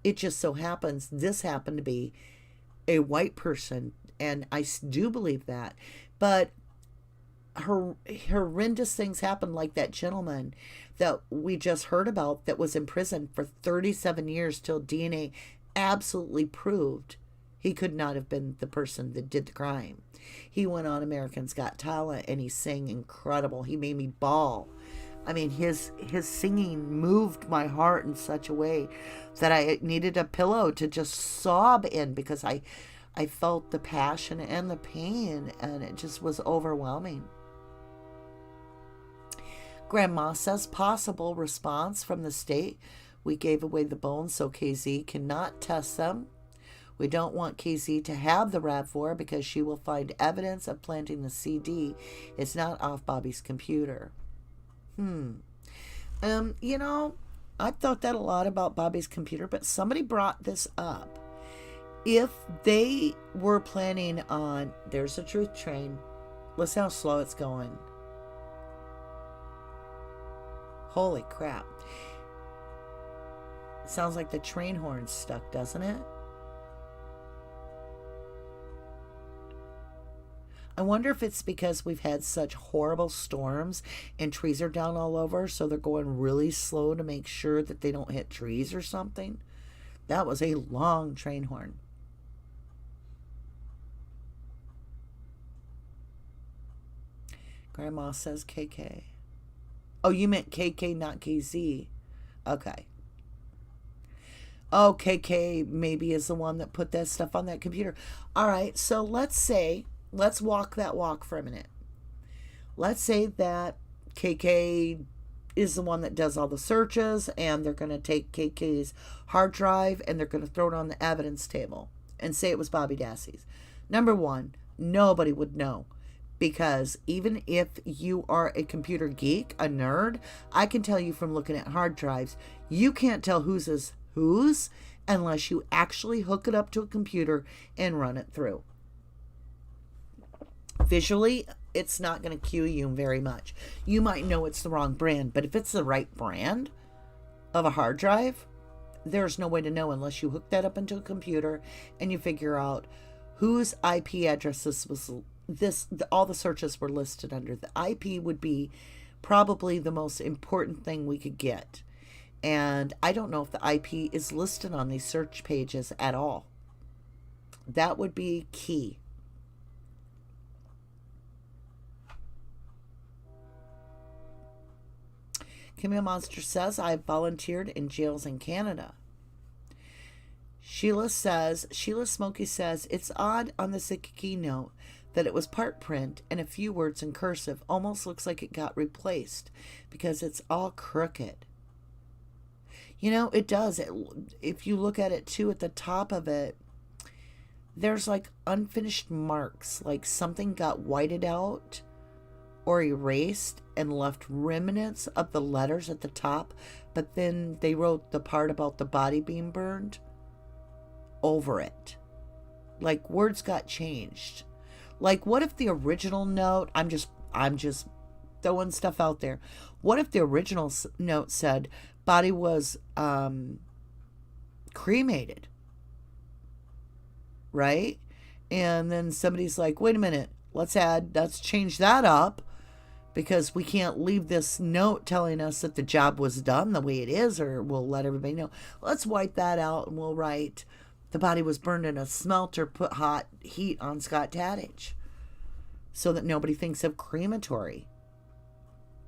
It just so happens this happened to be a white person, and I do believe that. But horrendous things happened, like that gentleman that we just heard about that was in prison for 37 years till DNA absolutely proved he could not have been the person that did the crime. He went on American's Got Talent and he sang incredible. He made me bawl. I mean, his singing moved my heart in such a way that I needed a pillow to just sob in, because I felt the passion and the pain, and it just was overwhelming. Grandma says, possible response from the state. We gave away the bones so KZ cannot test them. We don't want KZ to have the RAV4 because she will find evidence of planting the CD. It's not off Bobby's computer. You know, I've thought that a lot about Bobby's computer, but somebody brought this up. If they were planning on, there's a truth train. Listen how slow it's going. Holy crap. It sounds like the train horn's stuck, doesn't it? I wonder if it's because we've had such horrible storms and trees are down all over, so they're going really slow to make sure that they don't hit trees or something. That was a long train horn. Grandma says KK. Oh, you meant KK, not KZ. Okay. Oh, KK maybe is the one that put that stuff on that computer. All right, so let's walk that walk for a minute. Let's say that KK is the one that does all the searches, and they're going to take KK's hard drive and they're going to throw it on the evidence table and say it was Bobby Dassey's. Number one, nobody would know. Because even if you are a computer geek, a nerd, I can tell you from looking at hard drives, you can't tell whose is whose unless you actually hook it up to a computer and run it through. Visually, it's not going to cue you very much. You might know it's the wrong brand, but if it's the right brand of a hard drive, there's no way to know unless you hook that up into a computer and you figure out whose IP addresses was this. All the searches were listed under. The IP would be probably the most important thing we could get. And I don't know if the IP is listed on these search pages at all. That would be key. Kimmy Monster says, I've volunteered in jails in Canada. Sheila Smokey says, it's odd on the Sikiki note that it was part print and a few words in cursive. Almost looks like it got replaced because it's all crooked. You know, it does. If you look at it too, at the top of it, there's like unfinished marks, like something got whited out or erased and left remnants of the letters at the top, but then they wrote the part about the body being burned over it. Like words got changed. Like what if the original note, I'm just throwing stuff out there. What if the original note said body was cremated, right? And then somebody's like, wait a minute, let's change that up, because we can't leave this note telling us that the job was done the way it is, or we'll let everybody know. Let's wipe that out and we'll write the body was burned in a smelter, put hot heat on Scott Tadich, so that nobody thinks of crematory.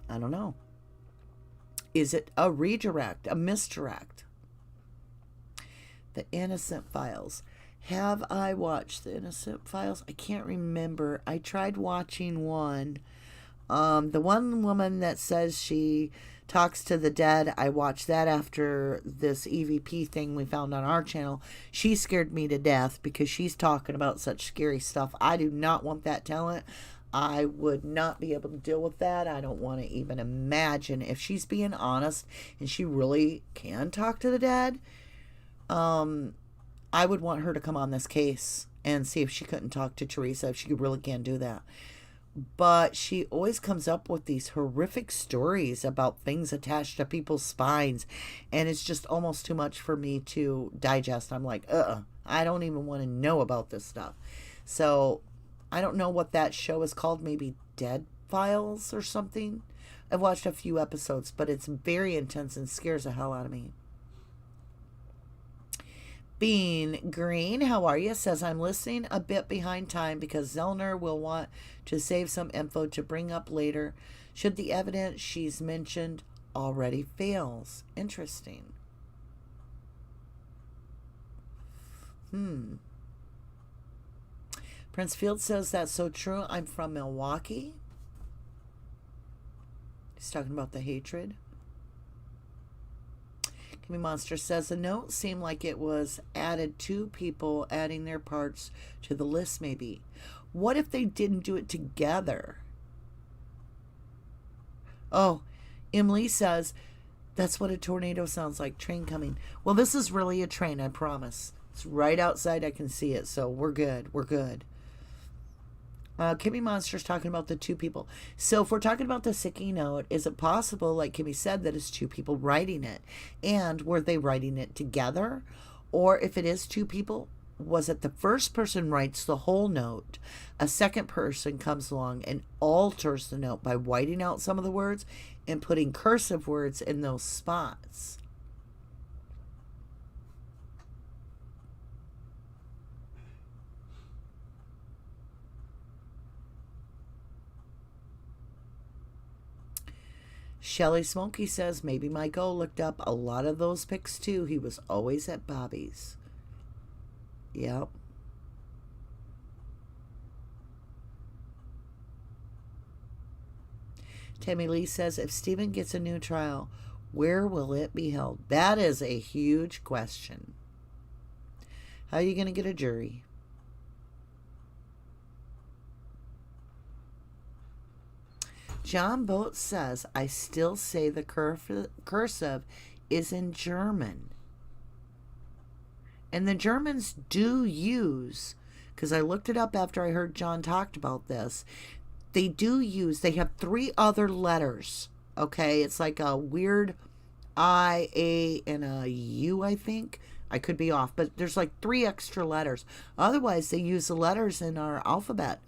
I don't know. Is it a redirect, a misdirect? The Innocent Files. Have I watched The Innocent Files? I can't remember. I tried watching one. The one woman that says she talks to the dead, I watched that after this EVP thing we found on our channel. She scared me to death because she's talking about such scary stuff. I do not want that talent. I would not be able to deal with that. I don't want to even imagine if she's being honest and she really can talk to the dead. I would want her to come on this case and see if she couldn't talk to Teresa, if she really can do that. But she always comes up with these horrific stories about things attached to people's spines, and it's just almost too much for me to digest. I'm like, I don't even want to know about this stuff. So I don't know what that show is called, maybe Dead Files or something. I've watched a few episodes, but it's very intense and scares the hell out of me. Bean Green, how are you? Says, I'm listening a bit behind time because Zellner will want to save some info to bring up later should the evidence she's mentioned already fails. Interesting. Prince Field says, that's so true. I'm from Milwaukee. He's talking about the hatred. Kimmy Monster says, the note seemed like it was added two people adding their parts to the list maybe. What if they didn't do it together? Oh, Emily says, that's what a tornado sounds like, train coming. Well, this is really a train, I promise. It's right outside, I can see it, so we're good, we're good. Kimmy Monster's talking about the two people. So if we're talking about the sticky note, is it possible, like Kimmy said, that it's two people writing it? And were they writing it together? Or if it is two people, was it the first person writes the whole note, a second person comes along and alters the note by whiting out some of the words and putting cursive words in those spots? Shelly Smokey says, maybe Michael looked up a lot of those pics too. He was always at Bobby's. Yep. Tammy Lee says, if Stephen gets a new trial, where will it be held? That is a huge question. How are you going to get a jury? John Boat says, I still say the cursive is in German. And the Germans do use, because I looked it up after I heard John talked about this, they have 3 other letters. Okay, it's like a weird I, A, and a U, I think. I could be off, but there's like 3 extra letters. Otherwise, they use the letters in our alphabet,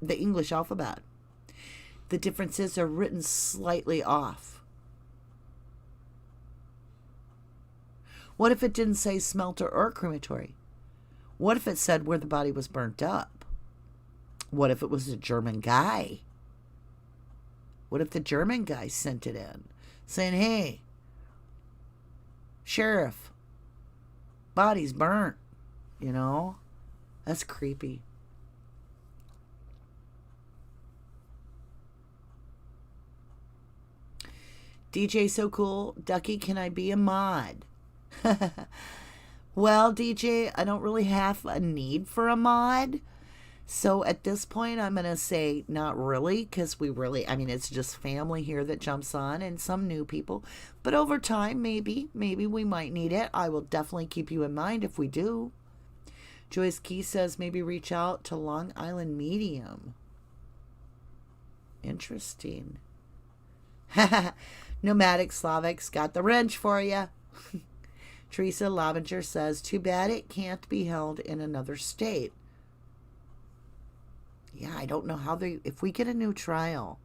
the English alphabet. The difference is they're written slightly off. What if it didn't say smelter or crematory? What if it said where the body was burnt up? What if it was a German guy? What if the German guy sent it in saying, hey, sheriff, body's burnt, you know? That's creepy. DJ so cool. Ducky, can I be a mod? Well, DJ, I don't really have a need for a mod. So at this point, I'm going to say not really, because it's just family here that jumps on and some new people. But over time, maybe we might need it. I will definitely keep you in mind if we do. Joyce Key says maybe reach out to Long Island Medium. Interesting. Nomadic Slavics got the wrench for you. Teresa Lavenger says, too bad it can't be held in another state. Yeah, I don't know if we get a new trial,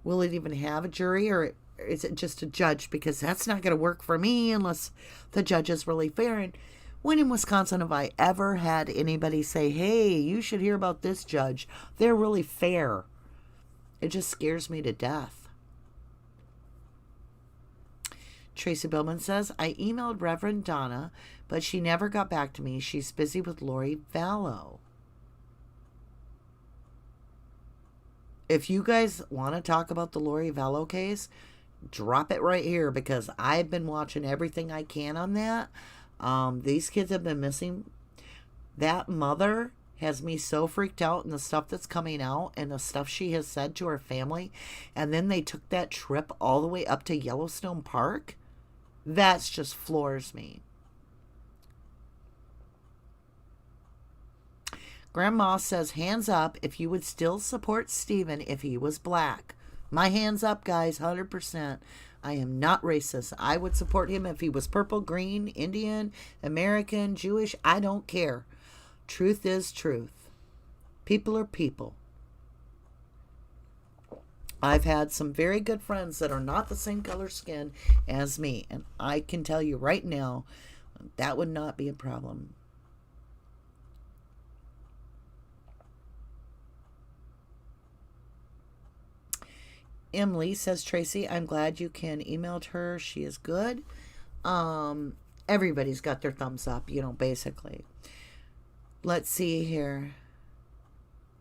will it even have a jury, or is it just a judge? Because that's not going to work for me unless the judge is really fair. And when in Wisconsin have I ever had anybody say, hey, you should hear about this judge? They're really fair. It just scares me to death. Tracy Billman says, I emailed Reverend Donna, but she never got back to me. She's busy with Lori Vallow. If you guys want to talk about the Lori Vallow case, drop it right here, because I've been watching everything I can on that. These kids have been missing. That mother has me so freaked out, and the stuff that's coming out and the stuff she has said to her family. And then they took that trip all the way up to Yellowstone Park. That's just floors me. Grandma says, hands up if you would still support Stephen if he was black. My hands up, guys, 100%. I am not racist. I would support him if he was purple, green, Indian, American, Jewish. I don't care. Truth is truth. People are people. I've had some very good friends that are not the same color skin as me, and I can tell you right now, that would not be a problem. Emily says, Tracy, I'm glad you can email her. She is good. Everybody's got their thumbs up, basically. Let's see here.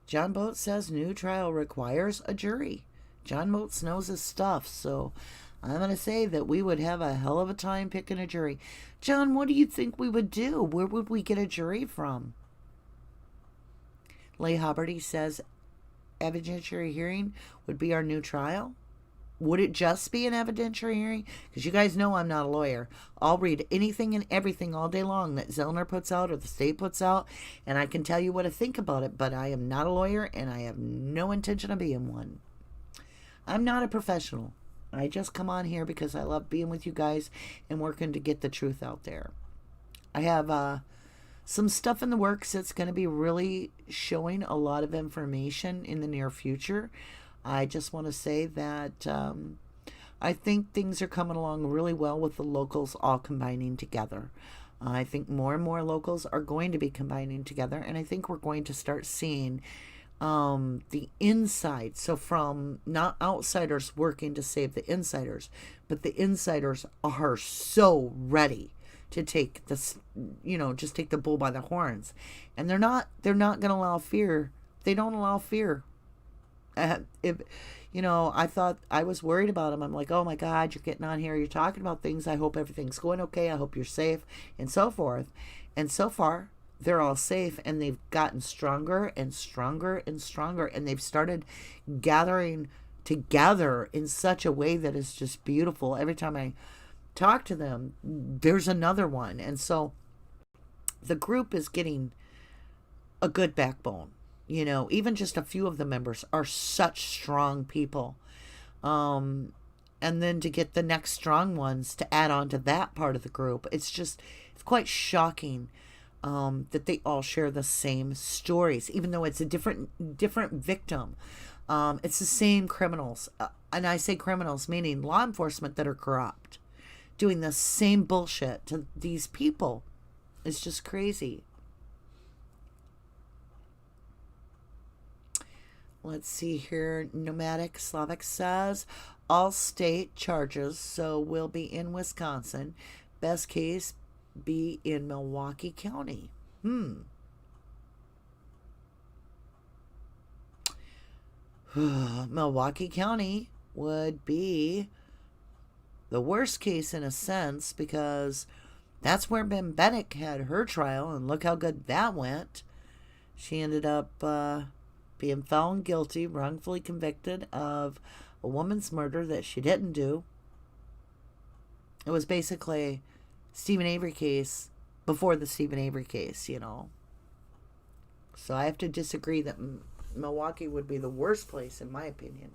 John Boat says new trial requires a jury. John Boats knows his stuff, so I'm going to say that we would have a hell of a time picking a jury. John, what do you think we would do? Where would we get a jury from? Leigh Hobbarty says evidentiary hearing would be our new trial. Would it just be an evidentiary hearing? Because you guys know I'm not a lawyer. I'll read anything and everything all day long that Zellner puts out or the state puts out, and I can tell you what I think about it, but I am not a lawyer, and I have no intention of being one. I'm not a professional. I just come on here because I love being with you guys and working to get the truth out there. I have some stuff in the works that's going to be really showing a lot of information in the near future. I just want to say that I think things are coming along really well with the locals all combining together. I think more and more locals are going to be combining together, and I think we're going to start seeing the inside. So from not outsiders working to save the insiders, but the insiders are so ready to take this, just take the bull by the horns. And they're not going to allow fear. They don't allow fear. I thought, I was worried about them. I'm like, oh my God, you're getting on here. You're talking about things. I hope everything's going okay. I hope you're safe and so forth. And so far, they're all safe, and they've gotten stronger and stronger and stronger, and they've started gathering together in such a way that is just beautiful. Every time I talk to them, there's another one. And so the group is getting a good backbone. Even just a few of the members are such strong people. And then to get the next strong ones to add on to that part of the group, it's quite shocking that they all share the same stories, even though it's a different victim. It's the same criminals. And I say criminals, meaning law enforcement that are corrupt, doing the same bullshit to these people. It's just crazy. Let's see here. Nomadic Slavic says, all state charges, so we'll be in Wisconsin. Best case, be in Milwaukee County. Milwaukee County would be the worst case in a sense, because that's where Ben Bennick had her trial, and look how good that went. She ended up being found guilty, wrongfully convicted of a woman's murder that she didn't do. It was basically Stephen Avery case before the Stephen Avery case, So I have to disagree that Milwaukee would be the worst place, in my opinion.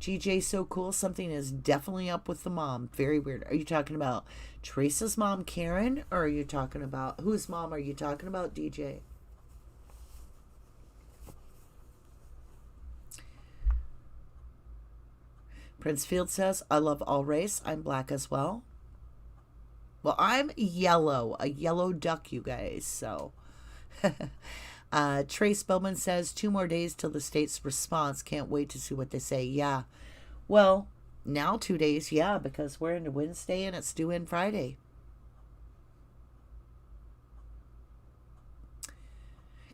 GJ, so cool. Something is definitely up with the mom. Very weird. Are you talking about Teresa's mom, Karen? Or are you talking about... whose mom are you talking about, DJ? Prince Field says, I love all race. I'm black as well. Well, I'm yellow. A yellow duck, you guys. So... Trace Bowman says 2 more days till the state's response. Can't wait to see what they say. Yeah. Well, now 2 days. Yeah, because we're into Wednesday and it's due in Friday.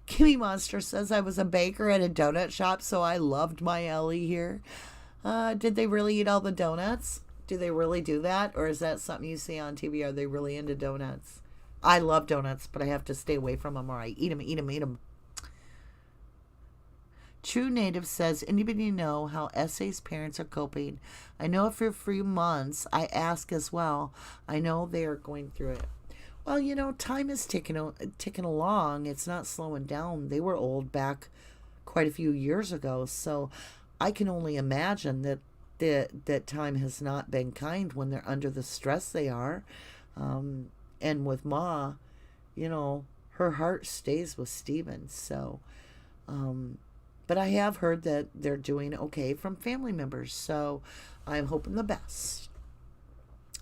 Kimmy Monster says I was a baker at a donut shop, so I loved my Ellie here. Did they really eat all the donuts? Do they really do that? Or is that something you see on TV? Are they really into donuts? I love donuts, but I have to stay away from them or I eat them. True Native says, anybody know how Essay's parents are coping? I know for a few months, I ask as well. I know they are going through it. Well, time is ticking along. It's not slowing down. They were old back quite a few years ago, so I can only imagine that time has not been kind when they're under the stress they are. And with Ma, her heart stays with Steven. So, but I have heard that they're doing okay from family members. So I'm hoping the best.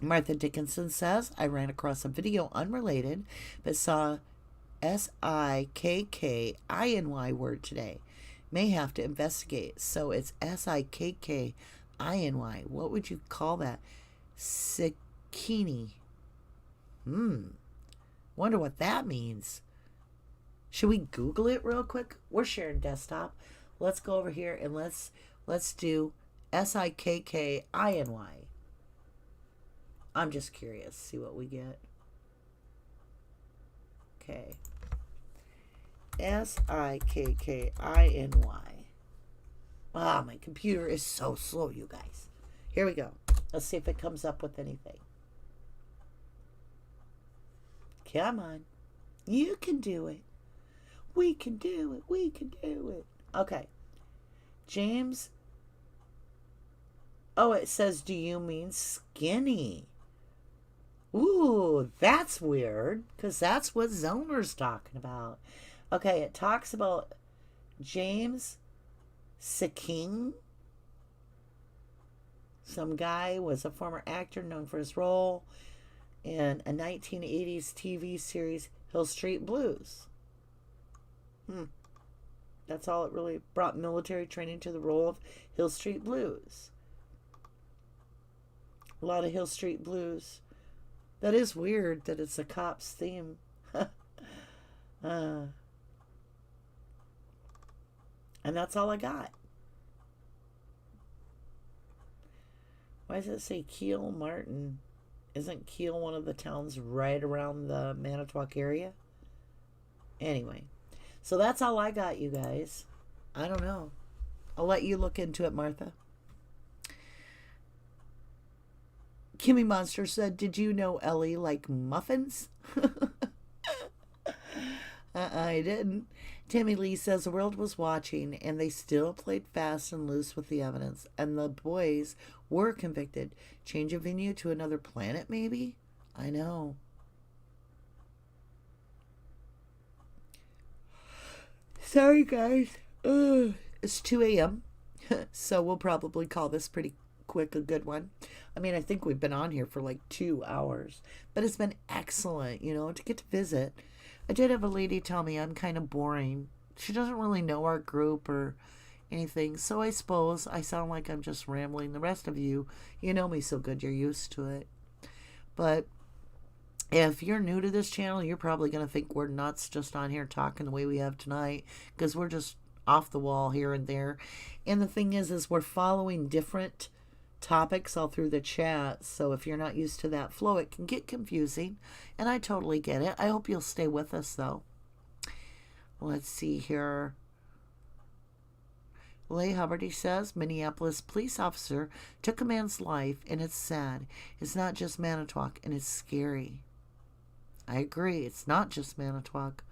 Martha Dickinson says, I ran across a video unrelated, but saw Sikkiny word today. May have to investigate. So it's Sikkiny. What would you call that? Sikkiny. Wonder what that means. Should we Google it real quick? We're sharing desktop. Let's go over here and let's do Sikkiny. I'm just curious. See what we get. Okay. Sikkiny. Ah, my computer is so slow, you guys. Here we go. Let's see if it comes up with anything. Come on. You can do it. We can do it. We can do it. Okay. James. Oh, it says, do you mean skinny? Ooh, that's weird. Because that's what Zoner's talking about. Okay, it talks about James Sikkiny. Some guy was a former actor known for his role in a 1980s TV series, Hill Street Blues. That's all it really brought military training to the role of Hill Street Blues. A lot of Hill Street Blues. That is weird that it's a cop's theme. And that's all I got. Why does it say Keel Martin Isn't Kiel one of the towns right around the Manitowoc area? Anyway, so that's all I got, you guys. I don't know. I'll let you look into it, Martha. Kimmy Monster said, did you know Ellie liked muffins? I didn't. Tammy Lee says the world was watching and they still played fast and loose with the evidence. And the boys were convicted. Change of venue to another planet, maybe? I know. Sorry, guys. It's 2 a.m. So we'll probably call this pretty quick a good one. I mean, I think we've been on here for like 2 hours. But it's been excellent, to get to visit. I did have a lady tell me I'm kind of boring. She doesn't really know our group or anything. So I suppose I sound like I'm just rambling. The rest of you, you know me so good, you're used to it. But if you're new to this channel, you're probably going to think we're nuts just on here talking the way we have tonight. Because we're just off the wall here and there. And the thing is we're following different topics all through the chat, so if you're not used to that flow, it can get confusing, and I totally get it. I hope you'll stay with us, though. Let's see here. Leigh Hubbard says, Minneapolis police officer took a man's life, and it's sad. It's not just Manitowoc, and it's scary. I agree. It's not just Manitowoc.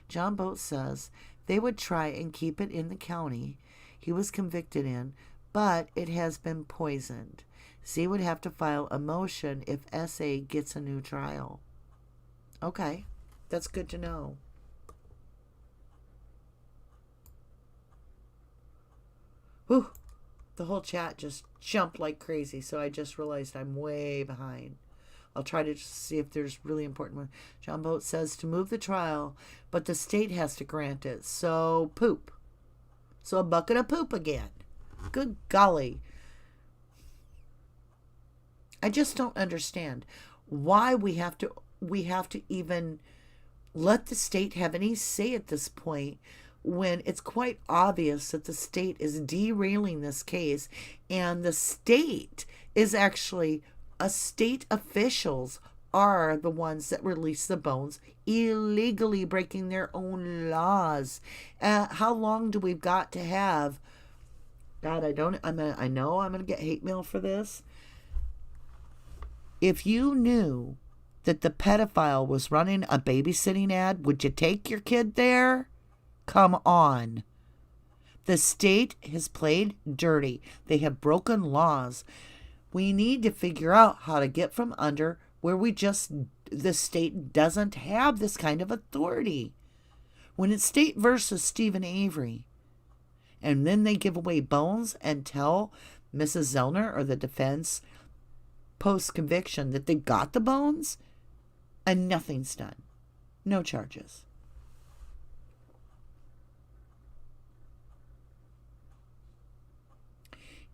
John Boat says, they would try and keep it in the county he was convicted in, but it has been poisoned. Z would have to file a motion if SA gets a new trial. Okay, that's good to know. Whew, the whole chat just jumped like crazy, so I just realized I'm way behind. I'll try to just see if there's really important one. John Boat says to move the trial, but the state has to grant it. So poop. So a bucket of poop again. Good golly. I just don't understand why we have to even let the state have any say at this point when it's quite obvious that the state is derailing this case, and the state is actually state officials are the ones that release the bones, illegally breaking their own laws. How long do we've got to have? God, I know I'm gonna get hate mail for this. If you knew that the pedophile was running a babysitting ad, would you take your kid there? Come on. The state has played dirty. They have broken laws. We need to figure out how to get from under where the state doesn't have this kind of authority. When it's state versus Stephen Avery, and then they give away bones and tell Mrs. Zellner or the defense post-conviction that they've got the bones, and nothing's done. No charges.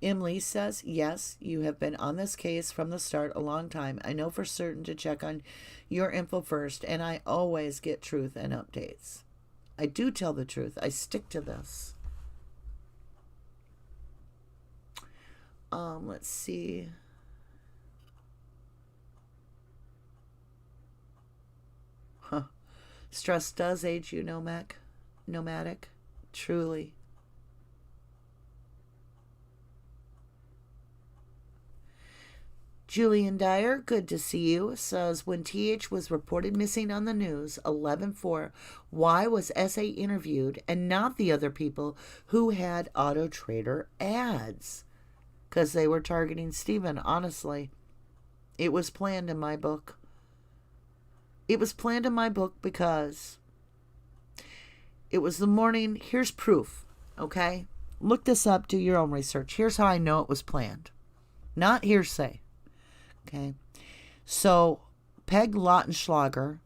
Emily says, yes, you have been on this case from the start a long time. I know for certain to check on your info first, and I always get truth and updates. I do tell the truth. I stick to this. Let's see. Stress does age you, nomadic. Truly. Julian Dyer, good to see you, says, when TH was reported missing on the news, 11/4, why was SA interviewed and not the other people who had Auto Trader ads? Because they were targeting Stephen, honestly. It was planned in my book. It was planned in my book because it was the morning. Here's proof, okay? Look this up, do your own research. Here's how I know it was planned. Not hearsay. Okay, so Peg Lautenschlager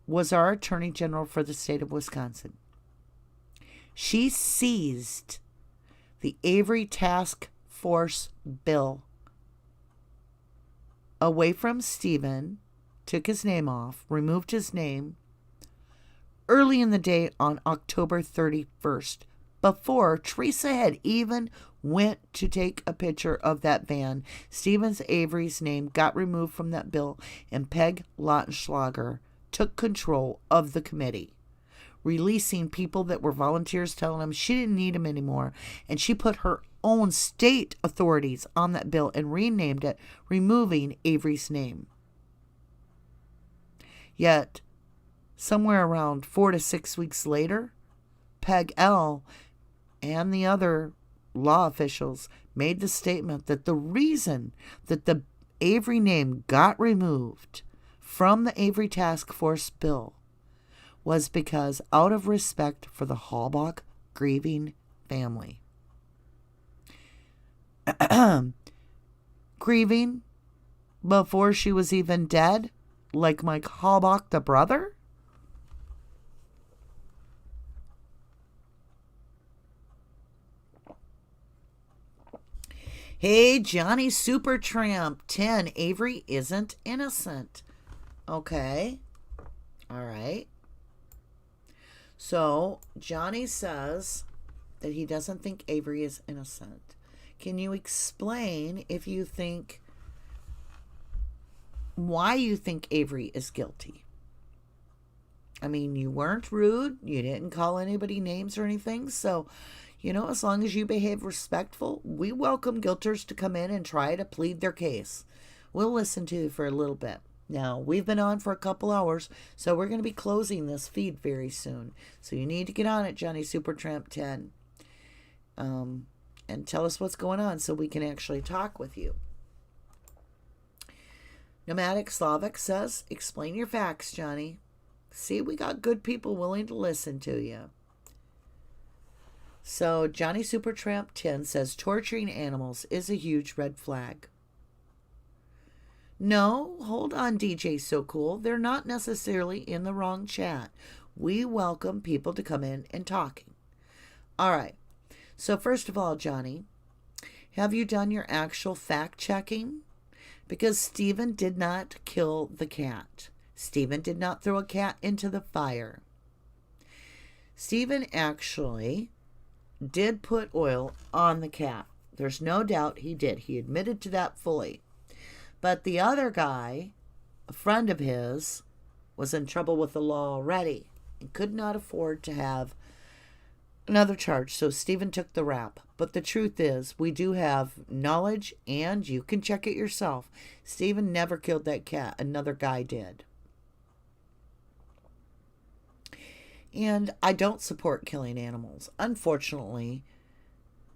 was our Attorney General for the state of Wisconsin. She seized the Avery Task Force bill away from Stephen, took his name off, removed his name early in the day on October 31st. before Teresa had even went to take a picture of that van, Stevens Avery's name got removed from that bill, and Peg Lautenschlager took control of the committee, releasing people that were volunteers, telling them she didn't need them anymore. And she put her own state authorities on that bill and renamed it, removing Avery's name. Yet, somewhere around 4 to 6 weeks later, Peg L and the other law officials made the statement that the reason that the Avery name got removed from the Avery Task Force bill was because out of respect for the Halbach grieving family. Grieving before she was even dead, like Mike Halbach, the brother? Hey, Johnny Supertramp 10. Avery isn't innocent. Okay. All right. So, Johnny says that he doesn't think Avery is innocent. Can you explain if you think, why you think Avery is guilty? I mean, you weren't rude. You didn't call anybody names or anything. So, as long as you behave respectful, we welcome guilters to come in and try to plead their case. We'll listen to you for a little bit. Now, we've been on for a couple hours, so we're going to be closing this feed very soon. So you need to get on it, Johnny Supertramp 10, and tell us what's going on so we can actually talk with you. Nomadic Slavic says, explain your facts, Johnny. See, we got good people willing to listen to you. So Johnny Supertramp 10 says torturing animals is a huge red flag. No, hold on, DJ So Cool. They're not necessarily in the wrong chat. We welcome people to come in and talking. All right. So first of all, Johnny, have you done your actual fact checking? Because Stephen did not kill the cat. Stephen did not throw a cat into the fire. Stephen actually did put oil on the cat. There's no doubt he did. He admitted to that fully. But the other guy, a friend of his, was in trouble with the law already and could not afford to have another charge. So Stephen took the rap. But the truth is, we do have knowledge, and you can check it yourself. Stephen never killed that cat. Another guy did. And I don't support killing animals. Unfortunately,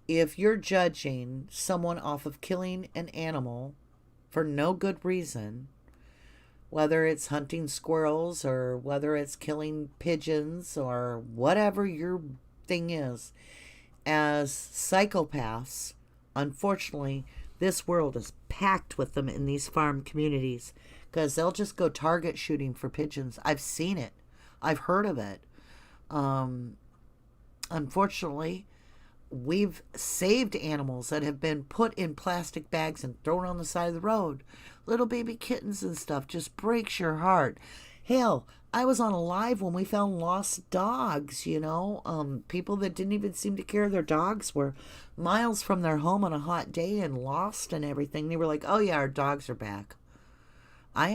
if you're judging someone off of killing an animal for no good reason, whether it's hunting squirrels or whether it's killing pigeons or whatever your thing is, as psychopaths, unfortunately, this world is packed with them in these farm communities because they'll just go target shooting for pigeons. I've seen it. I've heard of it. Unfortunately, we've saved animals that have been put in plastic bags and thrown on the side of the road. Little baby kittens and stuff. Just breaks your heart. Hell, I was on a live when we found lost dogs, people that didn't even seem to care their dogs were miles from their home on a hot day and lost and everything. They were like, oh yeah, our dogs are back. I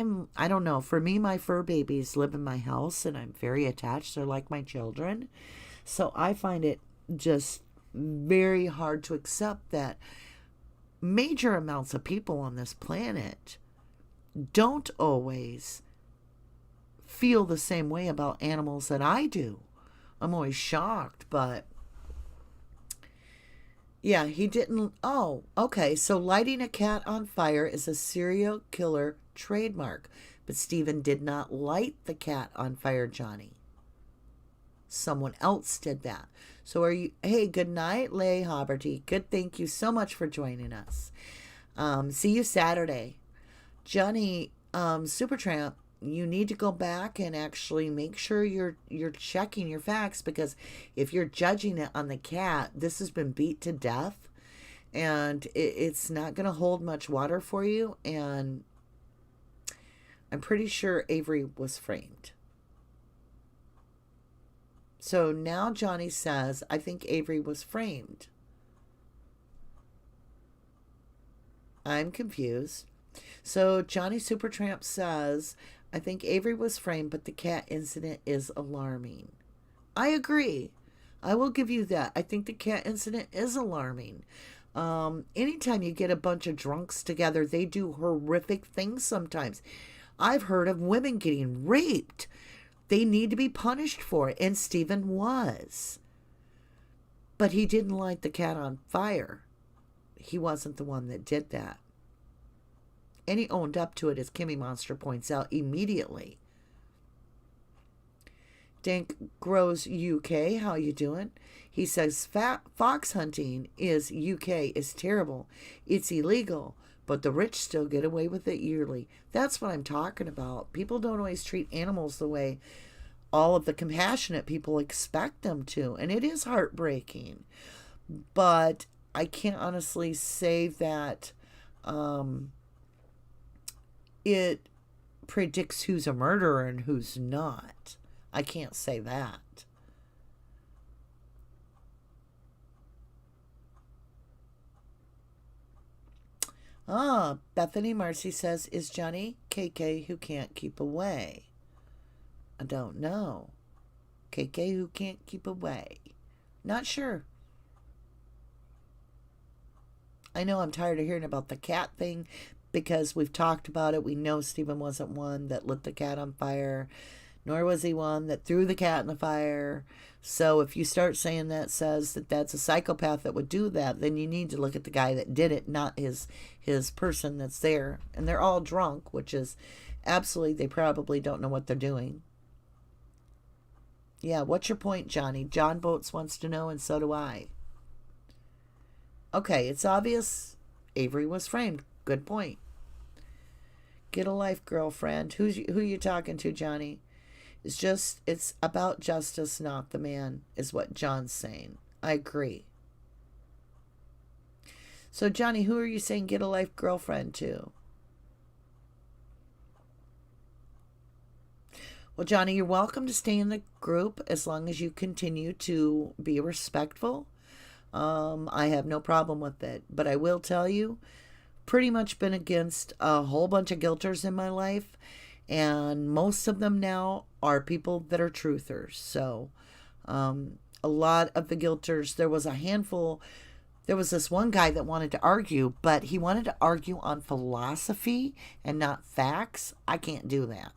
don't know. For me, my fur babies live in my house and I'm very attached. They're like my children. So I find it just very hard to accept that major amounts of people on this planet don't always feel the same way about animals that I do. I'm always shocked, but yeah, he didn't. Oh, okay. So lighting a cat on fire is a serial killer trademark, but Stephen did not light the cat on fire, Johnny. Someone else did that. So are you, hey, good night, Leigh Haberty. Good, thank you so much for joining us. See you Saturday. Johnny, Supertramp, you need to go back and actually make sure you're checking your facts, because if you're judging it on the cat, this has been beat to death and it's not going to hold much water for you. And I'm pretty sure Avery was framed. So now Johnny says, I think Avery was framed. I'm confused. So Johnny Supertramp says, I think Avery was framed, but the cat incident is alarming. I agree. I will give you that. I think the cat incident is alarming. Anytime you get a bunch of drunks together, they do horrific things sometimes. I've heard of women getting raped. They need to be punished for it, and Stephen was. But he didn't light the cat on fire. He wasn't the one that did that. And he owned up to it, as Kimmy Monster points out, immediately. Dank Grows UK, how you doing? He says fox hunting is UK is terrible. It's illegal, but the rich still get away with it yearly. That's what I'm talking about. People don't always treat animals the way all of the compassionate people expect them to, and it is heartbreaking. But I can't honestly say that it predicts who's a murderer and who's not. I can't say that. Bethany Marcy says, is Johnny KK who can't keep away? I don't know. KK who can't keep away. Not sure. I know I'm tired of hearing about the cat thing because we've talked about it. We know Stephen wasn't one that lit the cat on fire, nor was he one that threw the cat in the fire. So if you start saying that says that that's a psychopath that would do that, then you need to look at the guy that did it, not his person that's there. And they're all drunk, which is absolutely, they probably don't know what they're doing. Yeah, what's your point, Johnny? John Boats wants to know, and so do I. Okay, it's obvious Avery was framed. Good point. Get a life, girlfriend. Who you talking to, Johnny? It's about justice, not the man, is what John's saying. I agree. So, Johnny, who are you saying get a life girlfriend to? Well, Johnny, you're welcome to stay in the group as long as you continue to be respectful. I have no problem with it. But I will tell you, pretty much been against a whole bunch of guilters in my life. And most of them now are people that are truthers. So a lot of the guilters, there was a handful. There was this one guy that wanted to argue, but he wanted to argue on philosophy and not facts. I can't do that.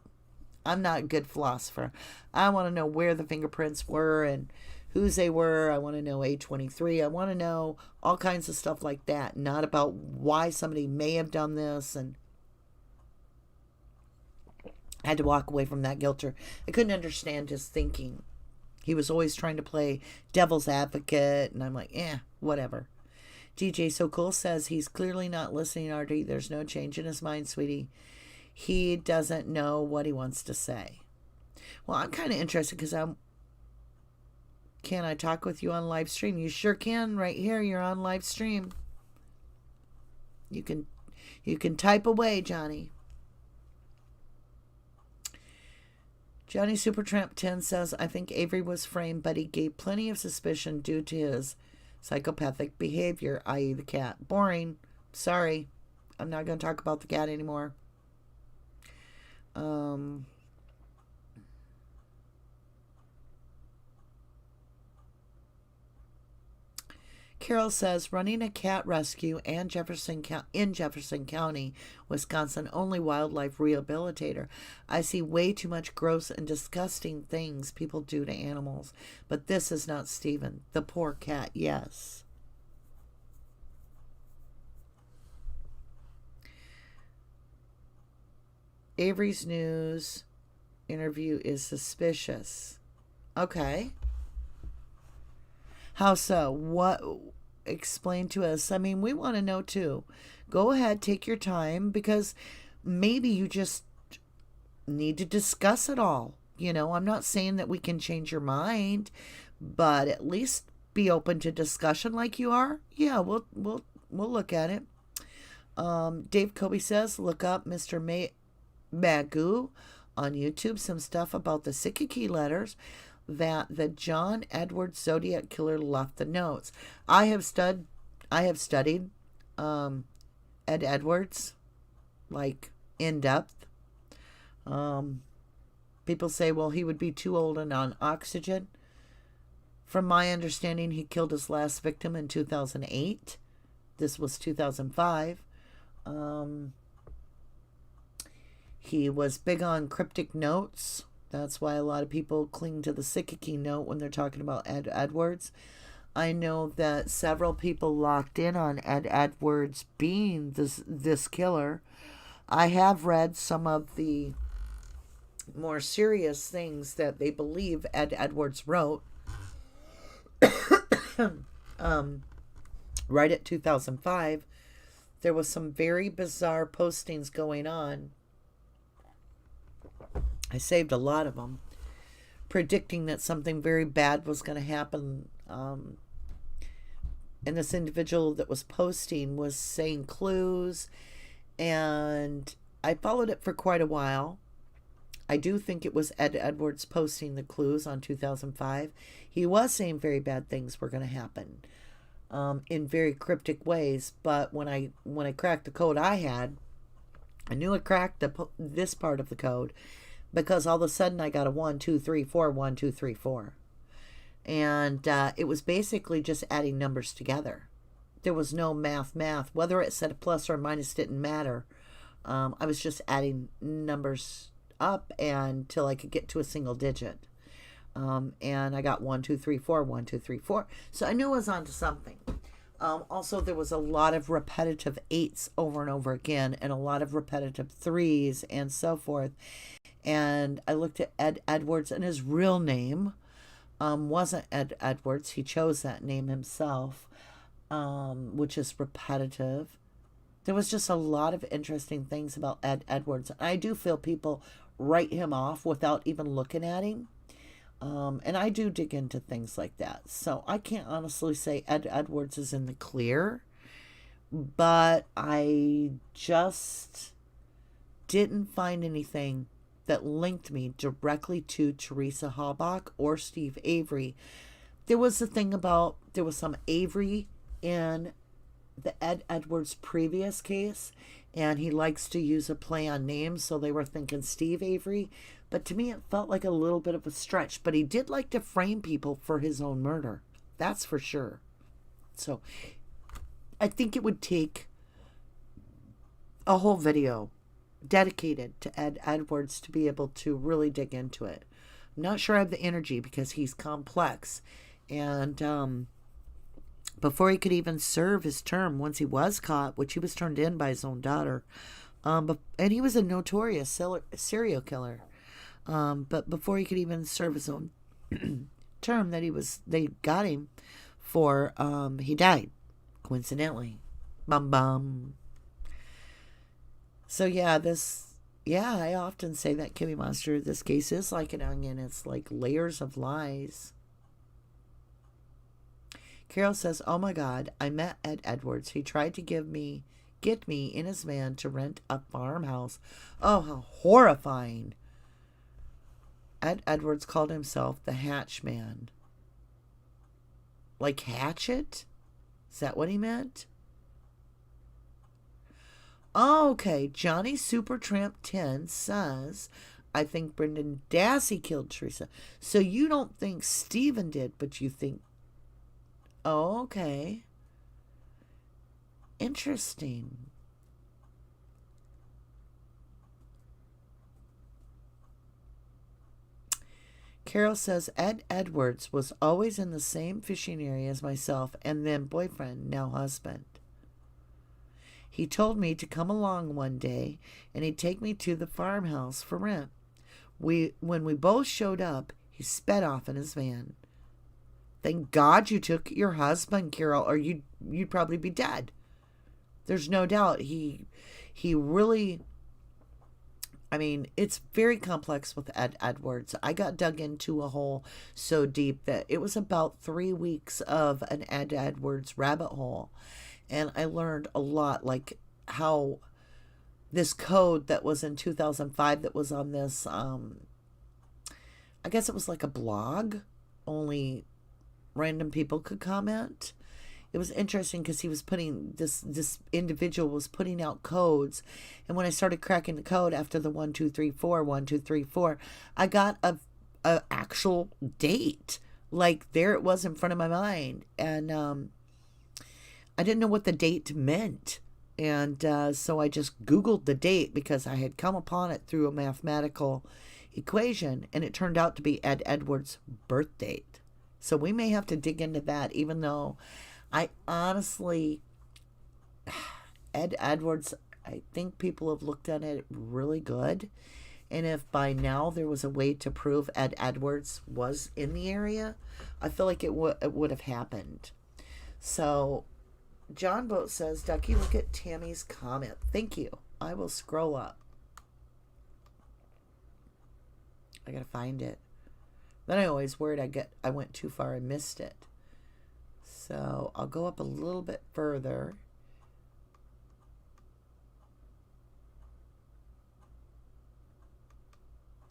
I'm not a good philosopher. I want to know where the fingerprints were and whose they were. I want to know A23. I want to know all kinds of stuff like that. Not about why somebody may have done this. And I had to walk away from that guilter. I couldn't understand his thinking. He was always trying to play devil's advocate. And I'm like, whatever. DJ So Cool says he's clearly not listening, Artie. There's no change in his mind, sweetie. He doesn't know what he wants to say. Well, I'm kind of interested because can I talk with you on live stream? You sure can. Right here, you're on live stream. You can type away, Johnny. Johnny Supertramp 10 says, I think Avery was framed, but he gave plenty of suspicion due to his psychopathic behavior, i.e. the cat. Boring. Sorry. I'm not going to talk about the cat anymore. Carol says, running a cat rescue in Jefferson County, Wisconsin, only wildlife rehabilitator. I see way too much gross and disgusting things people do to animals. But this is not Stephen. The poor cat, yes. Avery's news interview is suspicious. Okay. How so? What? Explain to us. I mean, we want to know too. Go ahead, take your time, because maybe you just need to discuss it all. You know, I'm not saying that we can change your mind, but at least be open to discussion like you are. Yeah, we'll look at it. Dave Kobe says, look up Mr. Magoo on YouTube, some stuff about the Sikiki letters. that the John Edwards Zodiac Killer left the notes. I have studied Ed Edwards, like, in depth. People say, well, he would be too old and on oxygen. From my understanding, he killed his last victim in 2008. This was 2005. He was big on cryptic notes. That's why a lot of people cling to the Sikiki note when they're talking about Ed Edwards. I know that several people locked in on Ed Edwards being this killer. I have read some of the more serious things that they believe Ed Edwards wrote. Right at 2005, there was some very bizarre postings going on. I saved a lot of them, predicting that something very bad was going to happen. And this individual that was posting was saying clues, and I followed it for quite a while. I do think it was Ed Edwards posting the clues on 2005. He was saying very bad things were going to happen in very cryptic ways. But when I cracked the code I knew I cracked this part of the code because all of a sudden I got a 1, 2, 3, 4, 1, 2, 3, 4. And it was basically just adding numbers together. There was no math. Whether it said a plus or a minus didn't matter. I was just adding numbers up until I could get to a single digit. And I got 1, 2, 3, 4, 1, 2, 3, 4. So I knew I was onto something. Also, there was a lot of repetitive 8s over and over again, and a lot of repetitive 3s and so forth. And I looked at Ed Edwards, and his real name wasn't Ed Edwards. He chose that name himself, which is repetitive. There was just a lot of interesting things about Ed Edwards. I do feel people write him off without even looking at him. And I do dig into things like that. So I can't honestly say Ed Edwards is in the clear. But I just didn't find anything that linked me directly to Teresa Halbach or Steve Avery. There was a thing about, there was some Avery in the Ed Edwards previous case, and he likes to use a play on names, so they were thinking Steve Avery. But to me, it felt like a little bit of a stretch. But he did like to frame people for his own murder. That's for sure. So I think it would take a whole video dedicated to Ed Edwards to be able to really dig into it. I'm not sure I have the energy because he's complex. And before he could even serve his term, once he was caught, which he was turned in by his own daughter, and he was a notorious serial killer. But before he could even serve his own term that they got him for, he died, coincidentally. Bum bum. So I often say that Kimmy Monster, this case is like an onion. It's like layers of lies. Carol says, oh my God, I met Ed Edwards. He tried to get me in his van to rent a farmhouse. Oh, how horrifying. Ed Edwards called himself the Hatch Man. Like Hatchet? Is that what he meant? Oh, okay. Johnny Supertramp 10 says, I think Brendan Dassey killed Teresa. So you don't think Stephen did, but you think... Oh, okay. Interesting. Carol says, Ed Edwards was always in the same fishing area as myself and then boyfriend, now husband. He told me to come along one day and he'd take me to the farmhouse for rent. When we both showed up, he sped off in his van. Thank God you took your husband, Carol, or you'd probably be dead. There's no doubt he really... I mean, it's very complex with Ed Edwards. I got dug into a hole so deep that it was about 3 weeks of an Ed Edwards rabbit hole. And I learned a lot, like how this code that was in 2005 that was on this, I I guess it was like a blog, only random people could comment. It was interesting because he was putting this individual was putting out codes, and when I started cracking the code after the 1234 1234, I got a actual date. Like there it was in front of my mind, and I didn't know what the date meant. And so I just Googled the date because I had come upon it through a mathematical equation, and it turned out to be Ed Edwards' birth date. So we may have to dig into that, even though I honestly, Ed Edwards, I think people have looked at it really good. And if by now there was a way to prove Ed Edwards was in the area, I feel like it would have happened. So John Boat says, Ducky, look at Tammy's comment. Thank you. I will scroll up. I gotta find it. Then I always worried I went too far and missed it. So I'll go up a little bit further.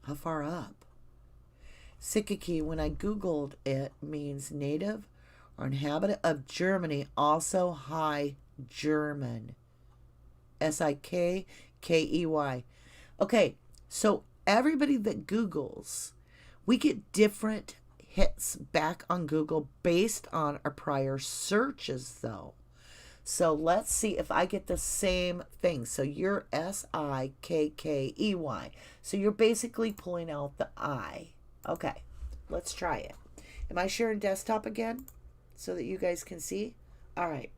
How far up? Sikiki, when I Googled it, means native or inhabitant of Germany, also High German. Sikkey. Okay, so everybody that Googles, we get different hits back on Google based on our prior searches, though. So let's see if I get the same thing. So you're Sikkey. So you're basically pulling out the I. Okay, let's try it. Am I sharing desktop again so that you guys can see? All right,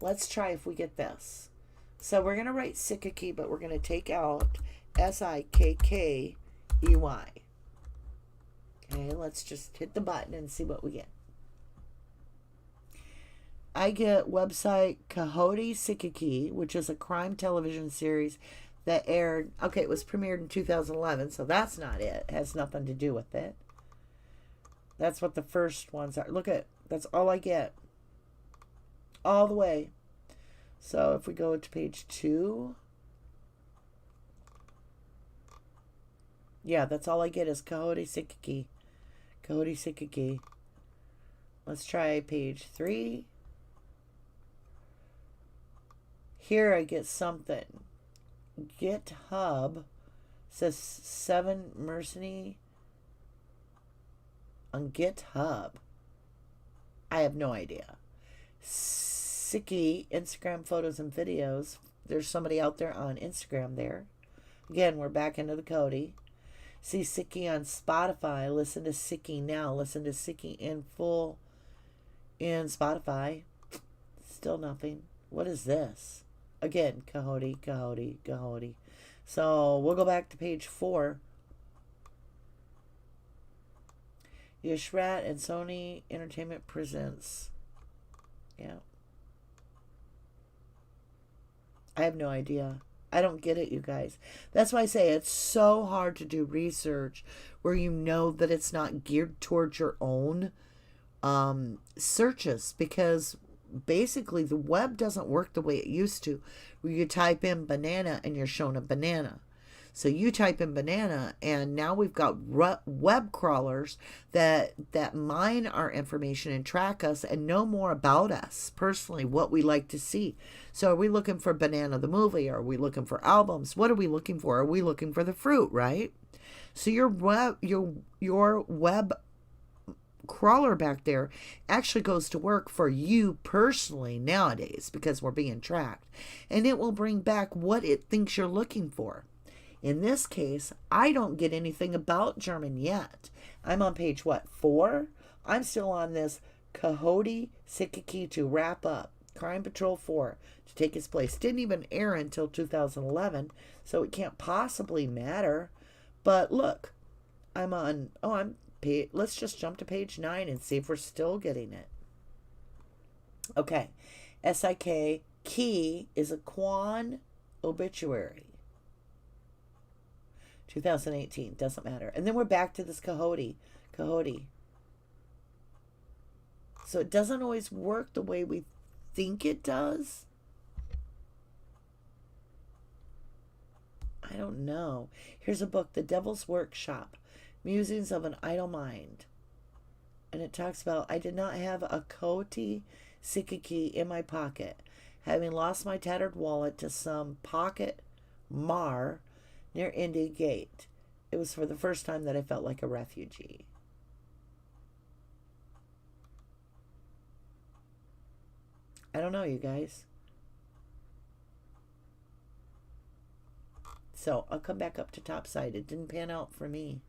let's try if we get this. So we're going to write Sikiki, but we're going to take out Sikkey. Okay, let's just hit the button and see what we get. I get website Coyote Sikiki, which is a crime television series that aired. Okay, it was premiered in 2011, so that's not it. It has nothing to do with it. That's what the first ones are. Look at, that's all I get. All the way. So if we go to page 2. Yeah, that's all I get is Coyote Sikiki. Coyote Sikiki. Let's try page 3. Here I get something. GitHub says 7 mercenary on GitHub. I have no idea. Sikki, Instagram photos and videos. There's somebody out there on Instagram there. Again, we're back into the Cody. See Sikki on Spotify. Listen to Sikki now. Listen to Sikki in full in Spotify. Still nothing. What is this? Again, Coyote. So we'll go back to page 4. Yashrat and Sony Entertainment presents. Yeah. I have no idea. I don't get it, you guys. That's why I say it's so hard to do research where you know that it's not geared towards your own searches, because basically the web doesn't work the way it used to, where you type in banana and you're shown a banana. So you type in banana, and now we've got web crawlers that mine our information and track us and know more about us personally, what we like to see. So are we looking for Banana the movie? Are we looking for albums? What are we looking for? Are we looking for the fruit, right? So your web crawler back there actually goes to work for you personally nowadays, because we're being tracked, and it will bring back what it thinks you're looking for. In this case, I don't get anything about German yet. I'm on page, 4? I'm still on this Coyote Sikiki to wrap up. Crime Patrol 4 to take its place. Didn't even air until 2011, so it can't possibly matter. But look, I'm on, let's just jump to page 9 and see if we're still getting it. Okay. Sikkey Key is a Quan obituary. 2018, doesn't matter. And then we're back to this Coyote. So it doesn't always work the way we think it does. I don't know. Here's a book, The Devil's Workshop. Musings of an Idle Mind. And it talks about, I did not have a Koti Sikiki in my pocket, having lost my tattered wallet to some pocket mar near India Gate. It was for the first time that I felt like a refugee. I don't know, you guys. So I'll come back up to topside. It didn't pan out for me.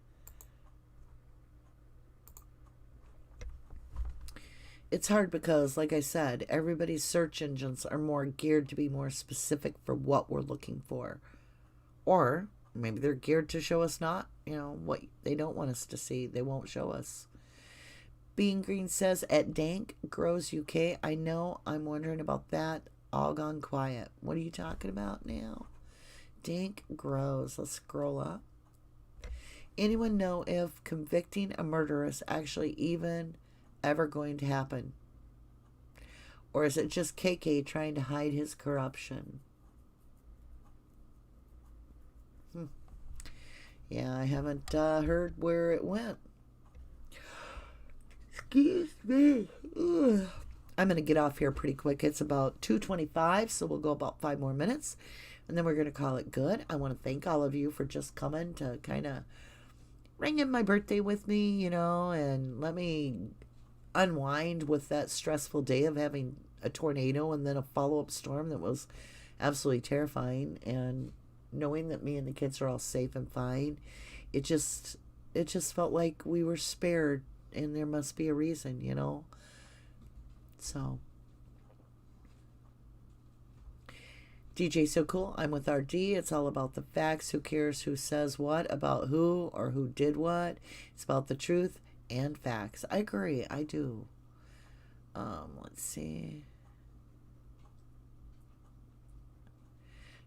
It's hard because, like I said, everybody's search engines are more geared to be more specific for what we're looking for. Or maybe they're geared to show us not, what they don't want us to see. They won't show us. Being Green says, at Dank Grows UK, I know, I'm wondering about that. All gone quiet. What are you talking about now? Dank Grows. Let's scroll up. Anyone know if convicting a murderer is actually even ever going to happen? Or is it just KK trying to hide his corruption? Yeah, I haven't heard where it went. Excuse me. Ugh. I'm going to get off here pretty quick. It's about 2:25, so we'll go about 5 more minutes, and then we're going to call it good. I want to thank all of you for just coming to kind of ring in my birthday with me, and let me unwind with that stressful day of having a tornado and then a follow-up storm that was absolutely terrifying, and knowing that me and the kids are all safe and fine. It just felt like we were spared, and there must be a reason, So DJ So Cool, I'm with RD. It's all about the facts. Who cares who says what about who or who did what? It's about the truth and facts. I agree. I do. Let's see.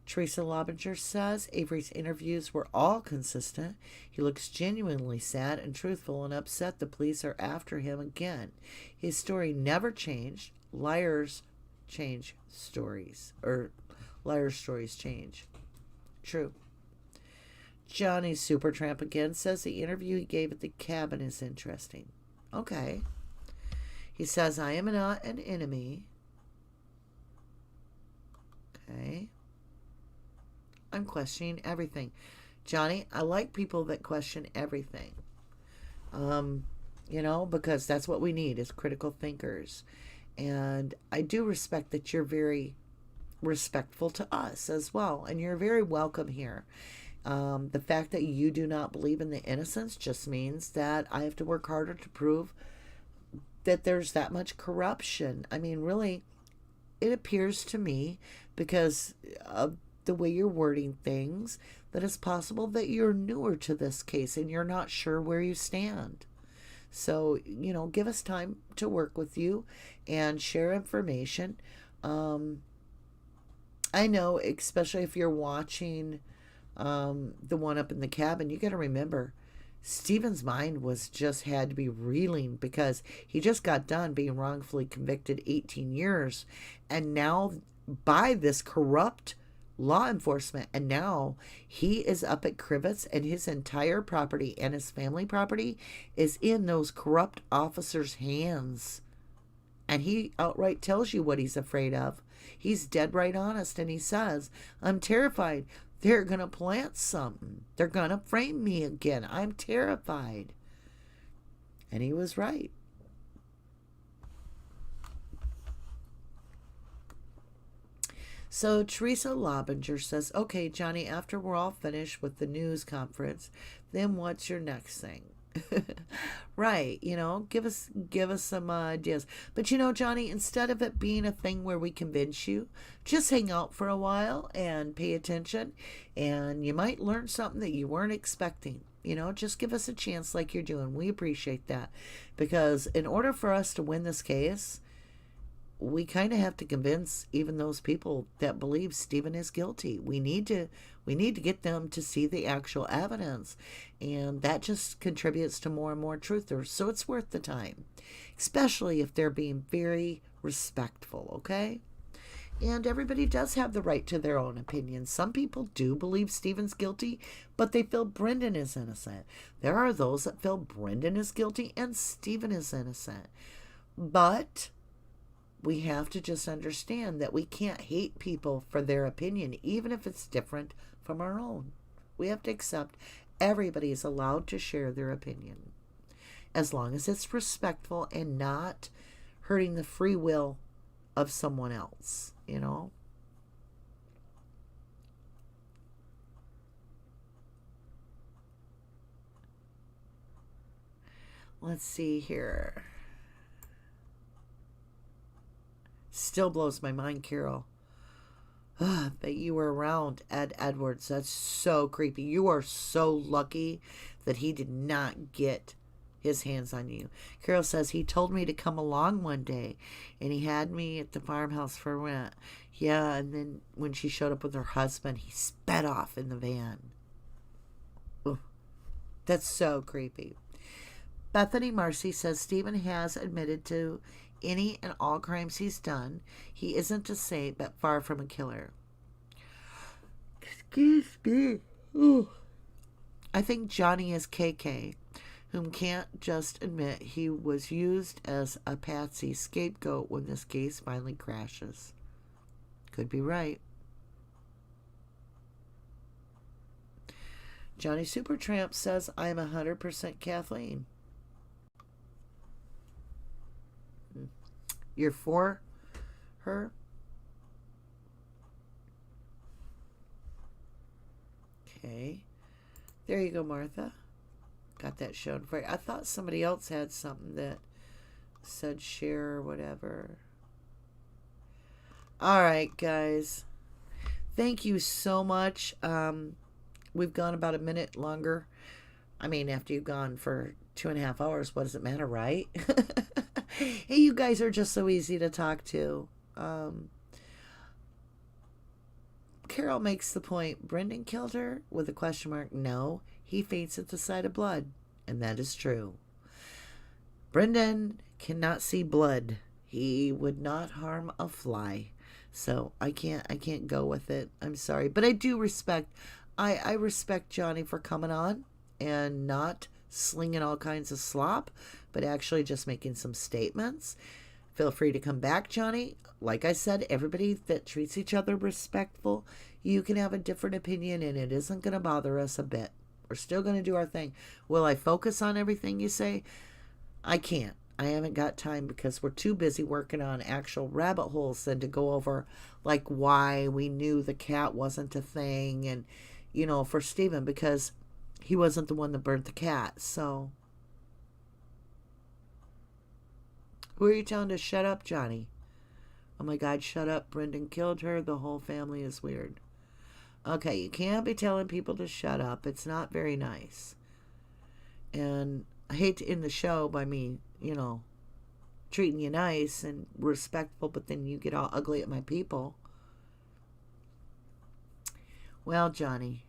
Teresa Lobinger says Avery's interviews were all consistent. He looks genuinely sad and truthful and upset the police are after him again. His story never changed. Liars change stories. Or liars' stories change. True. Johnny Supertramp again says the interview he gave at the cabin is interesting. Okay. He says, I am not an enemy. Okay. I'm questioning everything. Johnny, I like people that question everything. Because that's what we need is critical thinkers. And I do respect that you're very respectful to us as well. And you're very welcome here. The fact that you do not believe in the innocence just means that I have to work harder to prove that there's that much corruption. I mean, really, it appears to me, because of the way you're wording things, that it's possible that you're newer to this case and you're not sure where you stand. So, give us time to work with you and share information. I know, especially if you're watching the one up in the cabin, you got to remember, Stephen's mind had to be reeling because he just got done being wrongfully convicted 18 years. And now by this corrupt law enforcement, and now he is up at Crivets, and his entire property and his family property is in those corrupt officers' hands. And he outright tells you what he's afraid of. He's dead right honest, and he says, I'm terrified. They're going to plant something. They're going to frame me again. I'm terrified. And he was right. So Teresa Lobinger says, okay, Johnny, after we're all finished with the news conference, then what's your next thing? Right, give us some ideas. But Johnny, instead of it being a thing where we convince you, just hang out for a while and pay attention, and you might learn something that you weren't expecting. Just give us a chance like you're doing. We appreciate that, because in order for us to win this case, we kind of have to convince even those people that believe Stephen is guilty. We need to get them to see the actual evidence, and that just contributes to more and more truthers. So it's worth the time, especially if they're being very respectful. Okay. And everybody does have the right to their own opinion. Some people do believe Stephen's guilty, but they feel Brendan is innocent. There are those that feel Brendan is guilty and Stephen is innocent. But we have to just understand that we can't hate people for their opinion, even if it's different from our own. We have to accept everybody is allowed to share their opinion, as long as it's respectful and not hurting the free will of someone else, you know? Let's see here. Still blows my mind, Carol. That you were around Ed Edwards. That's so creepy. You are so lucky that he did not get his hands on you. Carol says he told me to come along one day and he had me at the farmhouse for rent. Yeah, and then when she showed up with her husband, he sped off in the van. Ugh, that's so creepy. Bethany Marcy says Stephen has admitted to any and all crimes he's done. He isn't a saint, but far from a killer. Excuse me. Ooh. I think Johnny is KK, whom can't just admit he was used as a patsy scapegoat when this case finally crashes. Could be right. Johnny Supertramp says I'm 100% Kathleen. You're for her? Okay. There you go, Martha. Got that shown for you. I thought somebody else had something that said share or whatever. All right, guys. Thank you so much. We've gone about a minute longer. I mean, after you've gone for 2.5 hours, what does it matter, right? Hey, you guys are just so easy to talk to. Carol makes the point, Brendan killed her? With a question mark. No, he faints at the sight of blood. And that is true. Brendan cannot see blood. He would not harm a fly. So I can't go with it. I'm sorry. But I do respect, I respect Johnny for coming on and not slinging all kinds of slop, but actually just making some statements. Feel free to come back, Johnny. Like I said, everybody that treats each other respectful, you can have a different opinion and it isn't going to bother us a bit. We're still going to do our thing. Will I focus on everything you say? I can't. I haven't got time because we're too busy working on actual rabbit holes than to go over like why we knew the cat wasn't a thing and, you know, for Stephen, because he wasn't the one that burnt the cat. So who are you telling to shut up, Johnny? Oh my God, shut up. Brendan killed her. The whole family is weird. Okay, you can't be telling people to shut up. It's not very nice. And I hate to end the show by me, you know, treating you nice and respectful, but then you get all ugly at my people. Well, Johnny,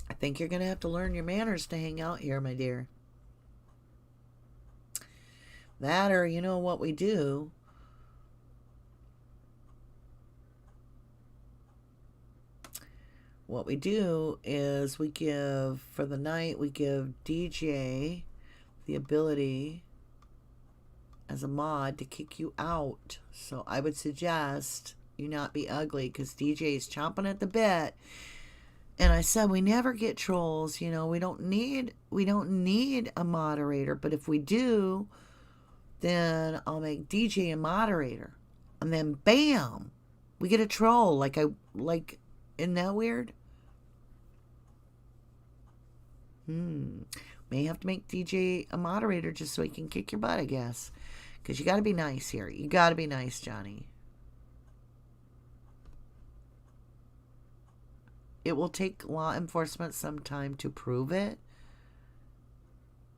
I think you're going to have to learn your manners to hang out here, my dear. That or, you know what we do? What we do is we give, for the night, we give DJ the ability as a mod to kick you out. So I would suggest you not be ugly because DJ is chomping at the bit. And I said we never get trolls, you know, we don't need a moderator, but if we do, then I'll make DJ a moderator. And then bam, we get a troll. Isn't that weird? May have to make DJ a moderator just so he can kick your butt, I guess. Because you got to be nice here. You got to be nice, Johnny. It will take law enforcement some time to prove it.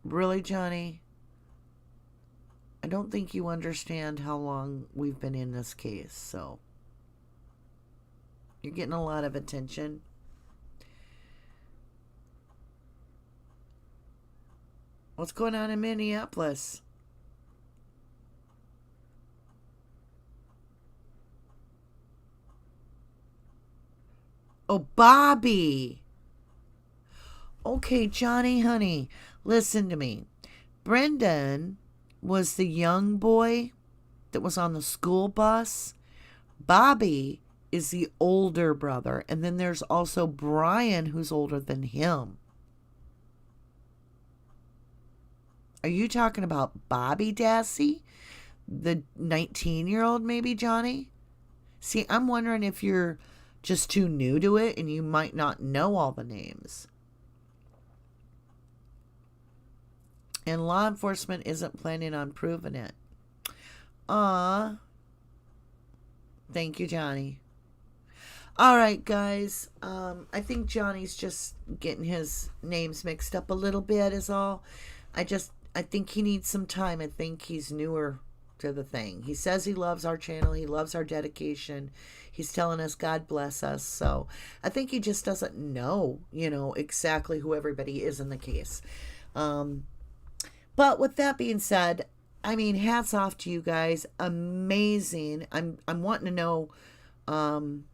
Really, Johnny? I don't think you understand how long we've been in this case, so you're getting a lot of attention. What's going on in Minneapolis? Oh, Bobby. Okay, Johnny, honey, listen to me. Brendan was the young boy that was on the school bus. Bobby is the older brother. And then there's also Brian, who's older than him. Are you talking about Bobby Dassey? The 19-year-old, maybe, Johnny? See, I'm wondering if you're just too new to it and you might not know all the names. And law enforcement isn't planning on proving it. Thank you, Johnny. All right, guys. I think Johnny's just getting his names mixed up a little bit is all. I think he needs some time. I think he's newer to the thing. He says he loves our channel. He loves our dedication. He's telling us God bless us. So I think he just doesn't know, exactly who everybody is in the case. But with that being said, I mean, hats off to you guys. Amazing. I'm wanting to know. I'm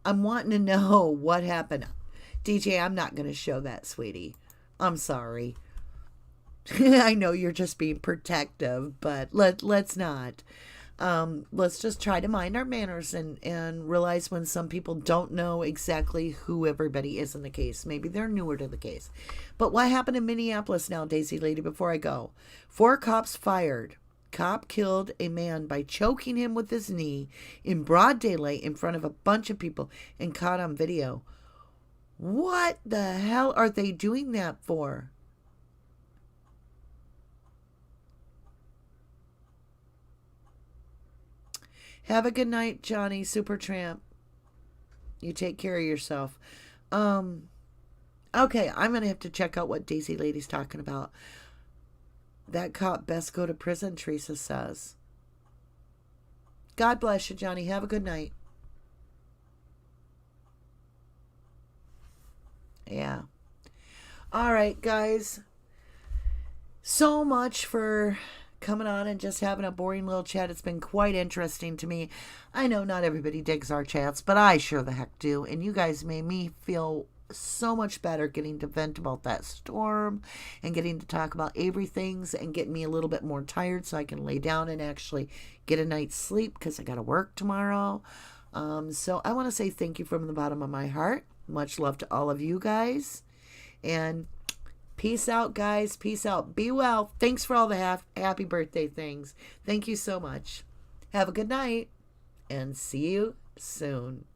wanting to know what happened. DJ, I'm not going to show that, sweetie. I'm sorry. I know you're just being protective, but let's not. Let's just try to mind our manners and realize when some people don't know exactly who everybody is in the case. Maybe they're newer to the case. But what happened in Minneapolis now, Daisy Lady, before I go? 4 cops fired. Cop killed a man by choking him with his knee in broad daylight in front of a bunch of people and caught on video. What the hell are they doing that for? Have a good night, Johnny Supertramp. You take care of yourself. Okay, I'm going to have to check out what Daisy Lady's talking about. That cop best go to prison, Teresa says. God bless you, Johnny. Have a good night. Yeah. All right, guys. So much for coming on and just having a boring little chat. It's been quite interesting to me. I know not everybody digs our chats, but I sure the heck do. And you guys made me feel so much better getting to vent about that storm and getting to talk about Avery things and getting me a little bit more tired so I can lay down and actually get a night's sleep because I got to work tomorrow. So I want to say thank you from the bottom of my heart. Much love to all of you guys. And peace out, guys. Peace out. Be well. Thanks for all the happy birthday things. Thank you so much. Have a good night and see you soon.